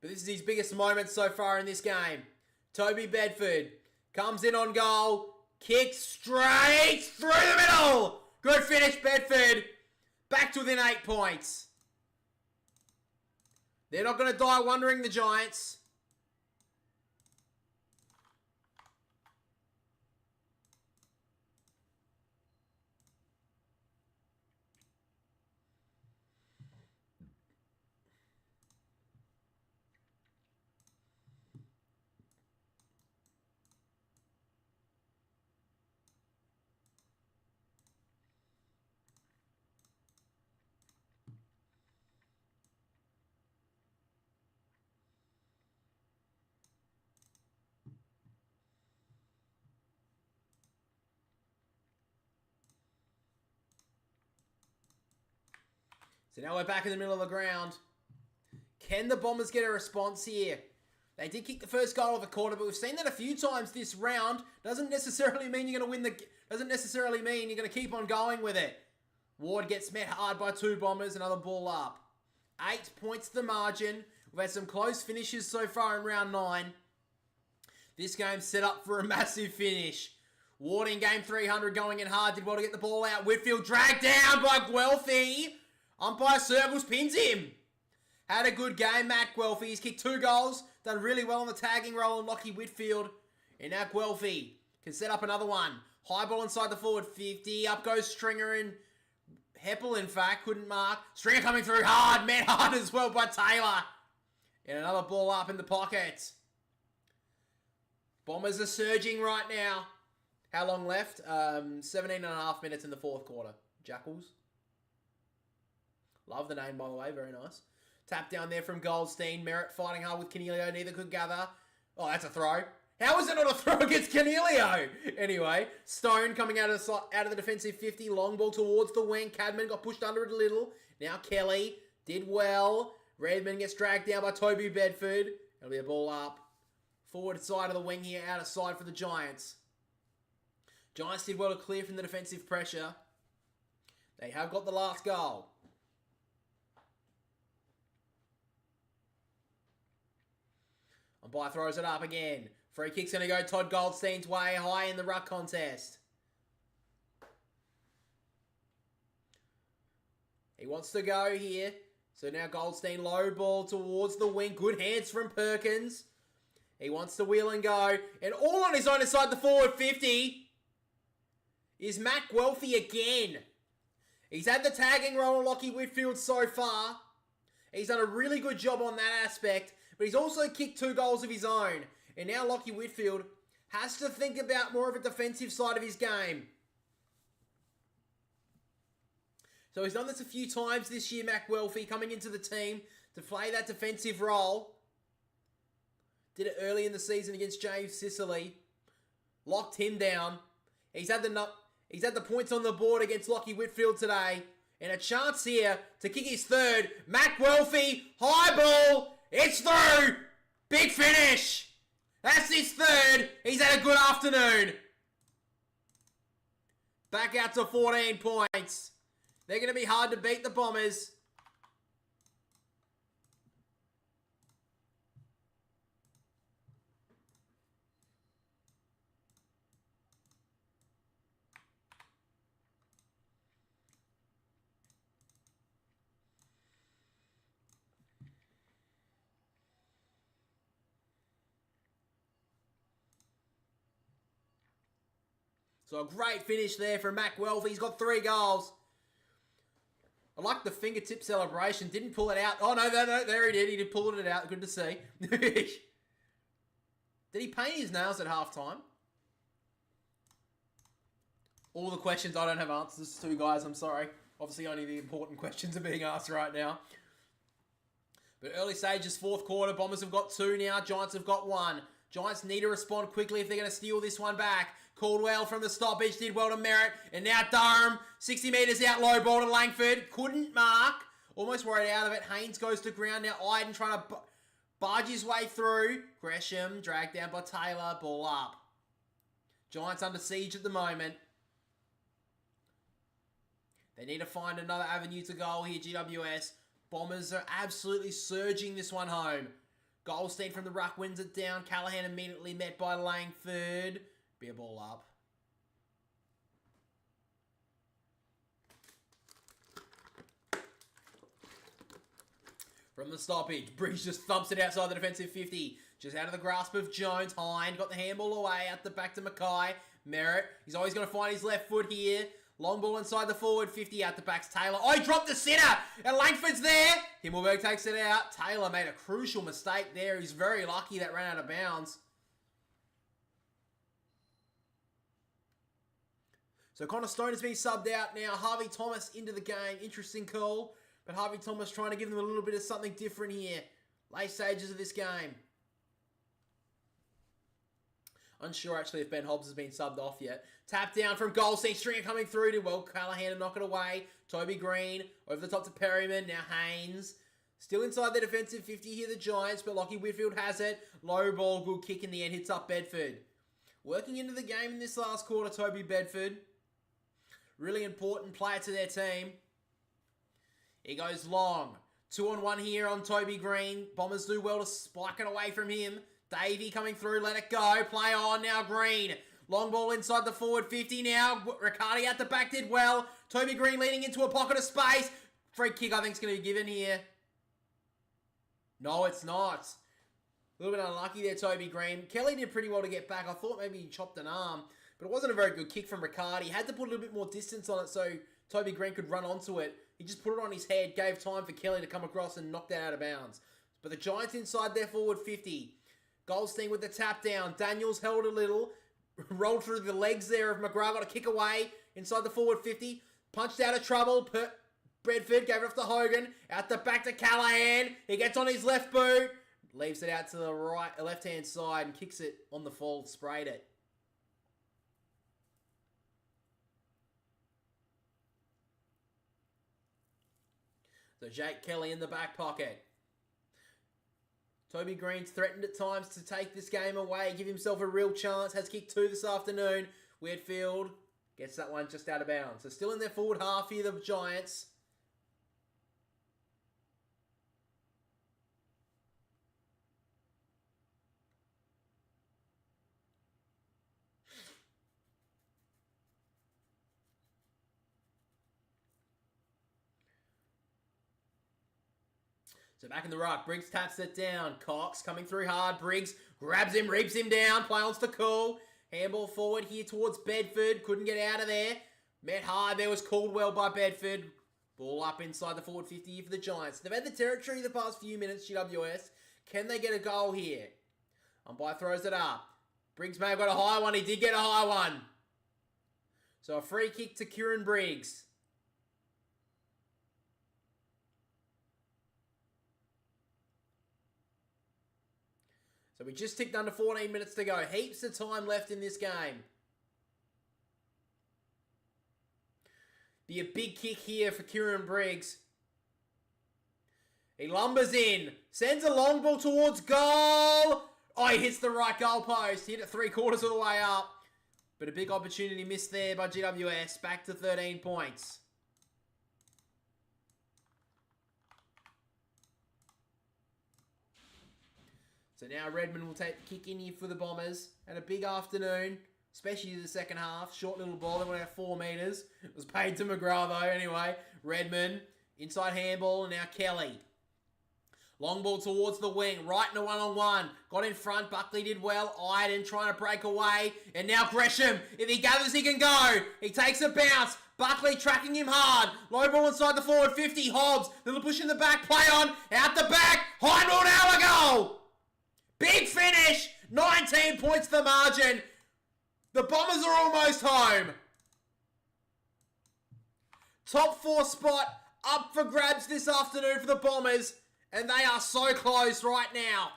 but this is his biggest moment so far in this game. Toby Bedford comes in on goal, kicks straight through the middle. Good finish, Bedford. Back to within 8 points. They're not going to die wondering, the Giants. So now we're back in the middle of the ground. Can the Bombers get a response here? They did kick the first goal of the quarter, but we've seen that a few times this round. Doesn't necessarily mean you're going to win the... Doesn't necessarily mean you're going to keep on going with it. Ward gets met hard by 2 Bombers. Another ball up. 8 points the margin. We've had some close finishes so far in round 9. This game's set up for a massive finish. Ward in game 300 going in hard. Did well to get the ball out. Whitfield dragged down by Guelphy. Umpire Circles pins him. Had a good game, Matt Guelphy. He's kicked 2 goals. Done really well on the tagging role on Lockie Whitfield. And now Guelphy can set up another one. High ball inside the forward 50. Up goes Stringer and Heppel, in fact. Couldn't mark. Stringer coming through hard. Met hard as well by Taylor. And another ball up in the pocket. Bombers are surging right now. How long left? 17.5 minutes in the 4th quarter. Jackals. Love the name, by the way. Very nice. Tap down there from Goldstein. Merritt fighting hard with Cornelio. Neither could gather. Oh, that's a throw. How is it not a throw against Cornelio? Anyway, Stone coming out of the defensive 50. Long ball towards the wing. Cadman got pushed under it a little. Now Kelly did well. Redmond gets dragged down by Toby Bedford. It'll be a ball up. Forward side of the wing here. Out of side for the Giants. Giants did well to clear from the defensive pressure. They have got the last goal. Umpire throws it up again. Free kick's going to go Todd Goldstein's way, high in the ruck contest. He wants to go here. So now Goldstein, low ball towards the wing. Good hands from Perkins. He wants to wheel and go. And all on his own inside the forward 50 is Matt Guelphy again. He's had the tagging role on Lockie Whitfield so far. He's done a really good job on that aspect. But he's also kicked 2 goals of his own. And now Lockie Whitfield has to think about more of a defensive side of his game. So he's done this a few times this year, Matt Guelphy, coming into the team to play that defensive role. Did it early in the season against James Sicily. Locked him down. He's had the points on the board against Lockie Whitfield today. And a chance here to kick his 3rd. Matt Guelphy, high ball. It's through! Big finish! That's his 3rd. He's had a good afternoon. Back out to 14 points. They're going to be hard to beat, the Bombers. So a great finish there from Mac Welfie. He's got 3 goals. I like the fingertip celebration. Didn't pull it out. Oh, no, there he did. He did pull it out. Good to see. Did he paint his nails at halftime? All the questions I don't have answers to, guys. I'm sorry. Obviously, only the important questions are being asked right now. But early stages, 4th quarter. Bombers have got 2 now. Giants have got 1. Giants need to respond quickly if they're going to steal this one back. Caldwell from the stoppage did well to Merritt. And now Durham, 60 metres out, low ball to Langford. Couldn't mark. Almost worried out of it. Haynes goes to ground. Now Iden trying to barge his way through. Gresham dragged down by Taylor. Ball up. Giants under siege at the moment. They need to find another avenue to goal here, GWS. Bombers are absolutely surging this one home. Goldstein from the ruck wins it down. Callahan immediately met by Langford. Be a ball up. From the stoppage, Briggs just thumps it outside the defensive 50. Just out of the grasp of Jones. Hind got the handball away. Out the back to Mackay. Merritt. He's always going to find his left foot here. Long ball inside the forward 50. Out the back's Taylor. Oh, he dropped the sitter. And Langford's there. Himmelberg takes it out. Taylor made a crucial mistake there. He's very lucky that ran out of bounds. So Connor Stone has been subbed out now. Harvey Thomas into the game. Interesting call. But Harvey Thomas trying to give them a little bit of something different here. Late stages of this game. Unsure actually if Ben Hobbs has been subbed off yet. Tap down from Goldstein. Stringer coming through to Callahan and knock it away. Toby Green over the top to Perryman. Now Haynes. Still inside the defensive 50 here, the Giants. But Lockie Whitfield has it. Low ball. Good kick in the end. Hits up Bedford. Working into the game in this last quarter, Toby Bedford. Really important player to their team. He goes long. 2-on-1 here on Toby Green. Bombers do well to spike it away from him. Davey coming through. Let it go. Play on now. Green. Long ball inside the forward 50 now. Riccardi at the back did well. Toby Green leading into a pocket of space. Free kick I think is going to be given here. No, it's not. A little bit unlucky there, Toby Green. Kelly did pretty well to get back. I thought maybe he chopped an arm. But it wasn't a very good kick from Riccardi. Had to put a little bit more distance on it so Toby Green could run onto it. He just put it on his head, gave time for Kelly to come across and knock that out of bounds. But the Giants inside their forward 50. Goldstein with the tap down. Daniels held a little. Rolled through the legs there of McGrath. Got a kick away inside the forward 50. Punched out of trouble. Bedford gave it off to Hogan. Out the back to Callahan. He gets on his left boot. Leaves it out to the left-hand side and kicks it on the fall. Sprayed it. So Jake Kelly in the back pocket. Toby Green's threatened at times to take this game away, give himself a real chance. Has kicked 2 this afternoon. Whitfield gets that one just out of bounds. So still in their forward half here, the Giants. So back in the ruck, Briggs taps it down. Cox coming through hard. Briggs grabs him, reaps him down. Play on's to Cool. Handball forward here towards Bedford. Couldn't get out of there. Met hard. There was Caldwell by Bedford. Ball up inside the forward 50 here for the Giants. They've had the territory the past few minutes, GWS. Can they get a goal here? Umpire throws it up. Briggs may have got a high one. He did get a high one. So a free kick to Kieran Briggs. So we just ticked under 14 minutes to go. Heaps of time left in this game. Be a big kick here for Kieran Briggs. He lumbers in. Sends a long ball towards goal. Oh, he hits the right goal post. Hit it 3/4 of the way up. But a big opportunity missed there by GWS. Back to 13 points. So now Redmond will take the kick in here for the Bombers. Had a big afternoon, especially the second half. Short little ball, they went out 4 metres. It was paid to McGrath though, anyway. Redmond, inside handball, and now Kelly. Long ball towards the wing. Right in a one-on-one. Got in front. Buckley did well. Iden trying to break away. And now Gresham. If he gathers, he can go. He takes a bounce. Buckley tracking him hard. Low ball inside the forward 50. Hobbs. Little push in the back. Play on. Out the back. Hindball now a goal. Big finish. 19 points the margin. The Bombers are almost home. Top 4 spot up for grabs this afternoon for the Bombers. And they are so close right now.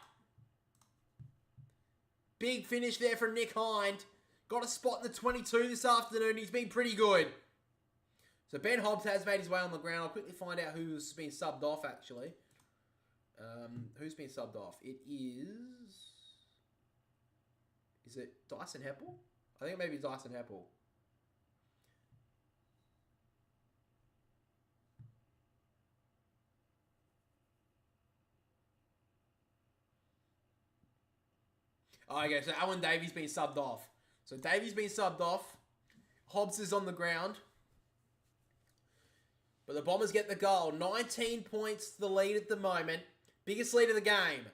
Big finish there from Nick Hind. Got a spot in the 22 this afternoon. He's been pretty good. So Ben Hobbs has made his way on the ground. I'll quickly find out who's been subbed off, actually. Who's been subbed off? It is... Is it Dyson Heppel? I think it may be Dyson Heppel. Oh, okay, so Alan Davies been subbed off. So Davies been subbed off. Hobbs is on the ground. But the Bombers get the goal. 19 points to the lead at the moment. Biggest lead of the game.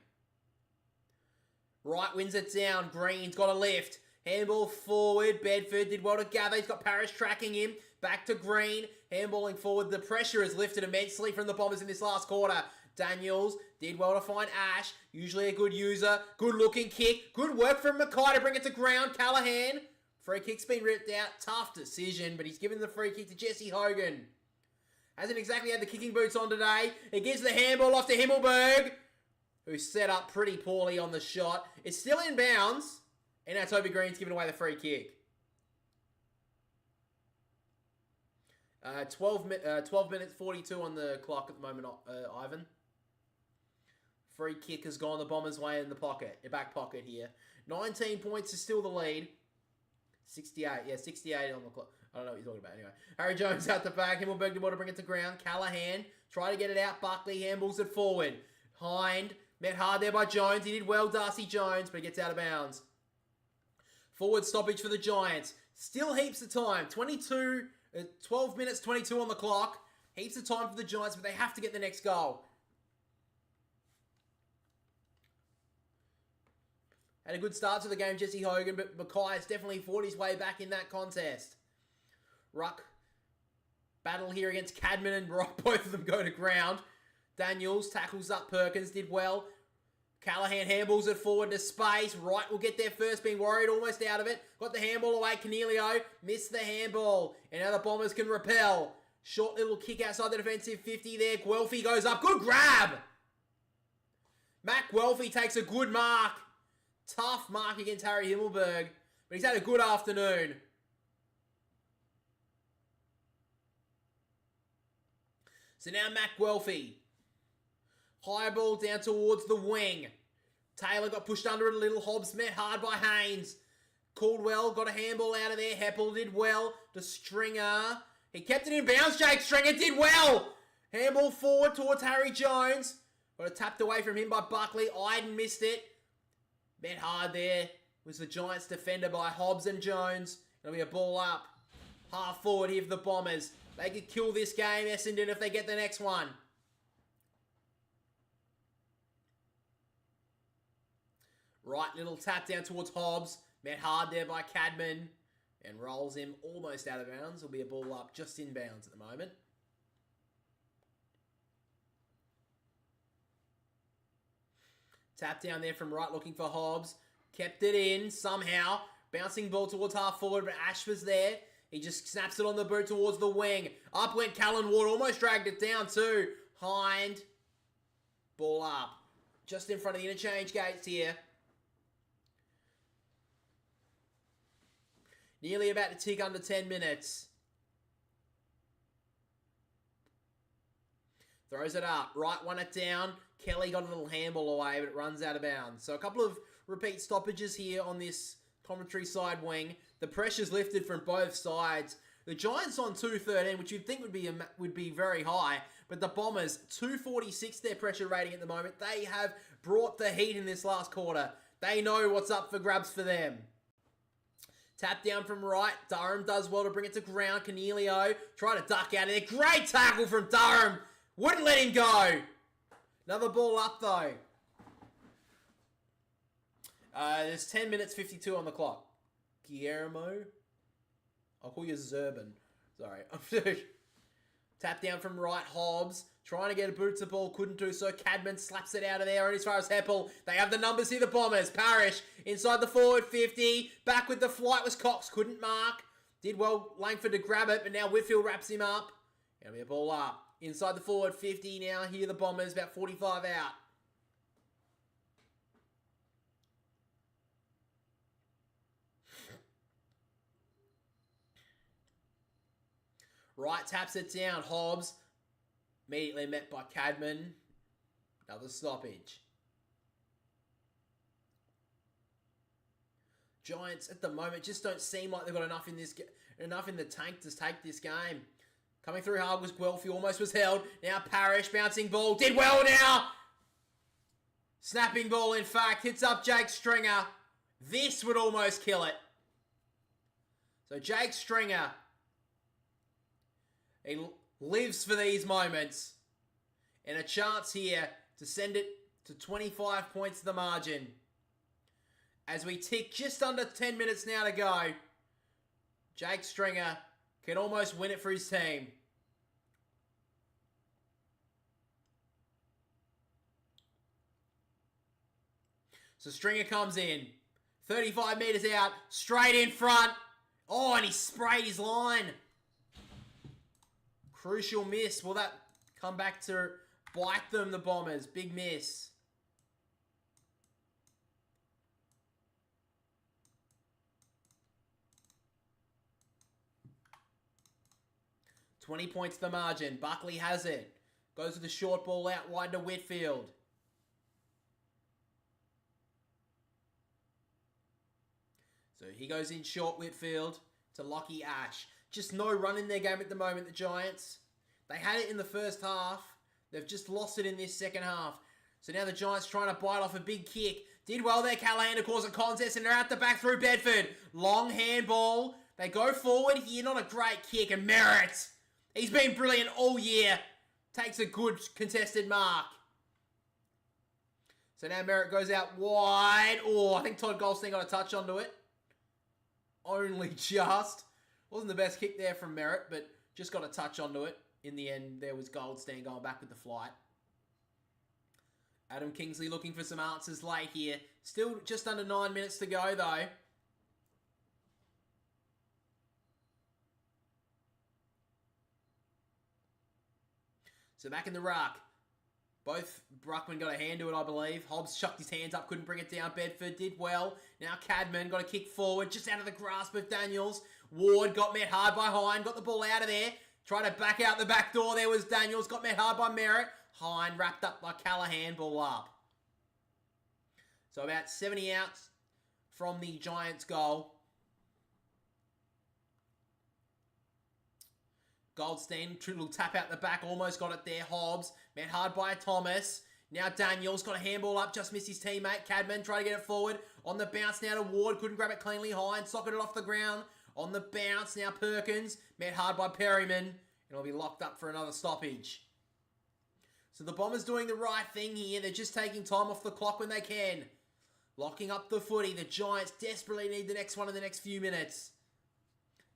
Wright wins it down. Green's got a lift. Handball forward. Bedford did well to gather. He's got Parrish tracking him. Back to Green. Handballing forward. The pressure is lifted immensely from the Bombers in this last quarter. Daniels did well to find Ash. Usually a good user. Good looking kick. Good work from Mackay to bring it to ground. Callahan. Free kick's been ripped out. Tough decision, but he's given the free kick to Jesse Hogan. Hasn't exactly had the kicking boots on today. He gives the handball off to Himmelberg, who set up pretty poorly on the shot. It's still in bounds. And now Toby Green's giving away the free kick. 12 minutes 42 on the clock at the moment, Ivan. Free kick has gone the Bombers' way in the pocket. Your back pocket here. 19 points is still the lead. 68. Yeah, 68 on the clock. I don't know what you're talking about anyway. Harry Jones out the back. Himmelberg did well to bring it to ground. Callahan try to get it out. Buckley handballs it forward. Hind met hard there by Jones. He did well, Darcy Jones, but he gets out of bounds. Forward stoppage for the Giants. Still heaps of time. 12 minutes 22 on the clock. Heaps of time for the Giants, but they have to get the next goal. Had a good start to the game, Jesse Hogan, but Mackay has definitely fought his way back in that contest. Ruck battle here against Cadman and Brock. Both of them go to ground. Daniels tackles up Perkins, did well. Callahan handballs it forward to space. Wright will get there first, being worried, almost out of it. Got the handball away. Cornelio missed the handball. And now the Bombers can repel. Short little kick outside the defensive 50 there. Guelphy goes up. Good grab! Matt Guelphy takes a good mark. Tough mark against Harry Himmelberg. But he's had a good afternoon. So now Matt Guelphy. High ball down towards the wing. Taylor got pushed under it a little. Hobbs met hard by Haynes. Caldwell got a handball out of there. Heppel did well to Stringer. He kept it in bounds. Jake Stringer did well. Handball forward towards Harry Jones. Got it tapped away from him by Buckley. Iden missed it. Met hard there. Was the Giants defender by Hobbs and Jones. It'll be a ball up. Half forward here for the Bombers. They could kill this game, Essendon, if they get the next one. Right little tap down towards Hobbs. Met hard there by Cadman. And rolls him almost out of bounds. It'll be a ball up just in bounds at the moment. Tap down there from Wright looking for Hobbs. Kept it in somehow. Bouncing ball towards half forward, but Ash was there. He just snaps it on the boot towards the wing. Up went Callan Ward. Almost dragged it down too. Hind. Ball up. Just in front of the interchange gates here. Nearly about to tick under 10 minutes. Throws it up. Wright won it down. Kelly got a little handball away, but it runs out of bounds. So a couple of repeat stoppages here on this commentary side wing. The pressure's lifted from both sides. The Giants on 213, which you'd think would be very high, but the Bombers 246 their pressure rating at the moment. They have brought the heat in this last quarter. They know what's up for grabs for them. Tap down from Wright. Durham does well to bring it to ground. Cornelio try to duck out of there. Great tackle from Durham. Wouldn't let him go. Another ball up, though. There's 10 minutes 52 on the clock. Guillermo. I'll call you Zerban. Sorry. Tap down from right, Hobbs. Trying to get a boot to ball, couldn't do so. Cadman slaps it out of there, and as far as Heppel, they have the numbers here, the Bombers. Parrish inside the forward 50. Back with the flight was Cox, couldn't mark. Did well, Langford to grab it, but now Whitfield wraps him up. Gonna be a ball up. Inside the forward 50 now, here the Bombers, about 45 out. Right taps it down, Hobbs. Immediately met by Cadman. Another stoppage. Giants at the moment just don't seem like they've got enough in the tank to take this game. Coming through hard was Guelphy, almost was held. Now Parrish, bouncing ball, did well now. Snapping ball, in fact, hits up Jake Stringer. This would almost kill it. So Jake Stringer, he lives for these moments. And a chance here to send it to 25 points to the margin. As we tick just under 10 minutes now to go. Jake Stringer can almost win it for his team. So Stringer comes in. 35 metres out. Straight in front. Oh, and he sprayed his line. Crucial miss. Will that come back to bite them, the Bombers? Big miss. $20 points to the margin. Buckley has it. Goes with the short ball out wide to Whitfield. So he goes in short, Whitfield, to Lockie Ash. Just no run in their game at the moment, the Giants. They had it in the first half. They've just lost it in this second half. So now the Giants trying to bite off a big kick. Did well there, Callahan, to cause a contest, and they're out the back through Bedford. Long handball. They go forward here. Not a great kick. And Merritt. He's been brilliant all year. Takes a good contested mark. So now Merritt goes out wide. Oh, I think Todd Goldstein got a touch onto it. Only just. Wasn't the best kick there from Merritt, but just got a touch onto it. In the end, there was Goldstein going back with the flight. Adam Kingsley looking for some answers late here. Still just under 9 minutes to go, though. So back in the ruck. Both Bruckman got a hand to it, I believe. Hobbs chucked his hands up, couldn't bring it down. Bedford did well. Now Cadman got a kick forward, just out of the grasp of Daniels. Ward got met hard by Hine, got the ball out of there. Tried to back out the back door. There was Daniels, got met hard by Merritt. Hine wrapped up by Callahan, ball up. So about 70 outs from the Giants' goal. Goldstein, little tap out the back, almost got it there. Hobbs, met hard by Thomas. Now Daniels got a handball up, just missed his teammate. Cadman tried to get it forward. On the bounce now to Ward, couldn't grab it cleanly. Hine socketed it off the ground. On the bounce now Perkins, met hard by Perryman. And it'll be locked up for another stoppage. So the Bombers doing the right thing here. They're just taking time off the clock when they can. Locking up the footy. The Giants desperately need the next one in the next few minutes.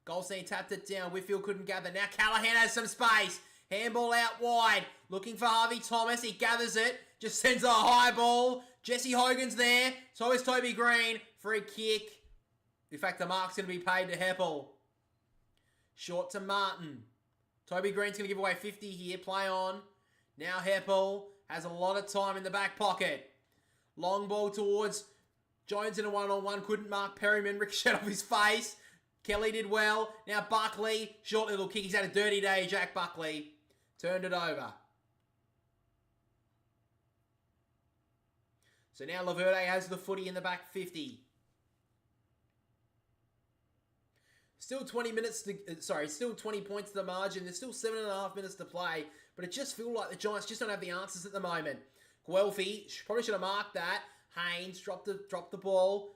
Goldstein tapped it down. Whitfield couldn't gather. Now Callahan has some space. Handball out wide. Looking for Harvey Thomas. He gathers it. Just sends a high ball. Jesse Hogan's there. So is Toby Green. Free kick. In fact, the mark's going to be paid to Heppel. Short to Martin. Toby Green's going to give away 50 here. Play on. Now Heppel has a lot of time in the back pocket. Long ball towards Jones in a one-on-one. Couldn't mark Perryman. Ricochet off his face. Kelly did well. Now Buckley. Short little kick. He's had a dirty day, Jack Buckley. Turned it over. So now Laverde has the footy in the back 50. Still 20 minutes to... still 20 points to the margin. There's still 7.5 minutes to play. But it just feels like the Giants just don't have the answers at the moment. Guelphy probably should have marked that. Haynes dropped the ball.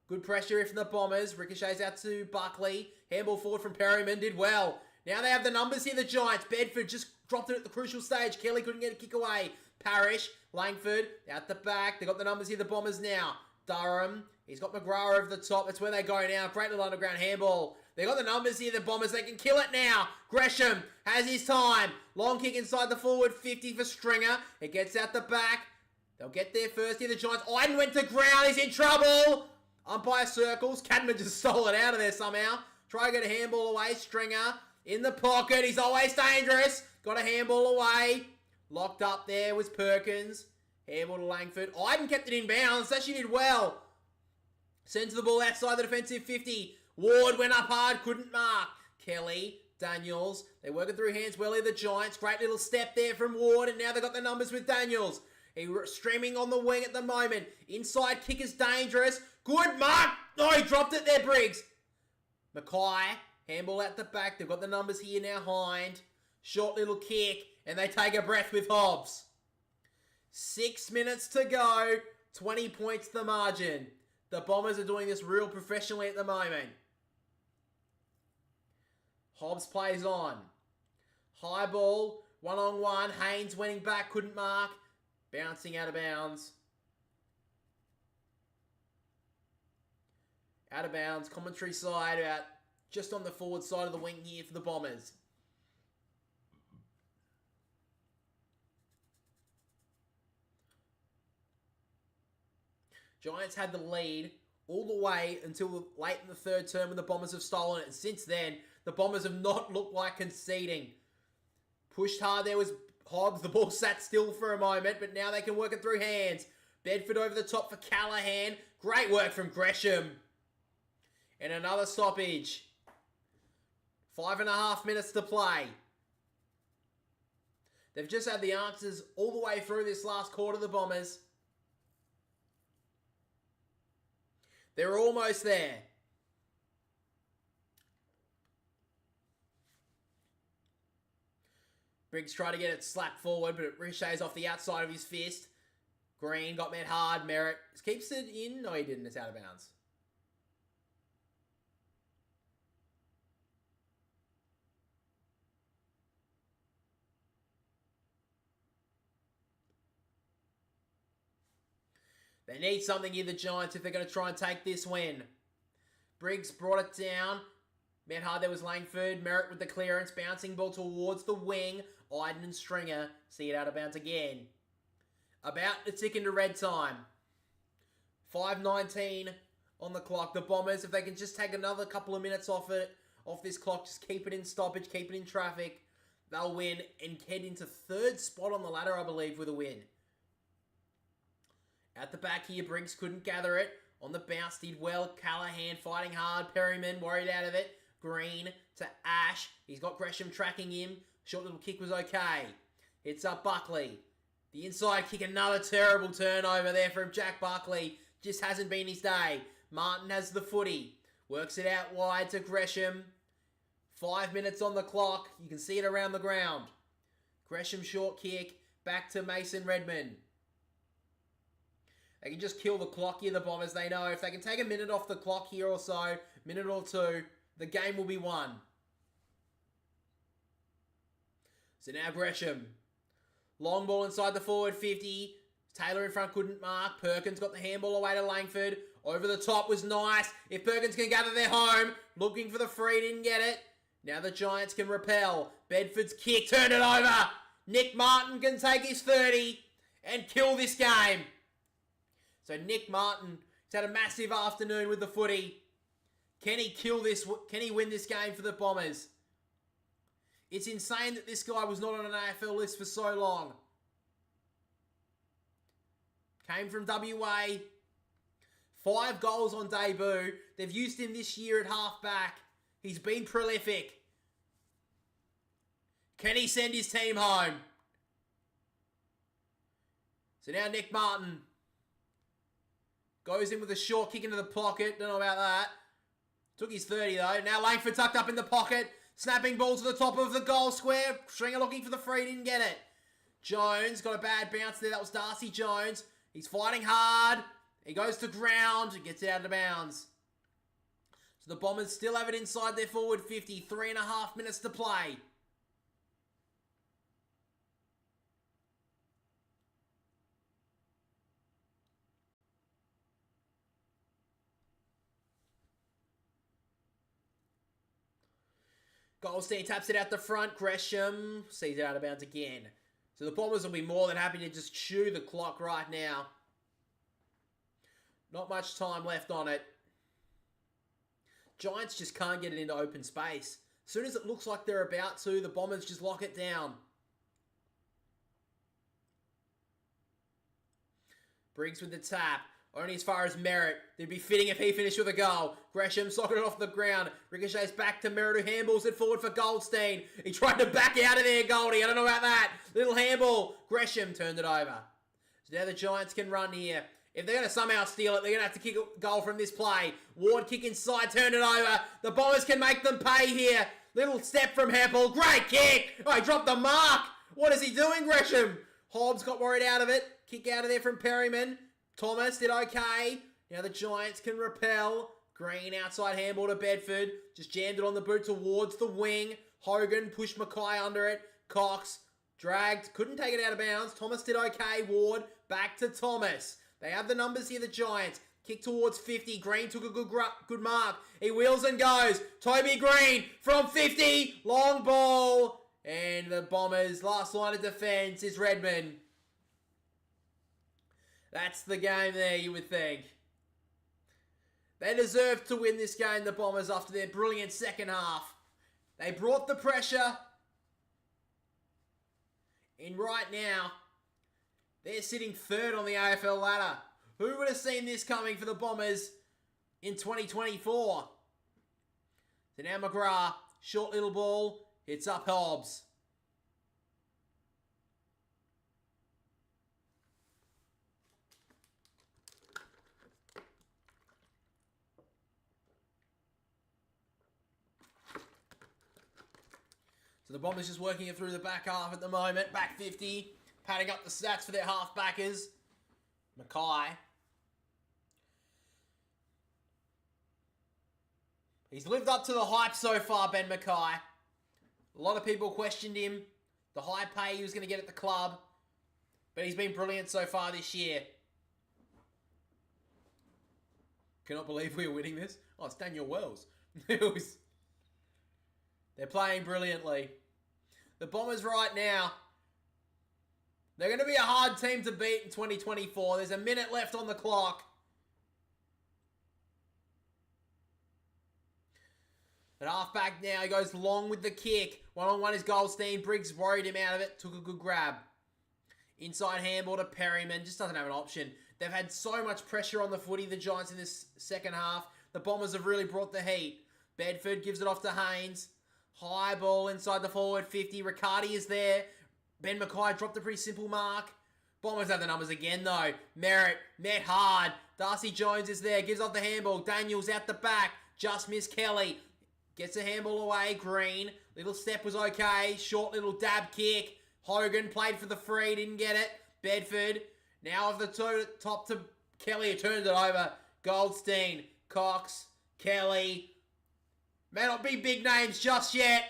Good pressure here from the Bombers. Ricochets out to Buckley. Handball forward from Perryman. Did well. Now they have the numbers here, the Giants. Bedford just dropped it at the crucial stage. Kelly couldn't get a kick away. Parrish, Langford, out the back. They got the numbers here, the Bombers now. Durham, he's got McGrath over the top. That's where they go now. Great little underground handball. They got the numbers here, the Bombers. They can kill it now. Gresham has his time. Long kick inside the forward 50 for Stringer. It gets out the back. They'll get there first here, the Giants. Iden went to ground. He's in trouble. Umpire circles. Cadman just stole it out of there somehow. Try to get a handball away. Stringer in the pocket. He's always dangerous. Got a handball away. Locked up there was Perkins. Handball to Langford. Iden kept it in bounds. Actually did well. Sends the ball outside the defensive 50. Ward went up hard. Couldn't mark. Kelly, Daniels. They're working through hands well here, the Giants. Great little step there from Ward. And now they've got the numbers with Daniels. He's streaming on the wing at the moment. Inside kick is dangerous. Good mark. Oh, he dropped it there, Briggs. Mackay. Handball out the back. They've got the numbers here now. Hind. Short little kick. And they take a breath with Hobbs. 6 minutes to go. 20 points the margin. The Bombers are doing this real professionally at the moment. Hobbs plays on. High ball. One-on-one. Haynes winning back. Couldn't mark. Bouncing out of bounds. Out of bounds. Commentary side out just on the forward side of the wing here for the Bombers. Giants had the lead all the way until late in the third term when the Bombers have stolen it. And since then, the Bombers have not looked like conceding. Pushed hard there was Hobbs. The ball sat still for a moment, but now they can work it through hands. Bedford over the top for Callahan. Great work from Gresham. And another stoppage. 5.5 minutes to play. They've just had the answers all the way through this last quarter, the Bombers. They're almost there. Briggs tried to get it slapped forward, but it ricochets off the outside of his fist. Green got met hard. Merritt keeps it in. No, he didn't. It's out of bounds. They need something here, the Giants, if they're going to try and take this win. Briggs brought it down. Met hard, there was Langford. Merritt with the clearance. Bouncing ball towards the wing. Iden and Stringer see it out of bounds again. About to tick into red time. 5:19 on the clock. The Bombers, if they can just take another couple of minutes off this clock, just keep it in stoppage, keep it in traffic, they'll win and head into third spot on the ladder, I believe, with a win. At the back here, Briggs couldn't gather it. On the bounce, did well. Callahan fighting hard. Perryman worried out of it. Green to Ash. He's got Gresham tracking him. Short little kick was okay. Hits up Buckley. The inside kick, another terrible turnover there from Jack Buckley. Just hasn't been his day. Martin has the footy. Works it out wide to Gresham. 5 minutes on the clock. You can see it around the ground. Gresham short kick. Back to Mason Redmond. They can just kill the clock here, the Bombers. They know if they can take a minute off the clock here or so, minute or two, the game will be won. So now Gresham. Long ball inside the forward 50. Taylor in front couldn't mark. Perkins got the handball away to Langford. Over the top was nice. If Perkins can gather their home. Looking for the free, didn't get it. Now the Giants can repel. Bedford's kick, turned it over. Nick Martin can take his 30 and kill this game. So Nick Martin has had a massive afternoon with the footy. Can he kill this? Can he win this game for the Bombers? It's insane that this guy was not on an AFL list for so long. Came from WA. 5 goals on debut. They've used him this year at halfback. He's been prolific. Can he send his team home? So now Nick Martin goes in with a short kick into the pocket. Don't know about that. Took his 30 though. Now Langford tucked up in the pocket. Snapping ball to the top of the goal square. Stringer looking for the free. Didn't get it. Jones got a bad bounce there. That was Darcy Jones. He's fighting hard. He goes to ground. Gets it out of bounds. So the Bombers still have it inside their forward 50. 3.5 minutes to play. Goldstein taps it out the front. Gresham sees it out of bounds again. So the Bombers will be more than happy to just chew the clock right now. Not much time left on it. Giants just can't get it into open space. As soon as it looks like they're about to, the Bombers just lock it down. Briggs with the tap. Only as far as Merritt. They'd be fitting if he finished with a goal. Gresham socketed it off the ground. Ricochets back to Merritt, who handballs it forward for Goldstein. He tried to back out of there, Goldie. I don't know about that. Little handball. Gresham turned it over. So now the Giants can run here. If they're going to somehow steal it, they're going to have to kick a goal from this play. Ward kick inside, turn it over. The Bombers can make them pay here. Little step from Heppel. Great kick. Oh, he dropped the mark. What is he doing, Gresham? Hobbs got worried out of it. Kick out of there from Perryman. Thomas did okay. Now the Giants can repel. Green outside handball to Bedford. Just jammed it on the boot towards the wing. Hogan pushed Mackay under it. Cox dragged. Couldn't take it out of bounds. Thomas did okay. Ward back to Thomas. They have the numbers here, the Giants. Kick towards 50. Green took a good mark. He wheels and goes. Toby Green from 50. Long ball. And the Bombers' last line of defence is Redmond. That's the game there, you would think. They deserve to win this game, the Bombers, after their brilliant second half. They brought the pressure. And right now, they're sitting third on the AFL ladder. Who would have seen this coming for the Bombers in 2024? So now McGrath, short little ball, hits up Hobbs. So the Bombers just working it through the back half at the moment. Back 50. Padding up the stats for their half-backers. Mackay. He's lived up to the hype so far, Ben Mackay. A lot of people questioned him. The high pay he was going to get at the club. But he's been brilliant so far this year. Cannot believe we are winning this. Oh, it's Daniel Wells. They're playing brilliantly. The Bombers right now, they're going to be a hard team to beat in 2024. There's a minute left on the clock. At halfback now, he goes long with the kick. One-on-one is Goldstein. Briggs worried him out of it. Took a good grab. Inside handball to Perryman. Just doesn't have an option. They've had so much pressure on the footy, the Giants, in this second half. The Bombers have really brought the heat. Bedford gives it off to Haynes. High ball inside the forward 50. Riccardi is there. Ben Mackay dropped a pretty simple mark. Bombers have the numbers again, though. Merritt met hard. Darcy Jones is there. Gives off the handball. Daniels out the back. Just missed Kelly. Gets a handball away. Green. Little step was okay. Short little dab kick. Hogan played for the free. Didn't get it. Bedford. Now of the top to Kelly. Who turns it over. Goldstein. Cox. Kelly. May not be big names just yet.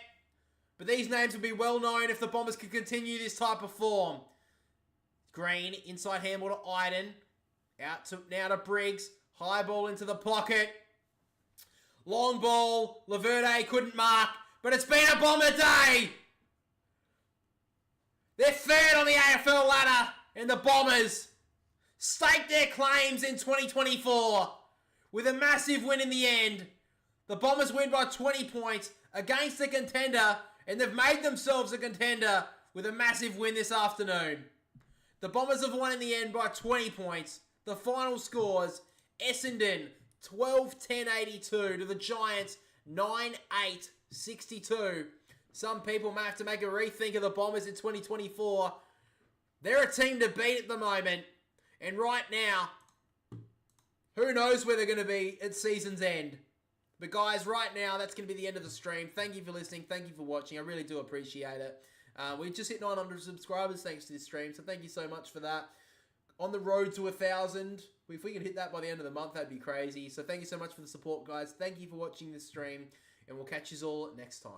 But these names will be well known if the Bombers can continue this type of form. Green. Inside handball to Iden. Out to now to Briggs. High ball into the pocket. Long ball. Laverde couldn't mark. But it's been a Bomber day. They're third on the AFL ladder. And the Bombers stake their claims in 2024 with a massive win in the end. The Bombers win by 20 points against a contender, and they've made themselves a contender with a massive win this afternoon. The Bombers have won in the end by 20 points. The final scores, Essendon 12-10-82 to the Giants 9-8-62. Some people may have to make a rethink of the Bombers in 2024. They're a team to beat at the moment. And right now, who knows where they're going to be at season's end. But guys, right now, that's going to be the end of the stream. Thank you for listening. Thank you for watching. I really do appreciate it. We just hit 900 subscribers thanks to this stream. So thank you so much for that. On the road to 1,000. If we can hit that by the end of the month, that'd be crazy. So thank you so much for the support, guys. Thank you for watching this stream. And we'll catch you all next time.